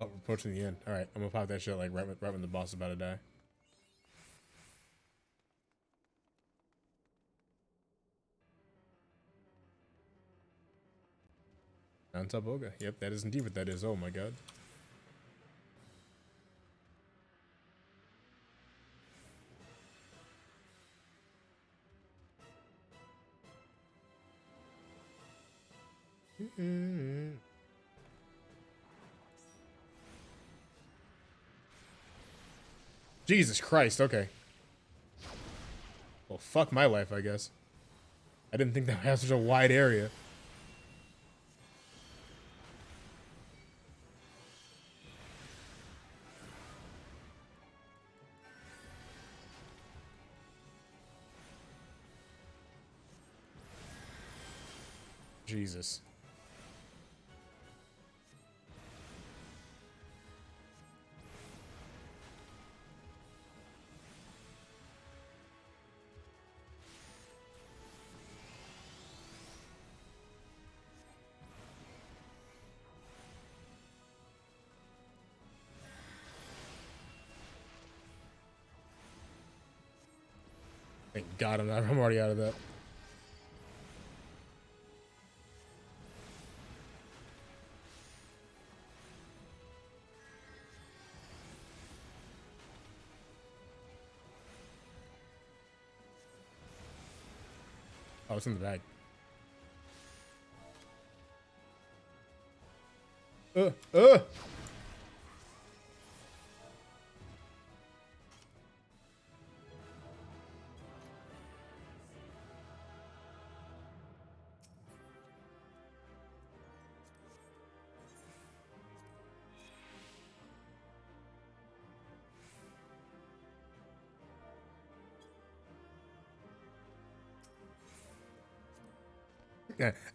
Oh, we're approaching the end. All right, I'm gonna pop that shit like right when the boss is about to die. Nantaboga. Yep, that is indeed what that is. Oh my god. Jesus Christ, okay. Well, fuck my life, I guess. I didn't think that had such a wide area. Jesus. Thank God I'm already out of that. Oh, it's in the bag. Uh.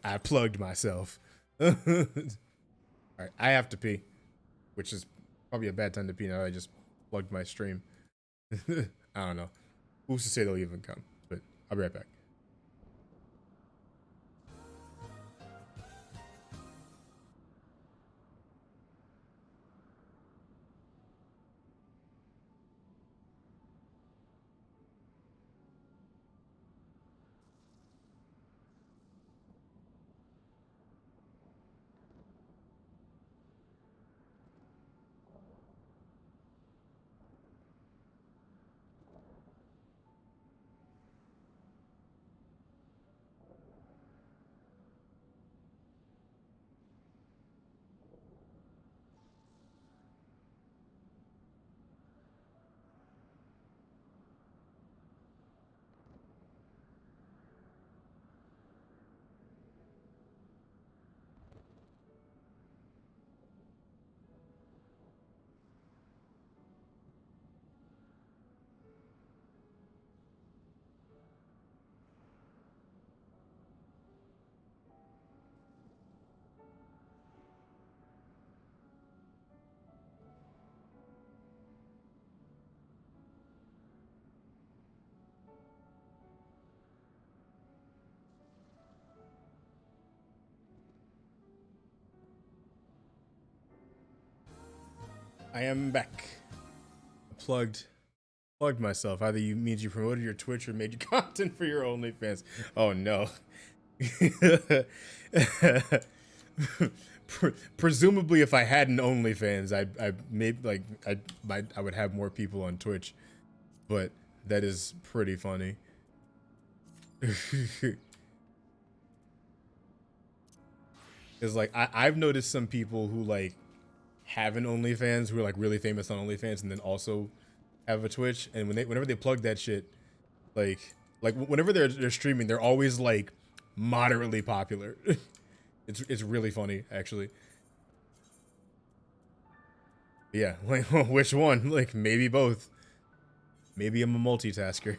I plugged myself. All right, I have to pee, which is probably a bad time to pee now. I just plugged my stream. I don't know. Who's to say they'll even come? But I'll be right back. I am back. Plugged myself. Either you means you promoted your Twitch or made your content for your OnlyFans. Oh no. Presumably, if I had an OnlyFans, I would have more people on Twitch. But that is pretty funny. Because like I've noticed some people who like have an OnlyFans who are like really famous on OnlyFans and then also have a Twitch, and whenever they plug that shit, like whenever they're streaming, they're always like moderately popular. It's really funny actually. Yeah, like which one? Like maybe both. Maybe I'm a multitasker.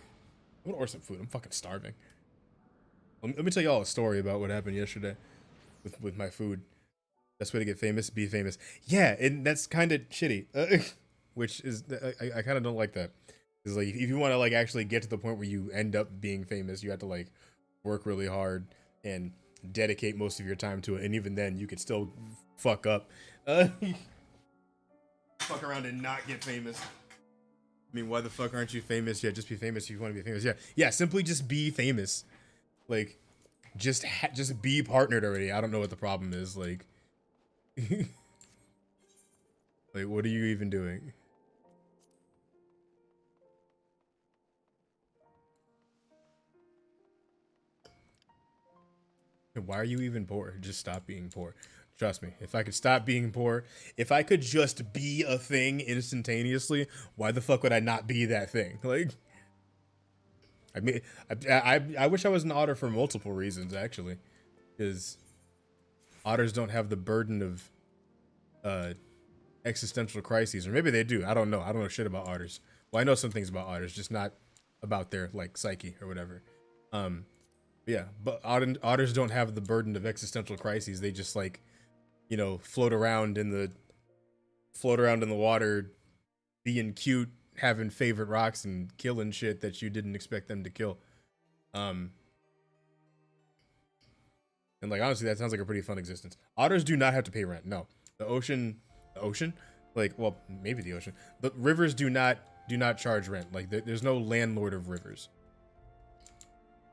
I'm gonna order some food. I'm fucking starving. Let me tell y'all a story about what happened yesterday with my food. Best way to get famous, be famous. Yeah, and that's kind of shitty. Which is, I kind of don't like that. Because like, if you want to like actually get to the point where you end up being famous, you have to like work really hard and dedicate most of your time to it. And even then, you could still fuck up. Fuck around and not get famous. I mean, why the fuck aren't you famous? Yeah, just be famous if you want to be famous. Yeah, simply just be famous. Like, just be partnered already. I don't know what the problem is. Like, like, what are you even doing? Why are you even poor? Just stop being poor. Trust me, if I could stop being poor, if I could just be a thing instantaneously, why the fuck would I not be that thing? Like, I mean, I wish I was an otter for multiple reasons, actually. Because otters don't have the burden of existential crises. Or maybe they do. I don't know. I don't know shit about otters. Well, I know some things about otters, just not about their, like, psyche or whatever. Yeah, but otters don't have the burden of existential crises. They just, like, you know, float around in the water, being cute, having favorite rocks, and killing shit that you didn't expect them to kill. And like, honestly, that sounds like a pretty fun existence. Otters do not have to pay rent. No, the ocean, like, well, maybe the ocean, but rivers do not charge rent. Like, there's no landlord of rivers.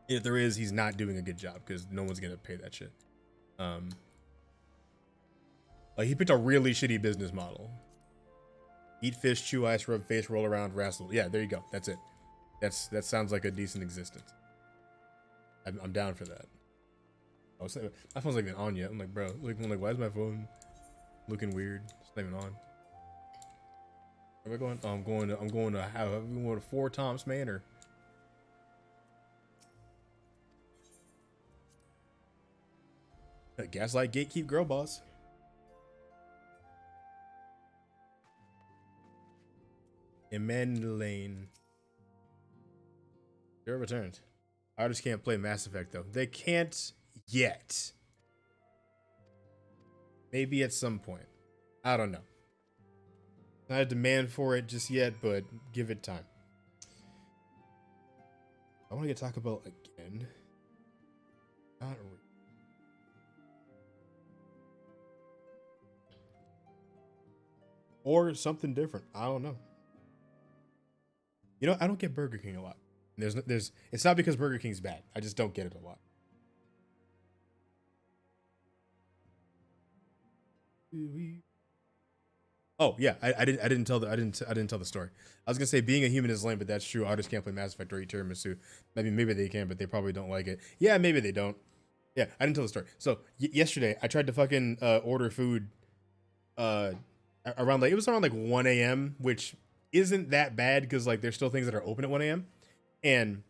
If there is, he's not doing a good job because no one's gonna pay that shit. Like he picked a really shitty business model. Eat fish, chew ice, rub face, roll around, wrestle. Yeah, there you go. That's it. That sounds like a decent existence. I'm down for that. My phone's not even on yet. I'm like, bro, I'm like, why is my phone looking weird? It's not even on. Where am I going? Oh, I'm going to 4 Tom's Manor. Gaslight gatekeep girl boss. Emmanuel Lane. Zero returns. I just can't play Mass Effect though. They can't yet. Maybe at some point. I don't know. Not a demand for it just yet, but give it time. I want to get Taco Bell again. Not really. Or something different. I don't know. You know, I don't get Burger King a lot. It's not because Burger King's bad. I just don't get it a lot. Oh yeah, I didn't tell the story. I was gonna say being a human is lame, but that's true. Artists can't play Mass Effect or eat tiramisu. Maybe they can, but they probably don't like it. Yeah, maybe they don't. Yeah, I didn't tell the story. So yesterday I tried to fucking order food. Around it was around like 1 a.m., which isn't that bad because like there's still things that are open at 1 a.m. And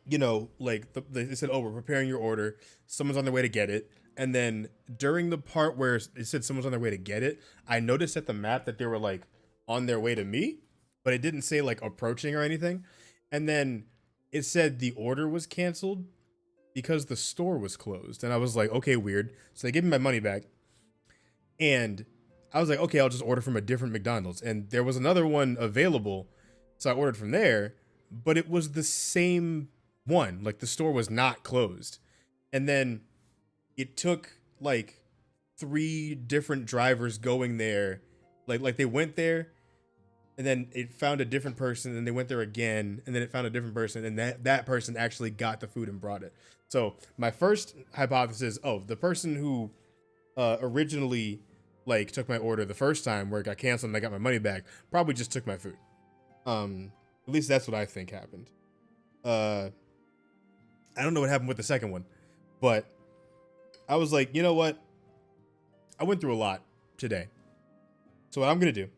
you know, like they said, oh, we're preparing your order. Someone's on their way to get it. And then during the part where it said someone's on their way to get it, I noticed at the map that they were like on their way to me, but it didn't say like approaching or anything. And then it said the order was canceled because the store was closed. And I was like, okay, weird. So they gave me my money back. And I was like, okay, I'll just order from a different McDonald's. And there was another one available. So I ordered from there, but it was the same one. Like the store was not closed. And then it took like 3 different drivers going there. Like they went there and then it found a different person and they went there again. And then it found a different person and that person actually got the food and brought it. So my first hypothesis, the person who originally like took my order the first time where it got canceled and I got my money back probably just took my food. At least that's what I think happened. I don't know what happened with the second one, but I was like, you know what? I went through a lot today. So what I'm going to do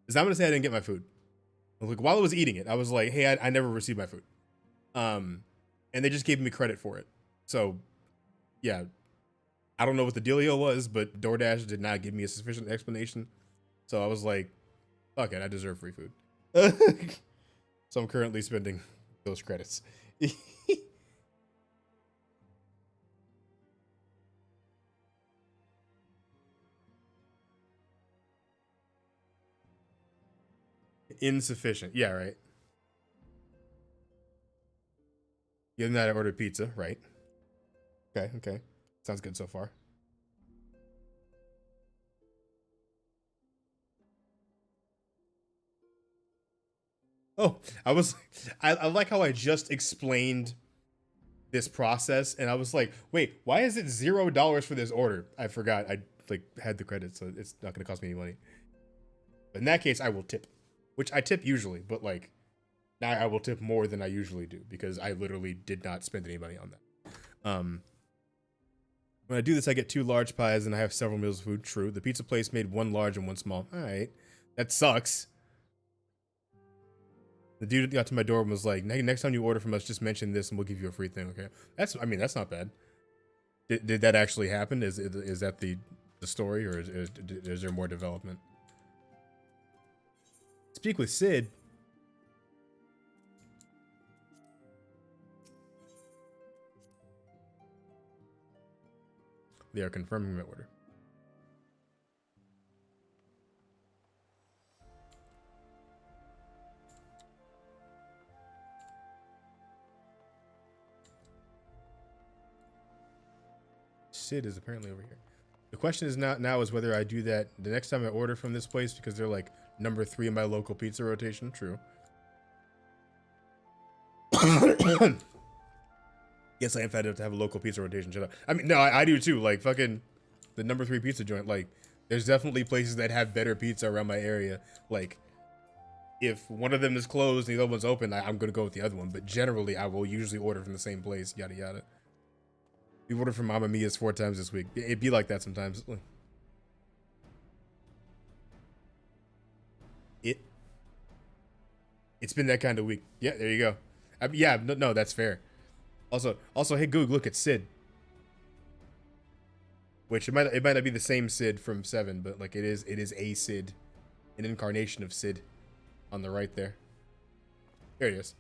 is I'm going to say I didn't get my food. Like while I was eating it, I was like, hey, I never received my food. And they just gave me credit for it. So yeah, I don't know what the dealio was, but DoorDash did not give me a sufficient explanation. So I was like, fuck it, I deserve free food. So I'm currently spending those credits. Insufficient. Yeah, right. The other night I ordered pizza, right? Okay. Sounds good so far. Oh, I like how I just explained this process and I was like, wait, why is it $0 for this order? I forgot. I like had the credit, so it's not gonna cost me any money. But in that case, I will tip, which I tip usually, but like now I will tip more than I usually do because I literally did not spend any money on that. When I do this, I get 2 large pies and I have several meals of food. True. The pizza place made 1 large and 1 small. All right. That sucks. The dude got to my door and was like, next time you order from us, just mention this and we'll give you a free thing. Okay. That's not bad. Did that actually happen? Is that the story or is there more development? Speak with Sid. They are confirming my order. Sid is apparently over here. The question is now is whether I do that the next time I order from this place because they're like number 3 in my local pizza rotation. True. Yes, I am fat enough to have a local pizza rotation. Shut up. I mean, no, I do too. Like fucking the number 3 pizza joint. Like, there's definitely places that have better pizza around my area. Like, if one of them is closed and the other one's open, I'm gonna go with the other one. But generally, I will usually order from the same place. Yada yada. We ordered from Mamma Mia's 4 times this week. It'd be like that sometimes. It's been that kind of week. Yeah, there you go. Yeah, no, that's fair. Also, hey Goog, look at Sid. Which it might not be the same Sid from 7, but like it is a Sid, an incarnation of Sid, on the right there. There it is.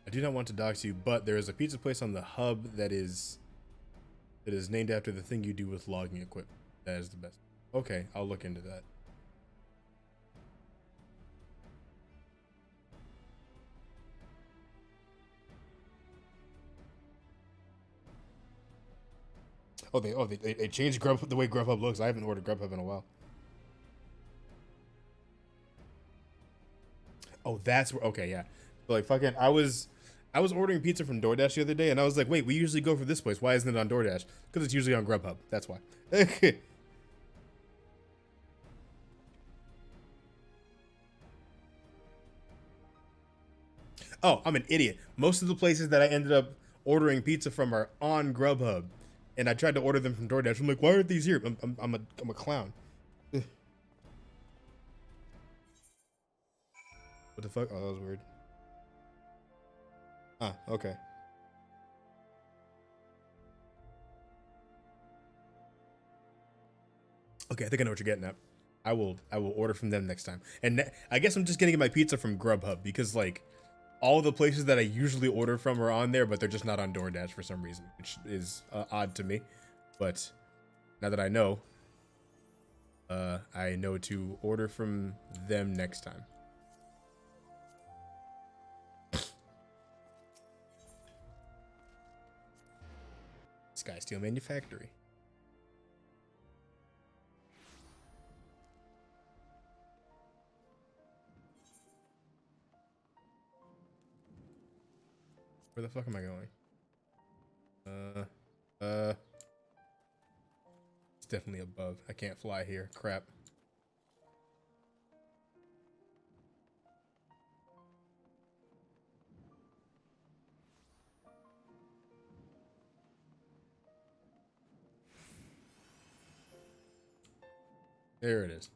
I do not want to dox you, but there is a pizza place on the hub that is named after the thing you do with logging equipment. That is the best. Okay, I'll look into that. They changed the way Grubhub looks. I haven't ordered Grubhub in a while. Oh, that's where. Okay, yeah. So like fucking, I was ordering pizza from DoorDash the other day, and I was like, wait, we usually go for this place. Why isn't it on DoorDash? Because it's usually on Grubhub. That's why. Oh, I'm an idiot. Most of the places that I ended up ordering pizza from are on Grubhub, and I tried to order them from DoorDash. I'm like, why aren't these here? I'm a clown. What the fuck? Oh, that was weird. Ah, okay. Okay, I think I know what you're getting at. I will order from them next time. And I guess I'm just getting my pizza from Grubhub because like all the places that I usually order from are on there, but they're just not on DoorDash for some reason, which is odd to me. But now that I know to order from them next time. Sky Steel Manufactory. Where the fuck am I going? It's definitely above. I can't fly here. Crap. There it is.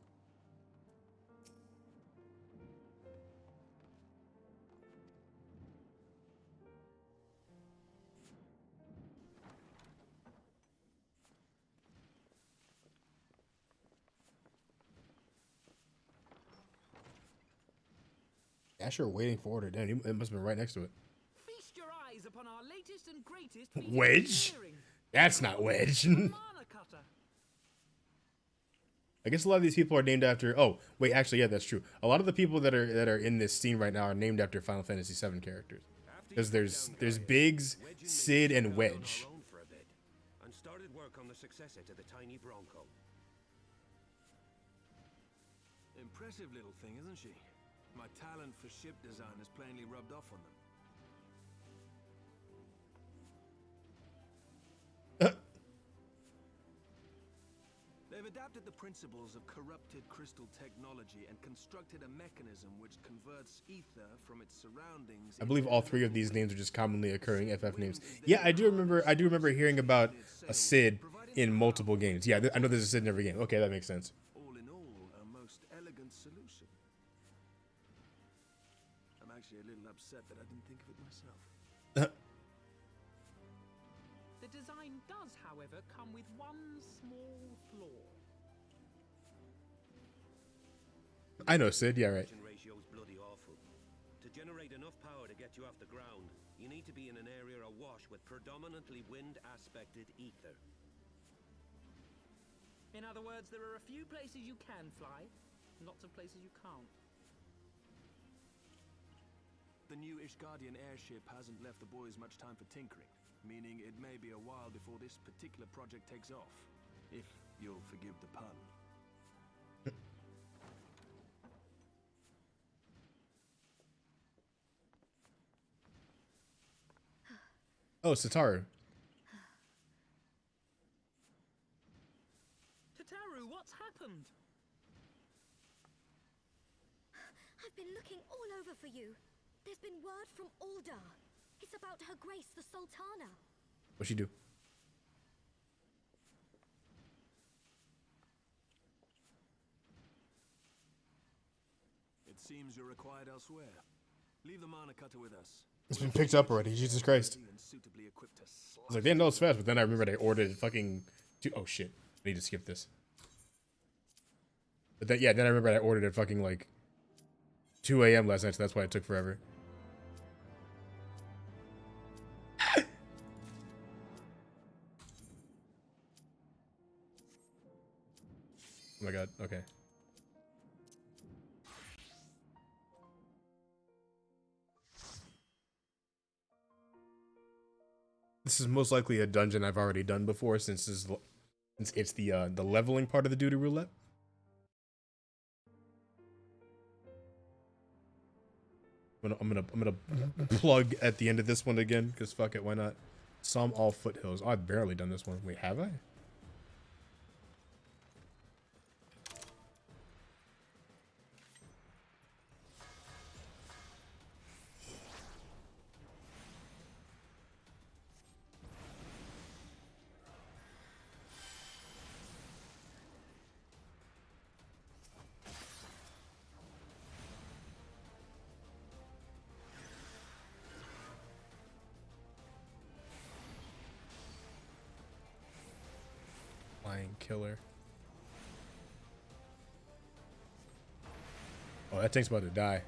Asher waiting for order. Damn, it must have been right next to it. Feast your eyes upon our latest and greatest Wedge? That's not Wedge. I guess a lot of these people are named after. Oh, wait, actually, yeah, that's true. A lot of the people that are in this scene right now are named after Final Fantasy VII characters. Because there's Biggs, Sid, and Wedge. And started work on the successor to the tiny Bronco. Impressive little thing, isn't she? My talent for ship design has plainly rubbed off on them. They've adapted the principles of corrupted crystal technology and constructed a mechanism which converts ether from its surroundings. I believe all 3 of these names are just commonly occurring FF names. Yeah, I do remember hearing about a Sid in multiple games. Yeah, I know there's a Sid in every game. Okay, that makes sense. All in all, a most elegant solution. I'm actually a little upset that I didn't think of it myself. The design does, however, come with one small flaw. I know Sid, yeah, right. Ratio's bloody awful. To generate enough power to get you off the ground, you need to be in an area awash with predominantly wind-aspected ether. In other words, there are a few places you can fly, lots of places you can't. The new Ishgardian airship hasn't left the boys much time for tinkering. meaning it may be a while before this particular project takes off. If you'll forgive the pun. Oh, Sataru. Tataru, what's happened? I've been looking all over for you. There's been word from Aldar. It's about Her Grace the Sultana. What'd she do? It seems you're required elsewhere. Leave the mana cutter with us. It's been picked up already. Jesus Christ. And suitably equipped to I was like, damn, that was fast. But then I remembered I ordered fucking. Oh shit! I need to skip this. But then, yeah, then I remembered I ordered at fucking like 2 a.m. last night, so that's why it took forever. Oh my god. Okay. This is most likely a dungeon I've already done before, since it's the leveling part of the duty roulette. I'm gonna plug at the end of this one again, because fuck it, why not? Some all foothills. Oh, I've barely done this one. Wait, have I? Flying killer. Oh, that tank's about to die.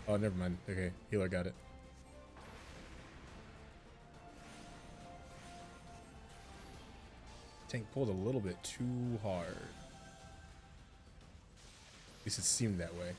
Oh, never mind. Okay, healer got it. Tank pulled a little bit too hard. At least it seemed that way.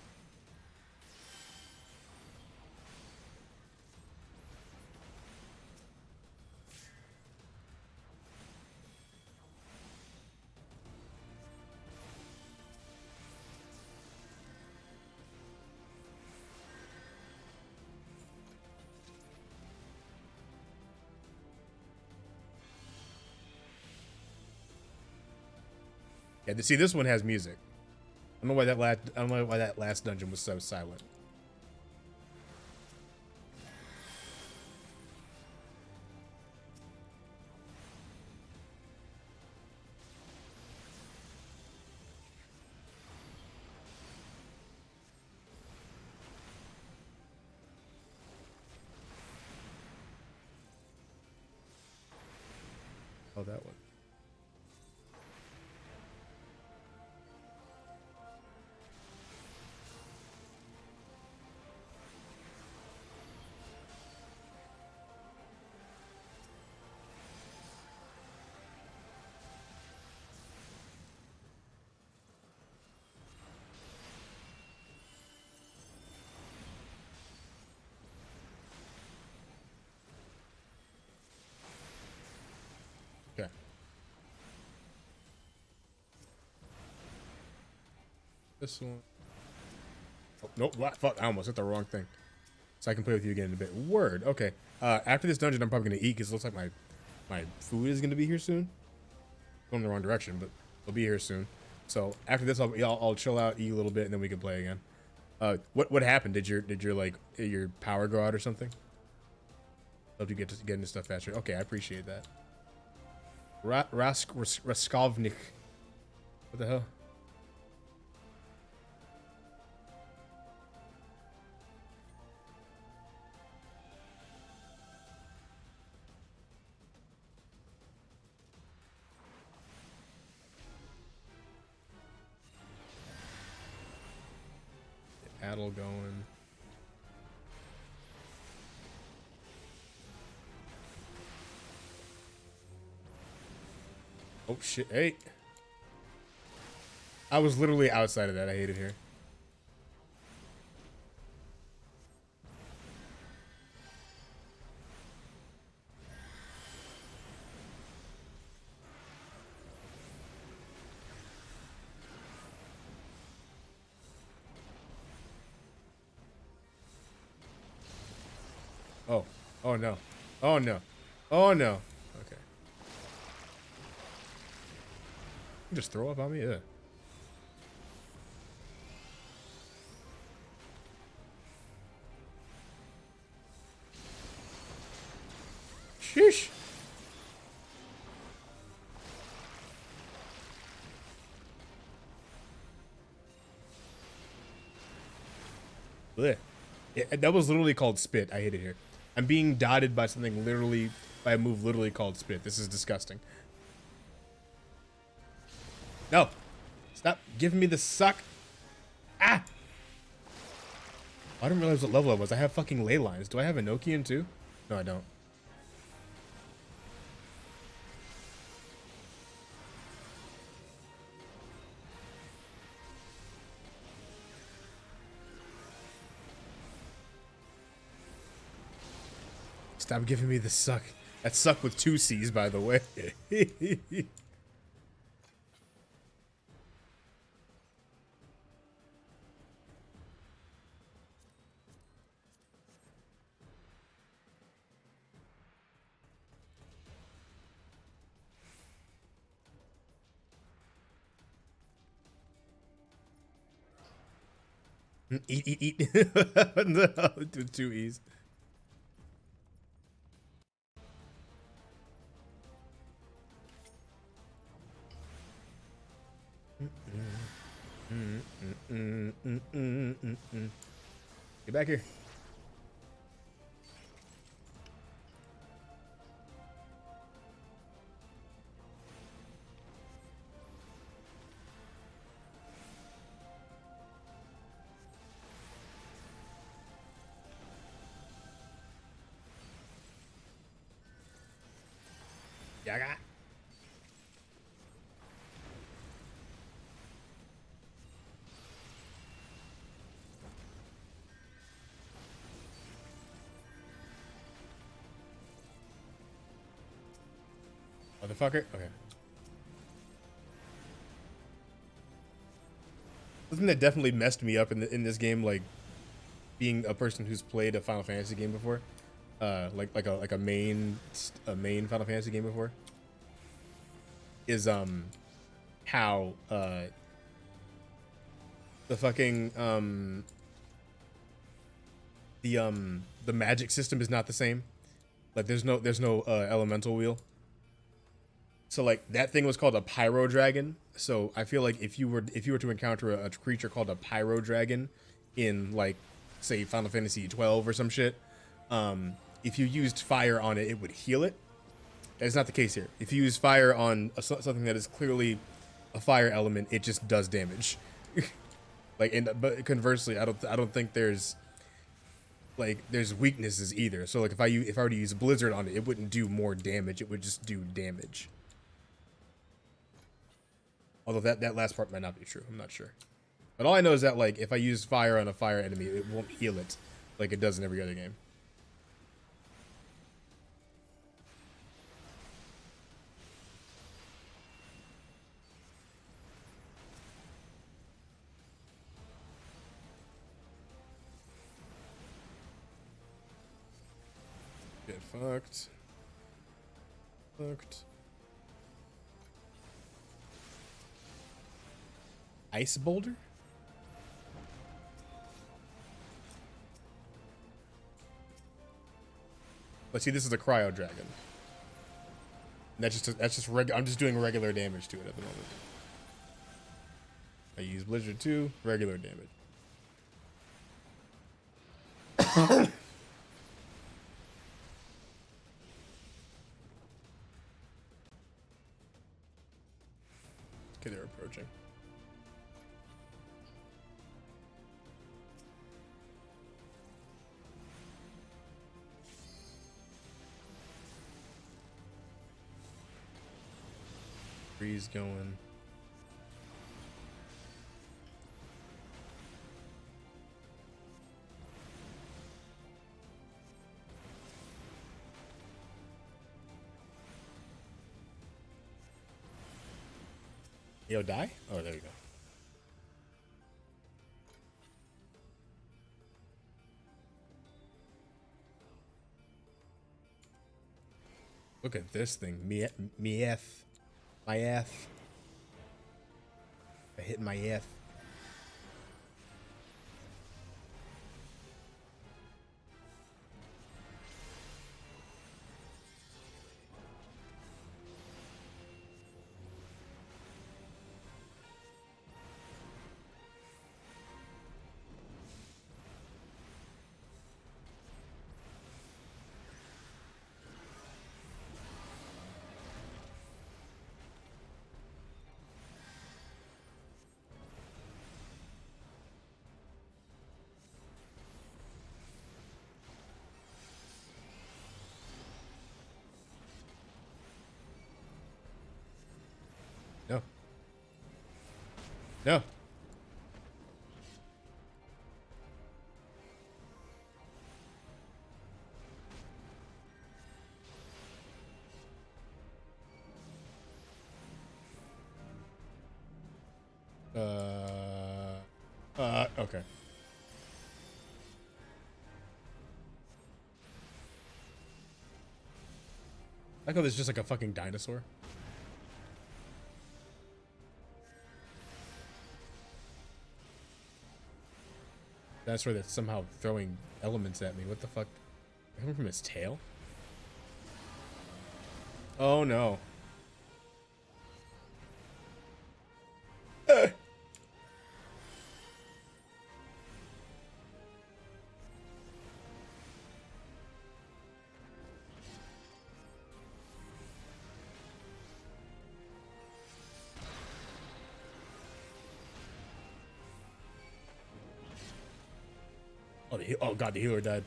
Yeah, see, this one has music. I don't know why that last dungeon was so silent. Oh, that one. Okay. This one. Oh, nope. What? Fuck. I almost hit the wrong thing. So I can play with you again in a bit. Word. Okay. After this dungeon, I'm probably going to eat because it looks like my food is going to be here soon. Going the wrong direction, but it'll be here soon. So after this, I'll chill out, eat a little bit, and then we can play again. What happened? Did your power go out or something? Helped you get into stuff faster. Okay, I appreciate that. Raskovnik. What the hell? Addle going. Oh shit, hey. I was literally outside of that. I hate it here. Oh. Oh no. Oh no. Oh no. Okay. You just throw up on me? Yeah. Sheesh. Blech. That was literally called spit. I hate it here. I'm being dotted by something literally, by a move literally called spit. This is disgusting. No. Stop giving me the suck. Ah! I didn't realize what level I was. I have fucking ley lines. Do I have Enochian too? No, I don't. Stop giving me the suck. That suck with 2 C's, by the way. Eat. No, do 2 E's. Get back here. Yaga. Motherfucker. Okay. The thing that definitely messed me up in this game, like being a person who's played a Final Fantasy game before, like a main Final Fantasy game before, is how the fucking the magic system is not the same. Like there's no elemental wheel. So like that thing was called a pyro dragon. So I feel like if you were to encounter a creature called a pyro dragon in like say Final Fantasy 12 or some shit, if you used fire on it, it would heal it. That's not the case here. If you use fire on something that is clearly a fire element, it just does damage. But conversely, I don't think there's weaknesses either. So like if I were to use Blizzard on it, it wouldn't do more damage. It would just do damage. Although that last part might not be true. I'm not sure. But all I know is that like if I use fire on a fire enemy, it won't heal it like it does in every other game. Get fucked. Fucked. Ice boulder? But see, this is a cryo dragon. And that's just I'm just doing regular damage to it at the moment. I use Blizzard 2, regular damage. Okay, they're approaching. Breeze going. Yo, die? Oh, there you go. Look at this thing. Me F. My F. I hit my F. No. No. Okay. I thought there's just like a fucking dinosaur. That's where that's somehow throwing elements at me. What the fuck? Coming from his tail? Oh no. Oh god, the healer died.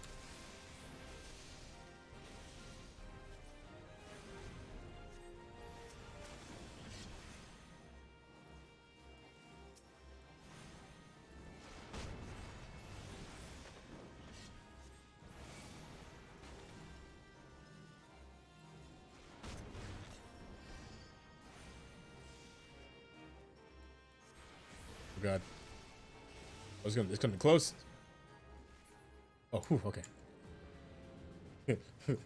Oh god. It's gonna be close. Oh, whew, okay.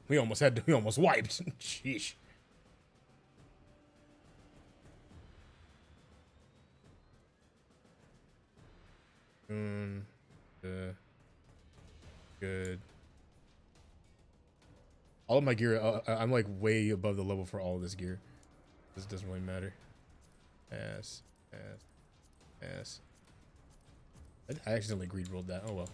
we almost wiped. Sheesh. Good. All of my gear, I'm like way above the level for all of this gear. This doesn't really matter. Ass. I accidentally greed rolled that. Oh well.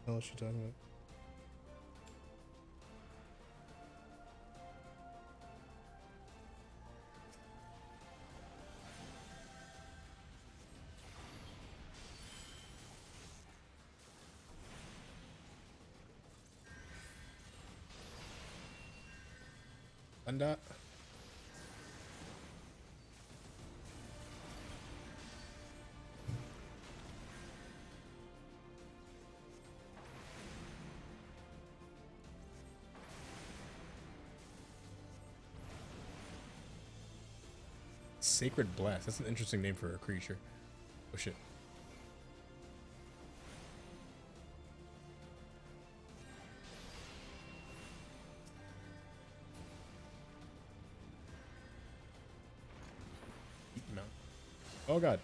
What the hell is she talking about? That. Sacred Blast. That's an interesting name for a creature. Oh shit. No. Oh god.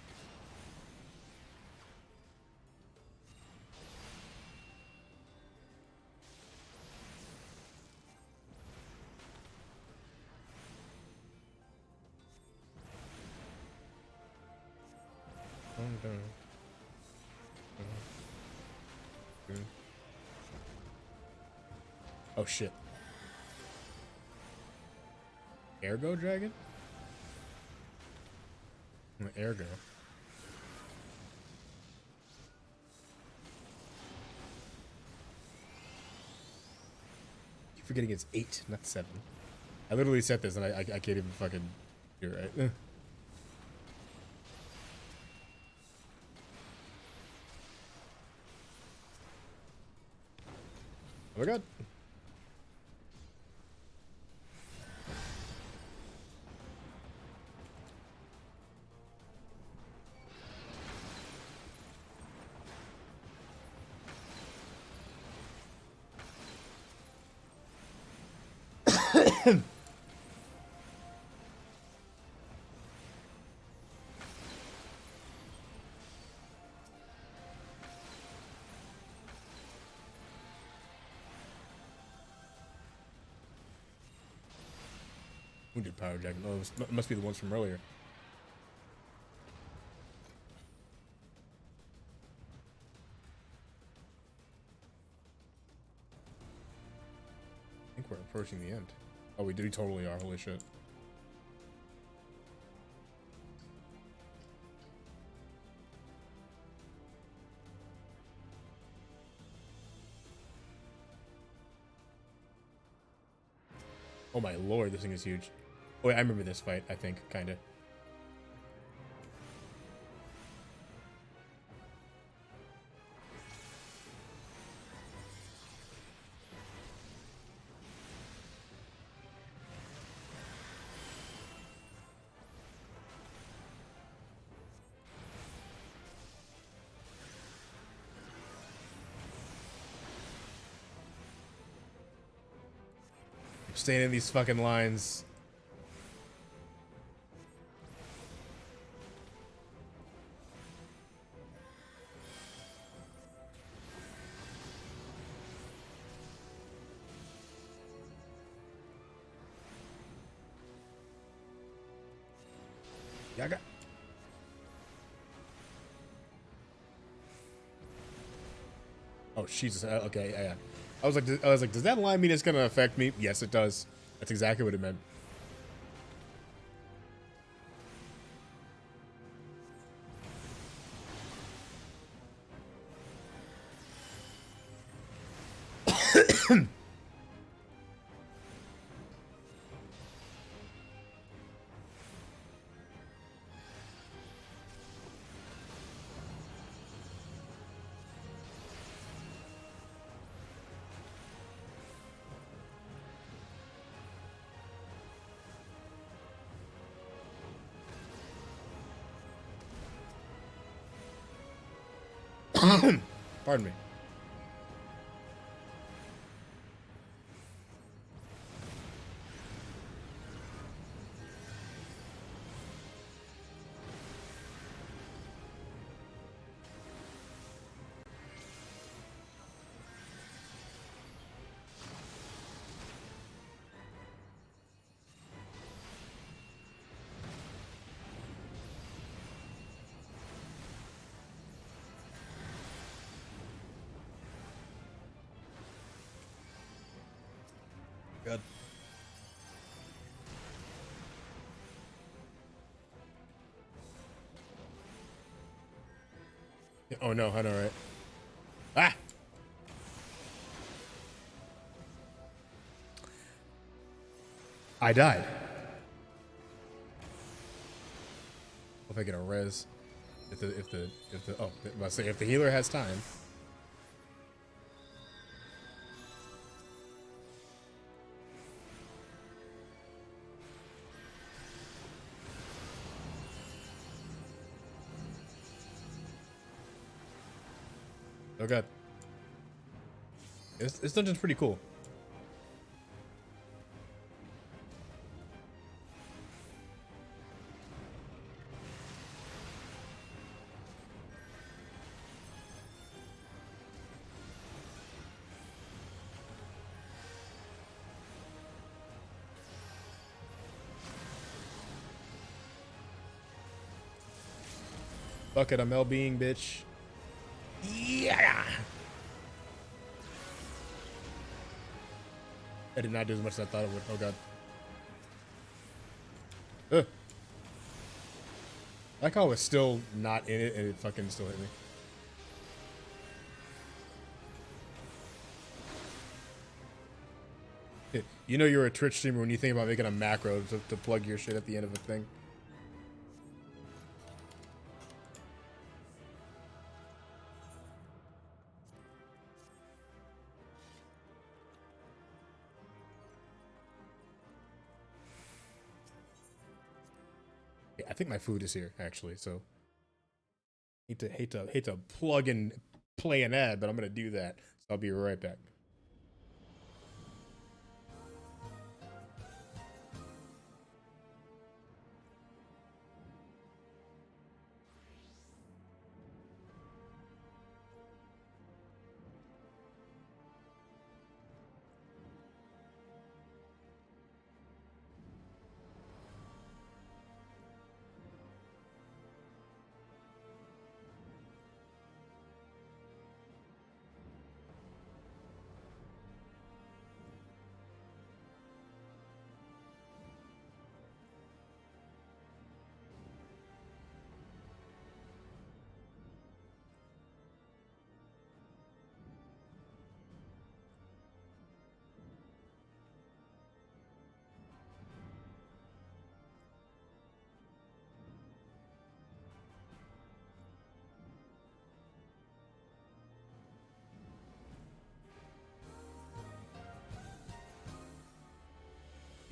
Oh shit. Ergo dragon? Ergo. Keep forgetting it's 8, not 7. I literally said this and I can't even fucking do it right. Oh my god. Who did power jack? Oh, it must be the ones from earlier. I think we're approaching the end. Oh, we totally are. Holy shit. Oh my lord, this thing is huge. Oh, wait, I remember this fight, I think, kind of. Staying in these fucking lines. Yaga. Oh Jesus! Okay, yeah. I was like, does that line mean it's gonna affect me? Yes, it does. That's exactly what it meant. Pardon me. Good. Oh no, I know, right? Ah! I died. If I get a res, if the healer has time. Oh god. This dungeon's pretty cool. Fuck it, I'm LBing, bitch. Yeah! I did not do as much as I thought it would. Oh god. Ugh. I like how I was still not in it and it fucking still hit me. You know you're a Twitch streamer when you think about making a macro to plug your shit at the end of a thing. Yeah, I think my food is here actually, so hate to plug and play an ad, but I'm gonna do that. So I'll be right back.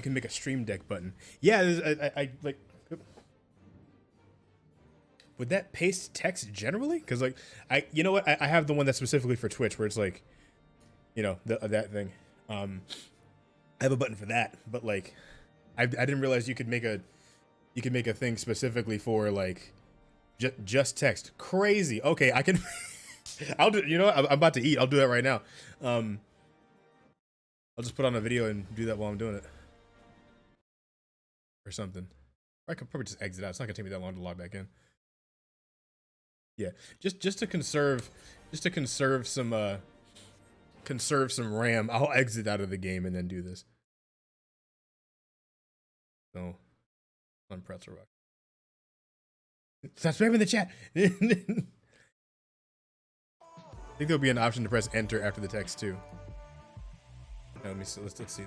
can make a Stream Deck button. Yeah, I like. Would that paste text generally? Because like you know what, I have the one that's specifically for Twitch where it's like, you know, that thing. I have a button for that, but like, I didn't realize you could make a thing specifically for like just text. Crazy. Okay, I can. I'll do. You know what? I'm about to eat. I'll do that right now. I'll just put on a video and do that while I'm doing it, or something. Or I could probably just exit out. It's not gonna take me that long to log back in. Yeah, just to conserve some RAM. I'll exit out of the game and then do this. So, on Pretzel Rock. Stop spamming the chat. I think there'll be an option to press enter after the text too. Now, let me see. Let's see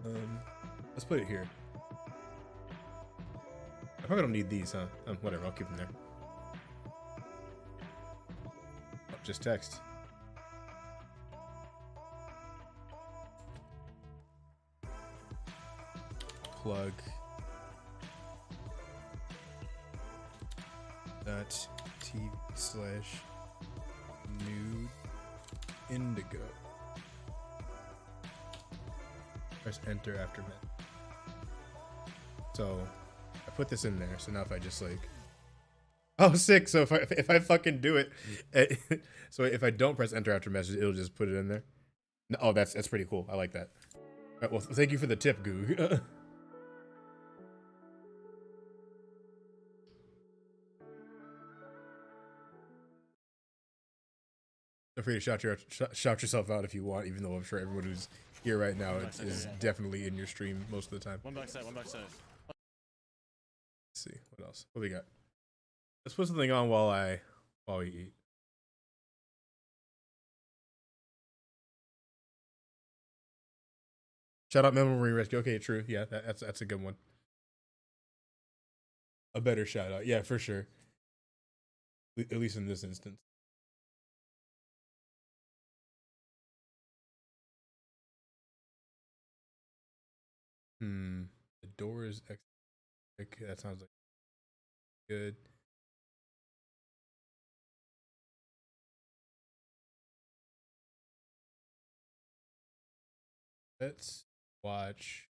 then. Let's put it here. I probably don't need these, huh? Whatever, I'll keep them there. Oh, just text. Plug. .tv/nude indigo. Press enter after that. So I put this in there. So now if I just like, oh, sick. So if I fucking do it, so if I don't press enter after message, it'll just put it in there. No, oh, that's pretty cool. I like that. All right, well, thank you for the tip, Goog. Feel free to shout yourself out if you want, even though I'm sure everyone who's here right now is definitely in your stream most of the time. One backside. Let's see what else. What we got? Let's put something on while we eat. Shout out Memory Rescue. Okay, true. Yeah, that's a good one. A better shout out. Yeah, for sure. At least in this instance. The door is okay, that sounds like good. Let's watch.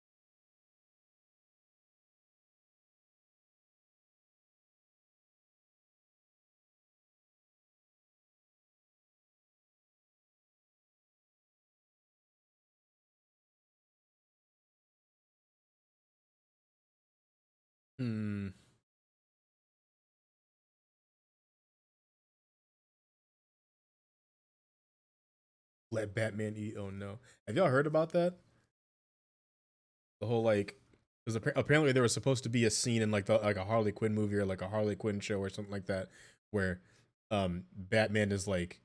Let Batman eat. Oh no. Have y'all heard about that? The whole like, because apparently there was supposed to be a scene in like a Harley Quinn movie or like a Harley Quinn show or something like that, where Batman is like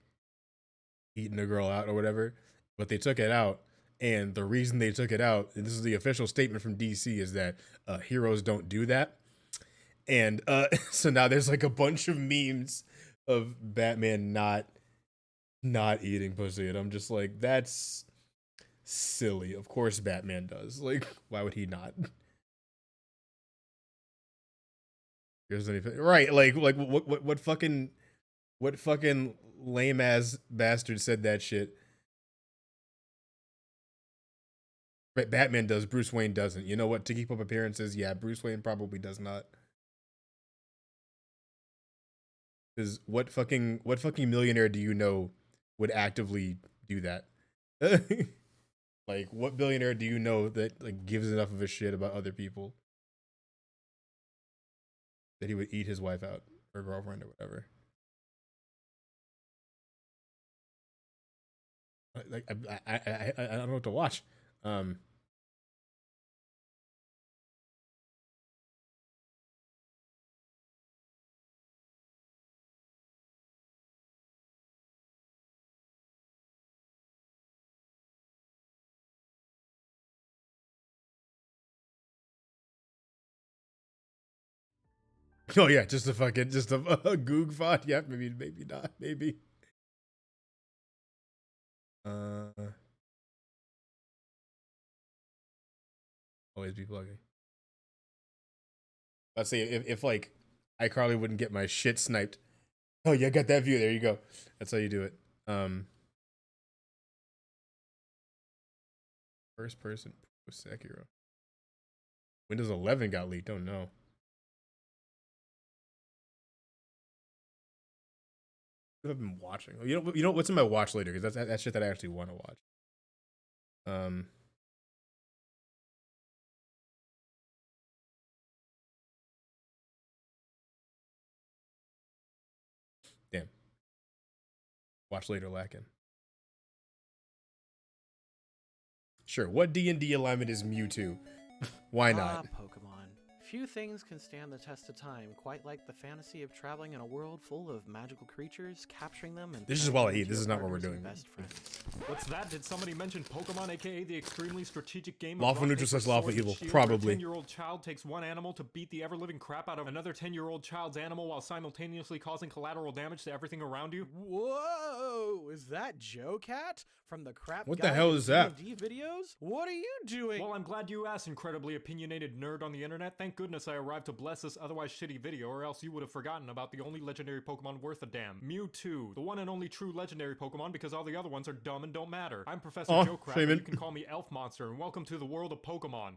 eating a girl out or whatever, but they took it out. And the reason they took it out, and this is the official statement from DC, is that heroes don't do that. And so now there's like a bunch of memes of Batman not eating pussy, and I'm just like, that's silly. Of course Batman does. Like, why would he not? Here's anything right? Like what fucking lame ass bastard said that shit? Right, Batman does. Bruce Wayne doesn't. You know what? To keep up appearances, yeah, Bruce Wayne probably does not. Because what fucking millionaire do you know would actively do that? Like, what billionaire do you know that like gives enough of a shit about other people that he would eat his wife out or girlfriend or whatever? Like, I don't know what to watch. Oh yeah, just a Goog VOD. Yeah, maybe not. Maybe. Always be plugging. Let's see if like iCarly wouldn't get my shit sniped. Oh yeah, I got that view. There you go. That's how you do it. First person Sekiro. Windows 11 got leaked. Oh no. What have I been watching? You know what's in my watch later, because that's shit that I actually want to watch. Damn. Watch later lacking. Sure. What D&D alignment is Mewtwo? Why not? Pokemon. Few things can stand the test of time quite like the fantasy of traveling in a world full of magical creatures, capturing them, and This is while I eat. This is not what we're doing. Best friends. What's that? Did somebody mention Pokemon, aka the extremely strategic game Lawful of neutral says lawful evil. Shield, Probably. Where a 10-year-old child takes one animal to beat the ever-living crap out of another 10-year-old child's animal while simultaneously causing collateral damage to everything around you? Whoa! Is that Joe Cat from the crap? What the hell is that? D&D videos? What are you doing? Well, I'm glad you asked, incredibly opinionated nerd on the internet. Thank goodness I arrived to bless this otherwise shitty video, or else you would have forgotten about the only legendary Pokemon worth a damn. Mewtwo, the one and only true legendary Pokemon, because all the other ones are dumb and don't matter. I'm Professor Joe Crap, and you can call me Elf Monster, and welcome to the world of Pokemon.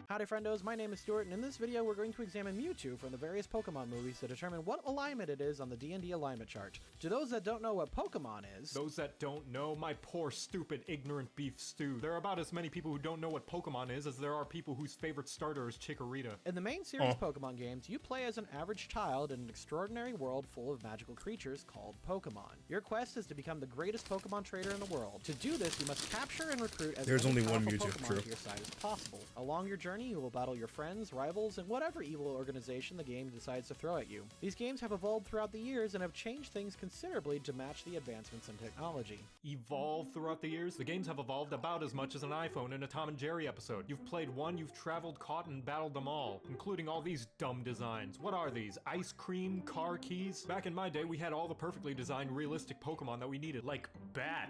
Howdy friendos, my name is Stuart, and in this video we're going to examine Mewtwo from the various Pokemon movies to determine what alignment it is on the D&D alignment chart. To those that don't know what Pokemon is... Those that don't know, my poor, stupid, ignorant beef stew. There are about as many people who don't know what Pokemon is as there are people whose favorite starter is Chikorita. In the main series Pokemon games, you play as an average child in an extraordinary world full of magical creatures called Pokemon. Your quest is to become the greatest Pokemon trader in the world. To do this, you must capture and recruit as many only one powerful Mewtwo, Pokemon to your side as possible. Along your journey, you will battle your friends, rivals, and whatever evil organization the game decides to throw at you. These games have evolved throughout the years and have changed things considerably to match the advancements in technology. Evolved throughout the years? The games have evolved about as much as an iPhone in a Tom and Jerry episode. You've played one, you've traveled, caught, and battled them all, including all these dumb designs. What are these? Ice cream? Car keys? Back in my day, we had all the perfectly designed, realistic Pokemon that we needed, like Bat,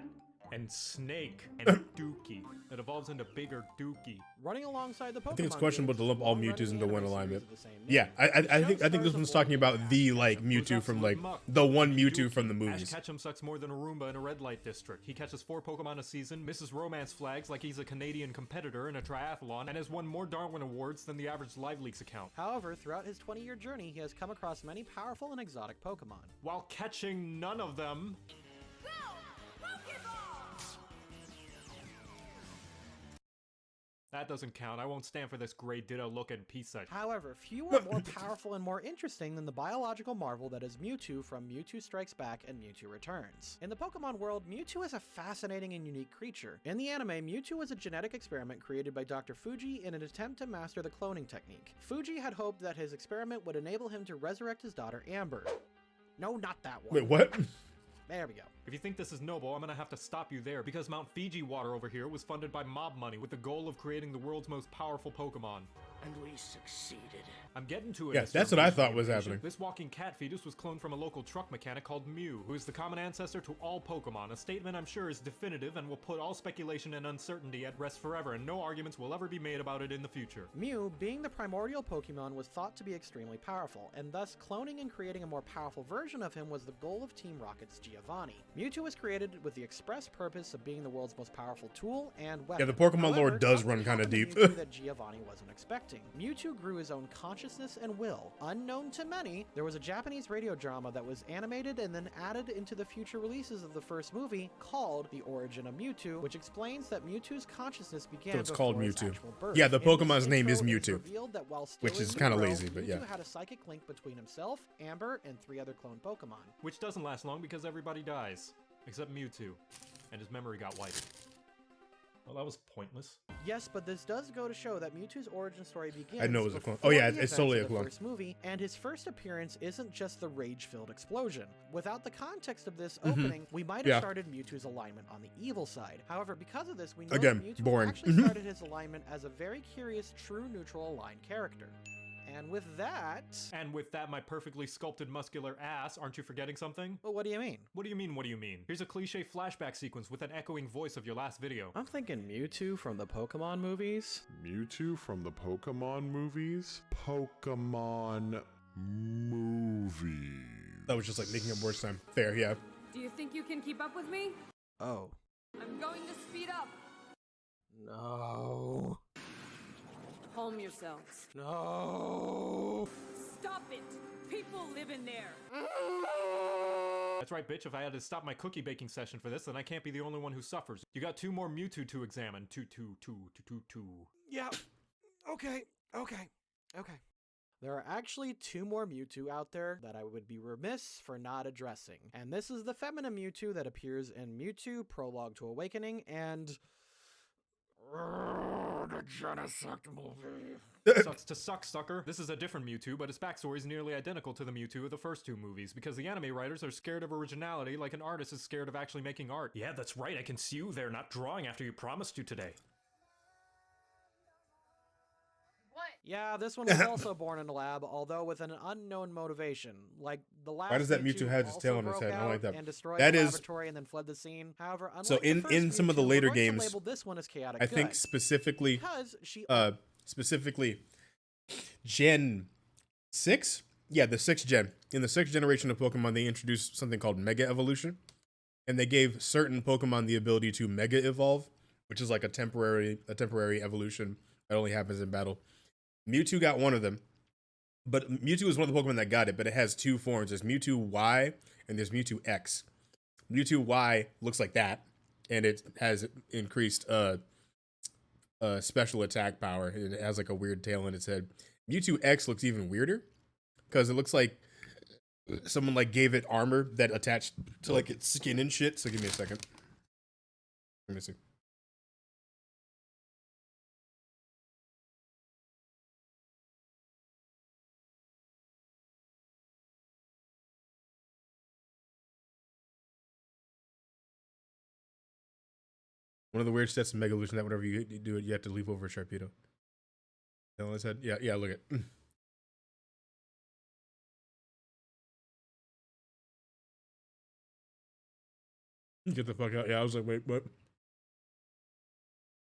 and Snake, and Dookie. It evolves into bigger Dookie. Running alongside the Pokemon I think it's questionable to lump all Mewtwo's into one alignment. Yeah, I think this one's talking about the like Mewtwo from like the one Mewtwo from the movies. Ash Ketchum sucks more than a Roomba in a red light district. He catches 4 Pokemon a season, misses romance flags like he's a Canadian competitor in a triathlon, and has won more Darwin Awards than the average LiveLeaks account. However, throughout his 20-year journey, he has come across many powerful and exotic Pokemon. While catching none of them. That doesn't count. I won't stand for this gray ditto look and piece of... However, few are more powerful and more interesting than the biological marvel that is Mewtwo from Mewtwo Strikes Back and Mewtwo Returns. In the Pokemon world, Mewtwo is a fascinating and unique creature. In the anime, Mewtwo was a genetic experiment created by Dr. Fuji in an attempt to master the cloning technique. Fuji had hoped that his experiment would enable him to resurrect his daughter Amber. No, not that one. Wait, what? There we go. If you think this is noble, I'm gonna have to stop you there, because Mount Fiji water over here was funded by mob money with the goal of creating the world's most powerful Pokemon. And we succeeded. I'm getting to it. Yeah, that's what I thought was happening. This walking cat fetus was cloned from a local truck mechanic called Mew, who is the common ancestor to all Pokemon, a statement I'm sure is definitive and will put all speculation and uncertainty at rest forever, and no arguments will ever be made about it in the future. Mew, being the primordial Pokemon, was thought to be extremely powerful, and thus cloning and creating a more powerful version of him was the goal of Team Rocket's Giovanni. Mewtwo was created with the express purpose of being the world's most powerful tool and weapon. Yeah, the Pokemon lore does something run kind of happened to deep. Mewtwo that Giovanni wasn't expecting. Mewtwo grew his own consciousness and will. Unknown to many, there was a Japanese radio drama that was animated and then added into the future releases of the first movie called The Origin of Mewtwo, which explains that Mewtwo's consciousness began So it's called before his Mewtwo. actual birth. Yeah, the In this Pokemon's name is intro, it Mewtwo, revealed that while still which in is kind of utero, lazy, but yeah. Mewtwo had a psychic link between himself, Amber, and 3 other clone Pokemon. Which doesn't last long because everybody dies. Except Mewtwo. And his memory got wiped. Well, that was pointless. Yes, but this does go to show that Mewtwo's origin story begins. I know it was a clone. before Oh yeah, the it's events totally of a the clone. First movie, and his first appearance isn't just the rage-filled explosion. Without the context of this opening, we might have started Mewtwo's alignment on the evil side. However, because of this, we know Again, that Mewtwo boring. actually started his alignment as a very curious, true neutral aligned character. And with that... And with that, my perfectly sculpted muscular ass, aren't you forgetting something? Well, what do you mean? What do you mean, what do you mean? Here's a cliche flashback sequence with an echoing voice of your last video. I'm thinking Mewtwo from the Pokemon movies. Mewtwo from the Pokemon movies? Pokemon movies. That was just like making up words time. Fair, yeah. Do you think you can keep up with me? Oh. I'm going to speed up. No. Calm yourselves. No. Stop it! People live in there! That's right, bitch. If I had to stop my cookie baking session for this, then I can't be the only one who suffers. You got 2 more Mewtwo to examine. Two. Yeah. Okay. There are actually 2 more Mewtwo out there that I would be remiss for not addressing. And this is the feminine Mewtwo that appears in Mewtwo Prologue to Awakening and... the Genesect movie. Sucks to suck, sucker. This is a different Mewtwo, but its backstory is nearly identical to the Mewtwo of the first 2 movies, because the anime writers are scared of originality like an artist is scared of actually making art. Yeah, that's right. I can see you there not drawing after you promised to today. Yeah, this one was also born in a lab, although with an unknown motivation. Like the last Why does that Mewtwo have his tail on his head? I don't like that. And destroyed That the is laboratory and then fled the scene. However, unlike so in the first in some of the Mewtwo, later we're going to games. label this one as chaotic I think good, specifically, because she specifically, Gen 6. Yeah, the 6th gen. In the 6th generation of Pokemon, they introduced something called Mega Evolution, and they gave certain Pokemon the ability to Mega Evolve, which is like a temporary evolution that only happens in battle. Mewtwo got one of them. But Mewtwo is one of the Pokemon that got it, but it has 2 forms. There's Mewtwo Y and there's Mewtwo X. Mewtwo Y looks like that, and it has increased special attack power. It has like a weird tail in its head. Mewtwo X looks even weirder because it looks like someone like gave it armor that attached to like its skin and shit. So give me a second. Let me see. One of the weird sets of Mega Evolution that whenever you do it, you have to leap over a Sharpedo. Tail on his head? Yeah, look at Get the fuck out. Yeah, I was like, wait, what?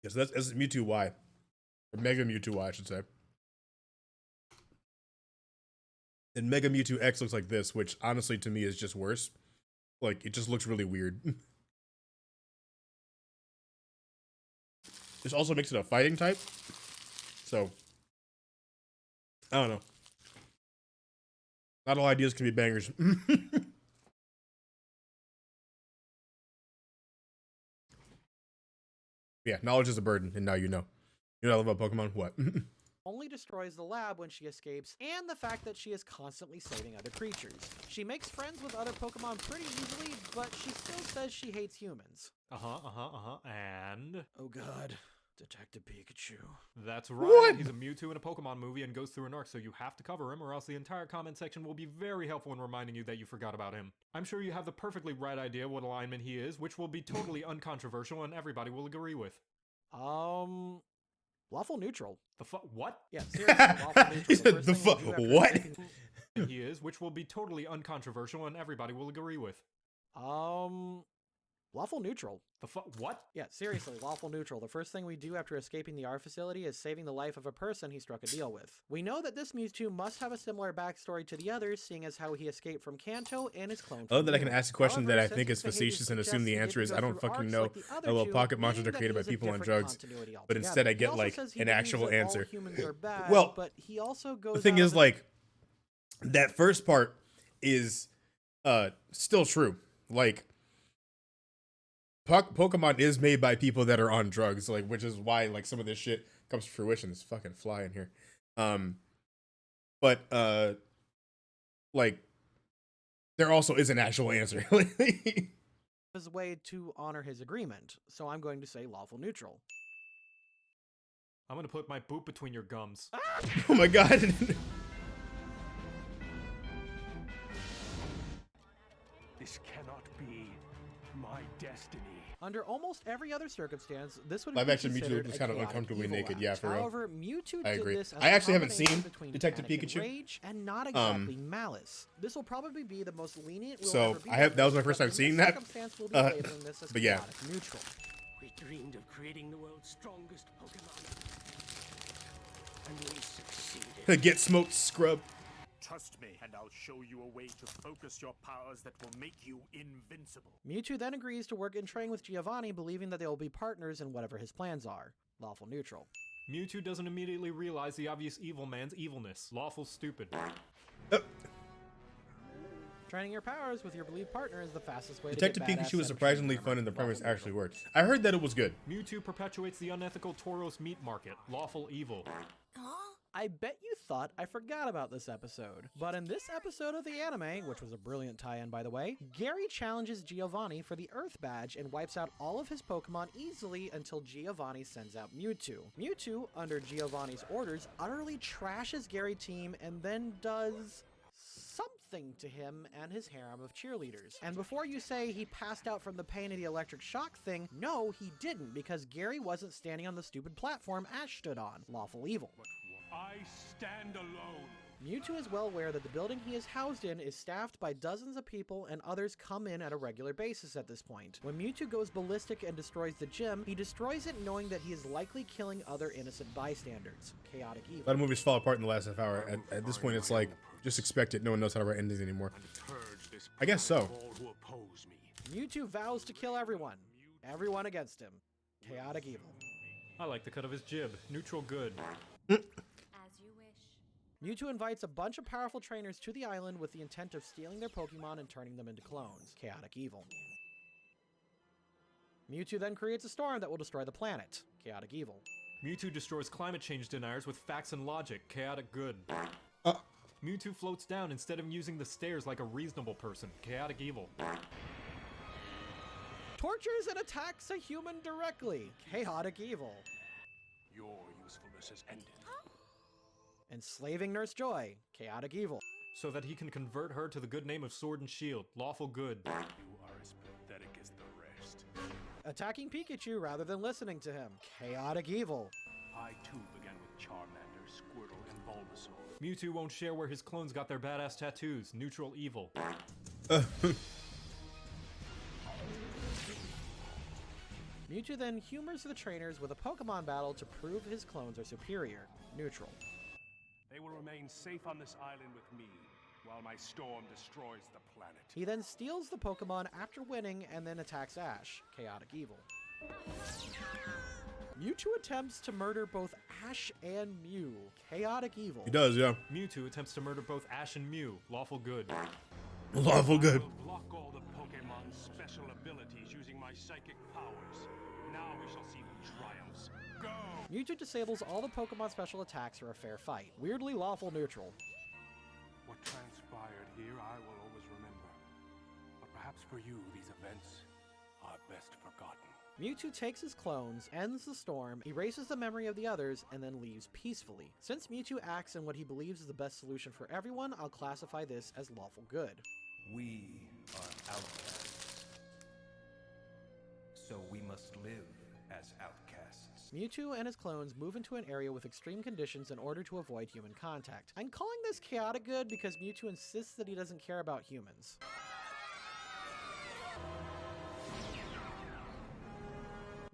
Yes, that's Mewtwo Y. Or Mega Mewtwo Y, I should say. And Mega Mewtwo X looks like this, which honestly to me is just worse. Like, it just looks really weird. This also makes it a fighting type. So, I don't know. Not all ideas can be bangers. Yeah, knowledge is a burden, and now you know. You know what I love about Pokemon? What? only destroys the lab when she escapes, and the fact that she is constantly saving other creatures. She makes friends with other Pokemon pretty easily, but she still says she hates humans. And? Oh god. Detective Pikachu. That's right. What? He's a Mewtwo in a Pokemon movie and goes through an arc, so you have to cover him, or else the entire comment section will be very helpful in reminding you that you forgot about him. I'm sure you have the perfectly right idea what alignment he is, which will be totally uncontroversial and everybody will agree with. Lawful neutral. The fuck? What? Yeah, seriously, lawful neutral. He said the fuck? What? He is, which will be totally uncontroversial and everybody will agree with. Lawful neutral. The fuck? What? Yeah, seriously, lawful neutral. The first thing we do after escaping the art facility is saving the life of a person he struck a deal with. We know that this Mewtwo must have a similar backstory to the others, seeing as how he escaped from Kanto and his clone. I love that I can ask a question that I think is facetious and assume the answer is I don't fucking know. LOL, pocket monsters are created by people on drugs, but instead I get like an actual answer. Well, but he also goes the thing is like that first part is still true. Like Pokemon is made by people that are on drugs, like, which is why like some of this shit comes to fruition. This fucking fly in here. But like there also is an actual answer. His way to honor his agreement, so I'm going to say lawful neutral. I'm gonna put my boot between your gums. Oh my god. This cannot be my destiny. Under almost every other circumstance, this would Live be action Mewtwo considered was a kind of chaotic uncomfortably evil naked. act. Yeah, for real. However, Mewtwo I did agree. this as I a actually haven't combination seen between Detective panic and Pikachu. rage and not exactly malice. This will probably be the most lenient we'll So, ever be, that was my but first time in seeing this that. circumstance, we'll be labeling this as But yeah. chaotic neutral. We dreamed of creating the world's strongest Pokemon. And we succeeded. Get smoked, scrub. Trust me, and I'll show you a way to focus your powers that will make you invincible. Mewtwo then agrees to work and train with Giovanni, believing that they will be partners in whatever his plans are. Lawful neutral. Mewtwo doesn't immediately realize the obvious evil man's evilness. Lawful stupid. Training your powers with your believed partner is the fastest way Detective to get badass Pikachu is and surprisingly training fun and the armor. premise Lawful actually neutral. worked. I heard that it was good. Mewtwo perpetuates the unethical Tauros meat market. Lawful evil. I bet you thought I forgot about this episode. But in this episode of the anime, which was a brilliant tie-in by the way, Gary challenges Giovanni for the Earth Badge and wipes out all of his Pokemon easily until Giovanni sends out Mewtwo. Mewtwo, under Giovanni's orders, utterly trashes Gary's team and then does something to him and his harem of cheerleaders. And before you say he passed out from the pain of the electric shock thing, no, he didn't, because Gary wasn't standing on the stupid platform Ash stood on. Lawful evil. I stand alone. Mewtwo is well aware that the building he is housed in is staffed by dozens of people and others come in at a regular basis at this point. When Mewtwo goes ballistic and destroys the gym, he destroys it knowing that he is likely killing other innocent bystanders. Chaotic evil. A lot of movies fall apart in the last half hour. At this point, it's like, just expect it. No one knows how to write endings anymore. I guess so. Mewtwo vows to kill everyone. Everyone against him. Chaotic evil. I like the cut of his jib. Neutral good. Mewtwo invites a bunch of powerful trainers to the island with the intent of stealing their Pokemon and turning them into clones. Chaotic evil. Mewtwo then creates a storm that will destroy the planet. Chaotic evil. Mewtwo destroys climate change deniers with facts and logic. Chaotic good. Mewtwo floats down instead of using the stairs like a reasonable person. Chaotic evil. Tortures and attacks a human directly. Chaotic evil. Your usefulness is ended. Enslaving Nurse Joy. Chaotic evil. So that he can convert her to the good name of Sword and Shield. Lawful good. You are as pathetic as the rest. Attacking Pikachu rather than listening to him. Chaotic evil. I too began with Charmander, Squirtle, and Bulbasaur. Mewtwo won't share where his clones got their badass tattoos. Neutral evil. Mewtwo then humors the trainers with a Pokemon battle to prove his clones are superior. Neutral. They will remain safe on this island with me, while my storm destroys the planet. He then steals the Pokemon after winning and then attacks Ash. Chaotic evil. Mewtwo attempts to murder both Ash and Mew. Chaotic evil. He does, yeah. Mewtwo attempts to murder both Ash and Mew. Lawful good. Lawful good. I will block all the Pokemon's special abilities using my psychic powers. Now we shall see who triumphs. Go! Mewtwo disables all the Pokemon special attacks for a fair fight. Weirdly lawful neutral. What transpired here I will always remember. But perhaps for you these events are best forgotten. Mewtwo takes his clones, ends the storm, erases the memory of the others, and then leaves peacefully. Since Mewtwo acts in what he believes is the best solution for everyone, I'll classify this as lawful good. We are outcasts. So we must live as outcasts. Mewtwo and his clones move into an area with extreme conditions in order to avoid human contact. I'm calling this chaotic good because Mewtwo insists that he doesn't care about humans.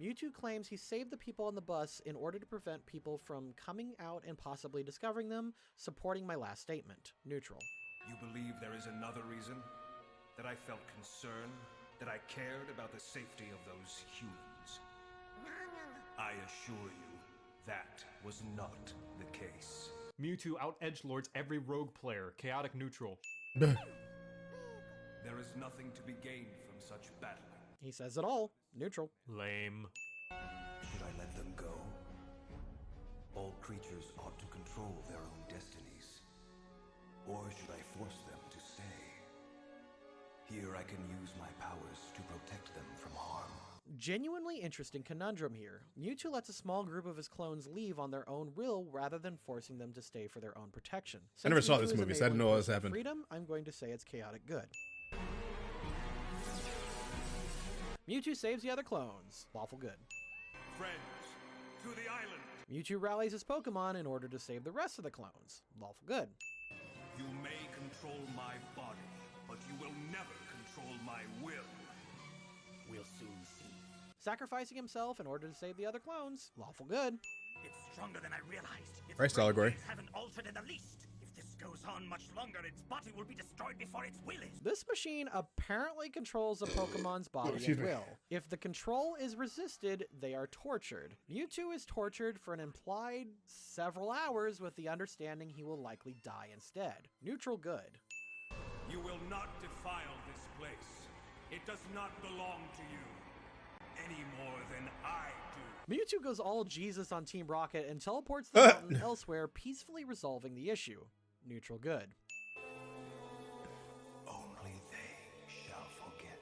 Mewtwo claims he saved the people on the bus in order to prevent people from coming out and possibly discovering them, supporting my last statement. Neutral. You believe there is another reason? That I felt concern? That I cared about the safety of those humans? I assure you, that was not the case. Mewtwo out-edgelords every rogue player. Chaotic neutral. There is nothing to be gained from such battling. He says it all. Neutral. Lame. Should I let them go? All creatures ought to control their own destinies. Or should I force them to stay? Here I can use my powers to protect them from harm. Genuinely interesting conundrum here. Mewtwo lets a small group of his clones leave on their own will rather than forcing them to stay for their own protection. I never Since saw Mewtwo this is movie, so I didn't know enabling all this personal happened. Freedom, I'm going to say it's chaotic good. Mewtwo saves the other clones. Lawful good. Friends, to the island. Mewtwo rallies his Pokemon in order to save the rest of the clones. Lawful good. You may control my body, but you will never control my will. We'll soon see. Sacrificing himself in order to save the other clones. Lawful good. It's stronger than I realized. Its Christ allegory. brainwaves haven't altered in the least. If this goes on much longer, its body will be destroyed before its will is. This machine apparently controls a Pokemon's body Excuse at me. will. If the control is resisted, they are tortured. Mewtwo is tortured for an implied several hours with the understanding he will likely die instead. Neutral good. You will not defile this place. It does not belong to you any more than I do. Mewtwo goes all Jesus on Team Rocket and teleports the mountain elsewhere, peacefully resolving the issue. Neutral good. Only they shall forget.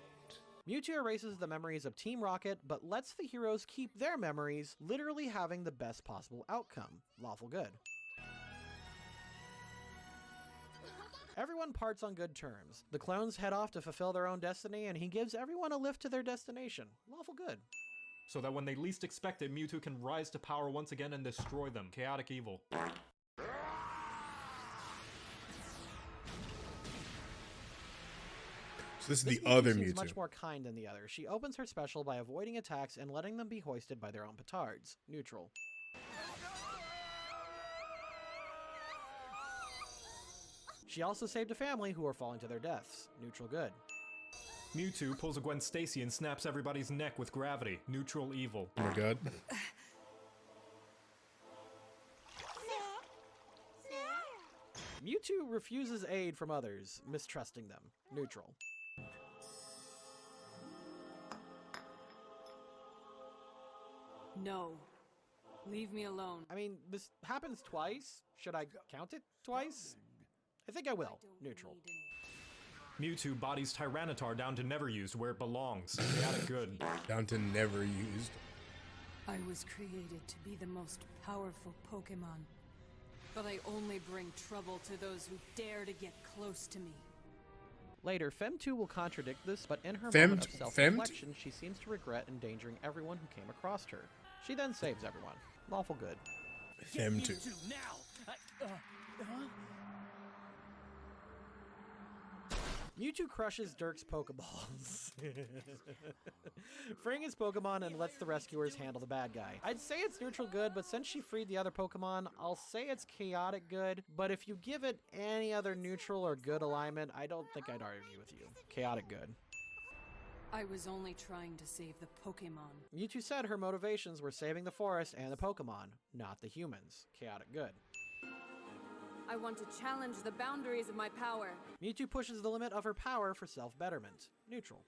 Mewtwo erases the memories of Team Rocket, but lets the heroes keep their memories, literally having the best possible outcome. Lawful good. Everyone parts on good terms. The clones head off to fulfill their own destiny, and he gives everyone a lift to their destination. Lawful good. So that when they least expect it, Mewtwo can rise to power once again and destroy them. Chaotic evil. So this is the other seems Mewtwo. much more kind than the other. She opens her special by avoiding attacks and letting them be hoisted by their own petards. Neutral. She also saved a family who were falling to their deaths. Neutral good. Mewtwo pulls a Gwen Stacy and snaps everybody's neck with gravity. Neutral evil. Oh my god. Mewtwo refuses aid from others, mistrusting them. Neutral. No. Leave me alone. I mean, this happens twice. Should I count it twice? I think I will. Neutral. Mewtwo bodies Tyranitar down to never used where it belongs. Chaotic good. Down to never used. I was created to be the most powerful Pokemon, but I only bring trouble to those who dare to get close to me. Later, Fem2 will contradict this, but in her Fem- moment of self-reflection, she seems to regret endangering everyone who came across her. She then saves everyone. Lawful good. Fem2. Now! Mewtwo crushes Dirk's Pokeballs, freeing his Pokemon and lets the rescuers handle the bad guy. I'd say it's neutral good, but since she freed the other Pokemon, I'll say it's chaotic good, but if you give it any other neutral or good alignment, I don't think I'd argue with you. Chaotic good. I was only trying to save the Pokemon. Mewtwo said her motivations were saving the forest and the Pokemon, not the humans. Chaotic good. I want to challenge the boundaries of my power. Mewtwo pushes the limit of her power for self-betterment. Neutral.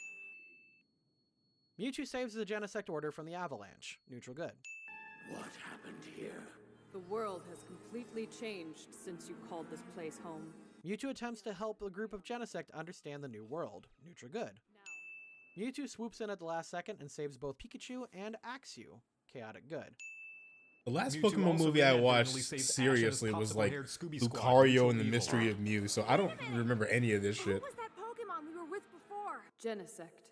Mewtwo saves the Genesect Order from the Avalanche. Neutral good. What happened here? The world has completely changed since you called this place home. Mewtwo attempts to help a group of Genesect understand the new world. Neutral good. Mewtwo swoops in at the last second and saves both Pikachu and Axew. Chaotic good. The last Mewtwo Pokemon also movie I randomly watched saved Ash and his seriously was like popsicle-haired Scooby Squad, Lucario Neutral and the evil. Mystery of Mew, so I don't remember any of this shit. was that Pokemon we were with before? Genesect.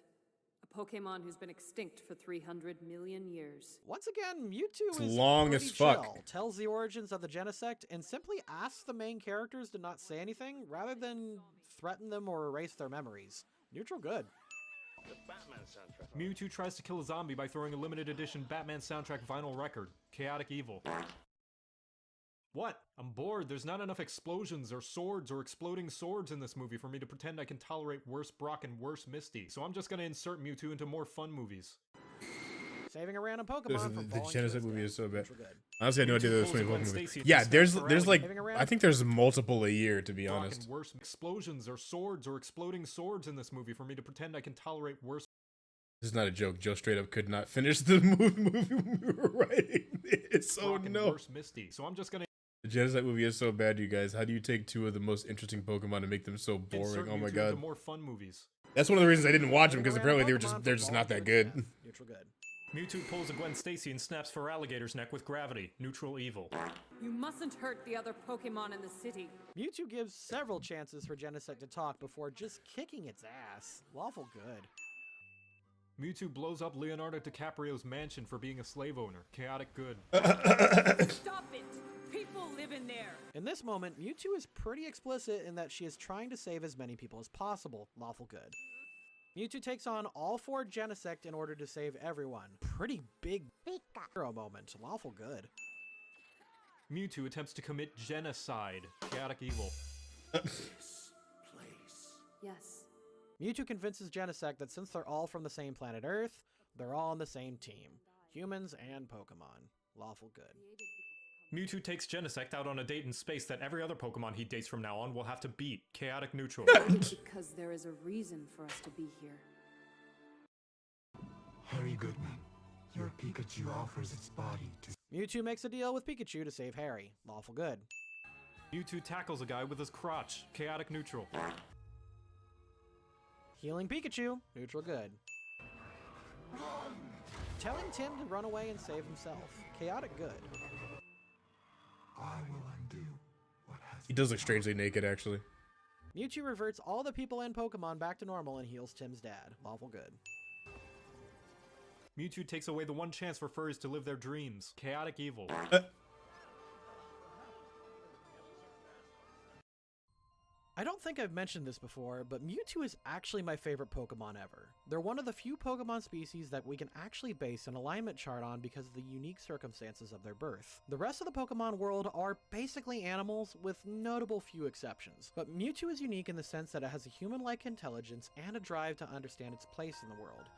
A Pokemon who's been extinct for 300 million years. Once again, Mewtwo It's is long pretty as fuck. chill, tells the origins of the Genesect, and simply asks the main characters to not say anything, rather than threaten them or erase their memories. Neutral good. Mewtwo tries to kill a zombie by throwing a limited edition Batman soundtrack vinyl record. Chaotic evil. What? I'm bored. There's not enough explosions or swords or exploding swords in this movie for me to pretend I can tolerate worse Brock and worse Misty. So I'm just gonna insert Mewtwo into more fun movies. Saving a random Pokemon This, from the falling to Genesect its movie death. is so bad. Neutral good. Honestly, I had no idea there was so many Pokemon movies. Yeah, there's like, I think there's multiple a year, to be Brock honest. and worse explosions or swords or exploding swords in this movie for me to pretend I can tolerate worse. This is not a joke. Joe straight up could not finish the movie we were writing. It's so Brock and no. worse Misty. So I'm just gonna The Genesect movie is so bad, you guys. How do you take two of the most interesting Pokemon and make them so boring? insert Oh my Mewtwo god. into more fun movies. That's one of the reasons I didn't watch them, because Saving a apparently random Pokemon they're from just falling not to that its good. death. Neutral good. Mewtwo pulls a Gwen Stacy and snaps for Alligator's neck with gravity. Neutral evil. You mustn't hurt the other Pokemon in the city. Mewtwo gives several chances for Genesect to talk before just kicking its ass. Lawful good. Mewtwo blows up Leonardo DiCaprio's mansion for being a slave owner. Chaotic good. Stop it! People live in there! In this moment, Mewtwo is pretty explicit in that she is trying to save as many people as possible. Lawful good. Mewtwo takes on all 4 Genesect in order to save everyone. Pretty big hero moment. Lawful good. Mewtwo attempts to commit genocide. Chaotic evil. Yes. Mewtwo convinces Genesect that since they're all from the same planet Earth, they're all on the same team. Humans and Pokemon. Lawful good. Mewtwo takes Genesect out on a date in space that every other Pokemon he dates from now on will have to beat. Chaotic neutral. Because there is a reason for us to be here. Harry Goodman, your Pikachu offers its body to... Mewtwo makes a deal with Pikachu to save Harry. Lawful good. Mewtwo tackles a guy with his crotch. Chaotic neutral. Healing Pikachu. Neutral good. Telling Tim to run away and save himself. Chaotic good. I will undo what has... He does look strangely naked, actually. Mewtwo reverts all the people and Pokemon back to normal and heals Tim's dad. Lawful good. Mewtwo takes away the one chance for furries to live their dreams. Chaotic evil. I don't think I've mentioned this before, but Mewtwo is actually my favorite Pokemon ever. They're one of the few Pokemon species that we can actually base an alignment chart on because of the unique circumstances of their birth. The rest of the Pokemon world are basically animals with notable few exceptions, but Mewtwo is unique in the sense that it has a human-like intelligence and a drive to understand its place in the world.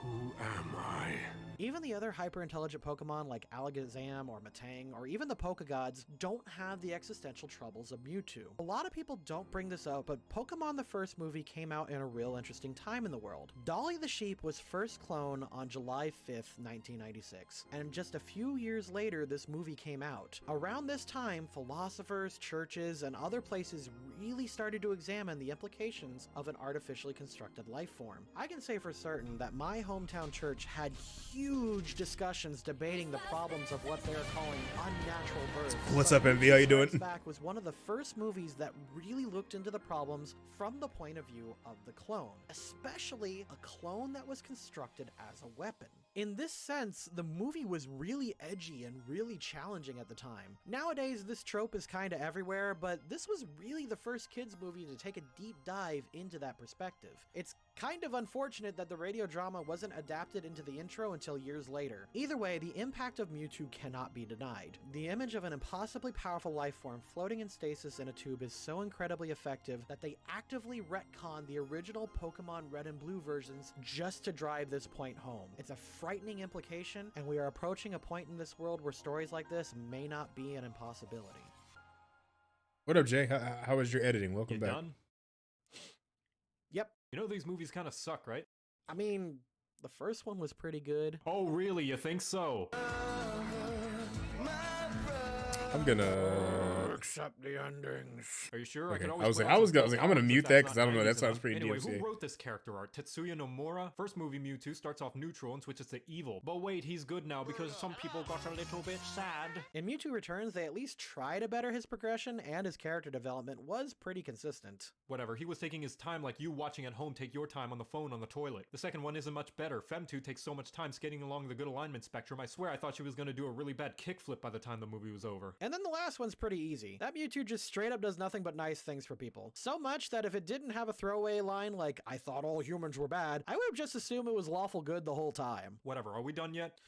Who am I? Even the other hyper-intelligent Pokemon like Alakazam or Metang or even the Pokegods don't have the existential troubles of Mewtwo. A lot of people don't bring this up, but Pokemon the first movie came out in a real interesting time in the world. Dolly the Sheep was first cloned on July 5th, 1996, and just a few years later this movie came out. Around this time, philosophers, churches, and other places really started to examine the implications of an artificially constructed life form. I can say for certain that my hometown church had huge discussions debating the problems of what they're calling unnatural birth. What's up, MV? How you doing? Back was one of the first movies that really looked into the problems from the point of view of the clone, especially a clone that was constructed as a weapon. In this sense, the movie was really edgy and really challenging at the time. Nowadays, this trope is kinda everywhere, but this was really the first kids movie to take a deep dive into that perspective. It's kind of unfortunate that the radio drama wasn't adapted into the intro until years later. Either way, the impact of Mewtwo cannot be denied. The image of an impossibly powerful life form floating in stasis in a tube is so incredibly effective that they actively retcon the original Pokemon Red and Blue versions just to drive this point home. It's a frightening implication, and we are approaching a point in this world where stories like this may not be an impossibility. What up, Jay? How was your editing? Welcome back. Done? Yep. You know these movies kind of suck, right? I mean, the first one was pretty good. Oh, really? You think so? I'm gonna accept the endings. Are you sure? Okay. I was can like, always I'm gonna mute that because I don't know. That sounds pretty Anyway, DMCA. who wrote this character art? Tetsuya Nomura? First movie Mewtwo starts off neutral and switches to evil. But wait, he's good now because some people got a little bit sad. In Mewtwo Returns, they at least try to better his progression, and his character development was pretty consistent. Whatever, he was taking his time like you watching at home take your time on the phone on the toilet. The second one isn't much better. Femtu takes so much time skating along the good alignment spectrum, I swear I thought she was gonna do a really bad kickflip by the time the movie was over. And then the last one's pretty easy. That Mewtwo just straight up does nothing but nice things for people. So much that if it didn't have a throwaway line like, I thought all humans were bad, I would have just assumed it was lawful good the whole time. Whatever, are we done yet?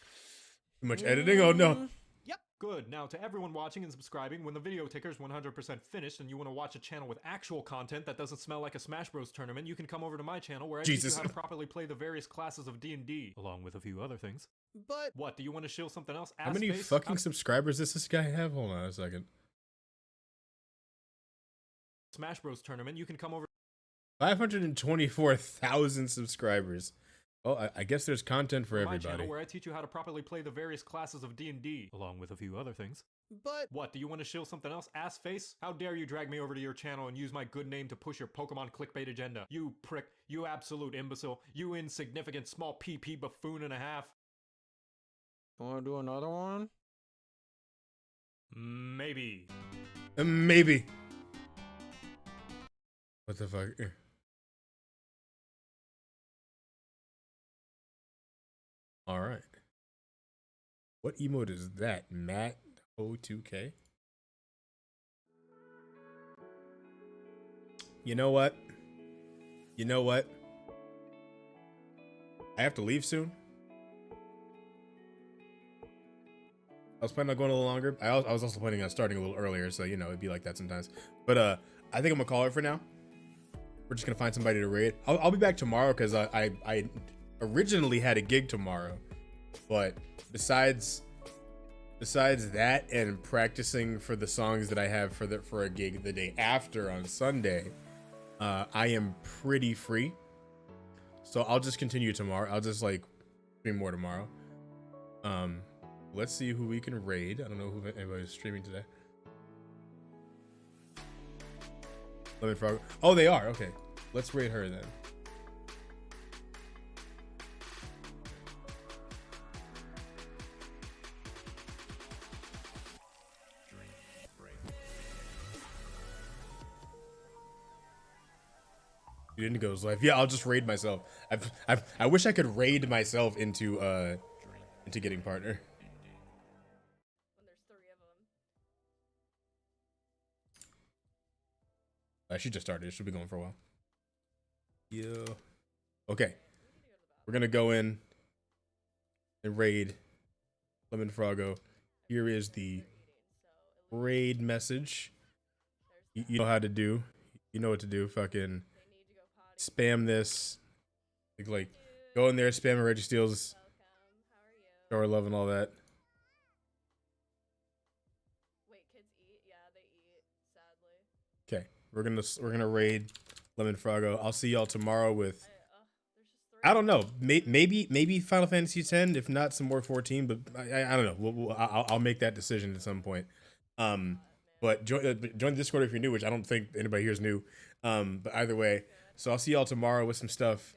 Too much editing? Oh no. Yep. Good. Now, to everyone watching and subscribing, when the video ticker's 100% finished and you want to watch a channel with actual content that doesn't smell like a Smash Bros tournament, you can come over to my channel where I teach you how to properly play the various classes of D&D, along with a few other things. But what, do you want to shill something else? How many fucking subscribers does this guy have? Hold on a second. Smash Bros tournament, you can come over 524,000 subscribers. Well, I guess there's content for my everybody. channel where I teach you how to properly play the various classes of D&D, along with a few other things. But what, do you want to shill something else, ass face? How dare you drag me over to your channel and use my good name to push your Pokemon clickbait agenda? You prick, you absolute imbecile, you insignificant small PP buffoon and a half. Wanna do another one? Maybe. Maybe. What the fuck? All right. What emote is that? Matt O2K? You know what? You know what? I have to leave soon. I was planning on going a little longer. I was also planning on starting a little earlier, so you know it'd be like that sometimes. But I think I'm gonna call it for now. We're just gonna find somebody to raid. I'll be back tomorrow because I originally had a gig tomorrow, but besides that and practicing for the songs that I have for a gig the day after on Sunday, I am pretty free. So I'll just continue tomorrow. I'll just like stream more tomorrow. Let's see who we can raid. I don't know who anybody's streaming today. Lemon Frog. Oh, they are. Okay. Let's raid her then. Indigo's life. Yeah, I'll just raid myself. I wish I could raid myself into getting partner. She just started. She'll be going for a while. Yeah. Okay. We're gonna go in and raid Lemon Froggo. Here is the raid message. You know how to do. You know what to do. Fucking spam this. Like go in there, spam Reggie Steals. Show her love and all that. Okay, we're gonna raid Lemon Froggo. I'll see y'all tomorrow with I don't know, maybe Final Fantasy X. If not, some more 14. But I don't know. I'll make that decision at some point. But join the Discord if you're new, which I don't think anybody here is new. But either way, so I'll see y'all tomorrow with some stuff.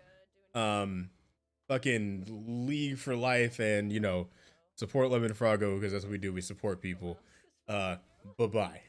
Fucking League for life, and you know, support Lemon Froggo because that's what we do. We support people. Bye bye.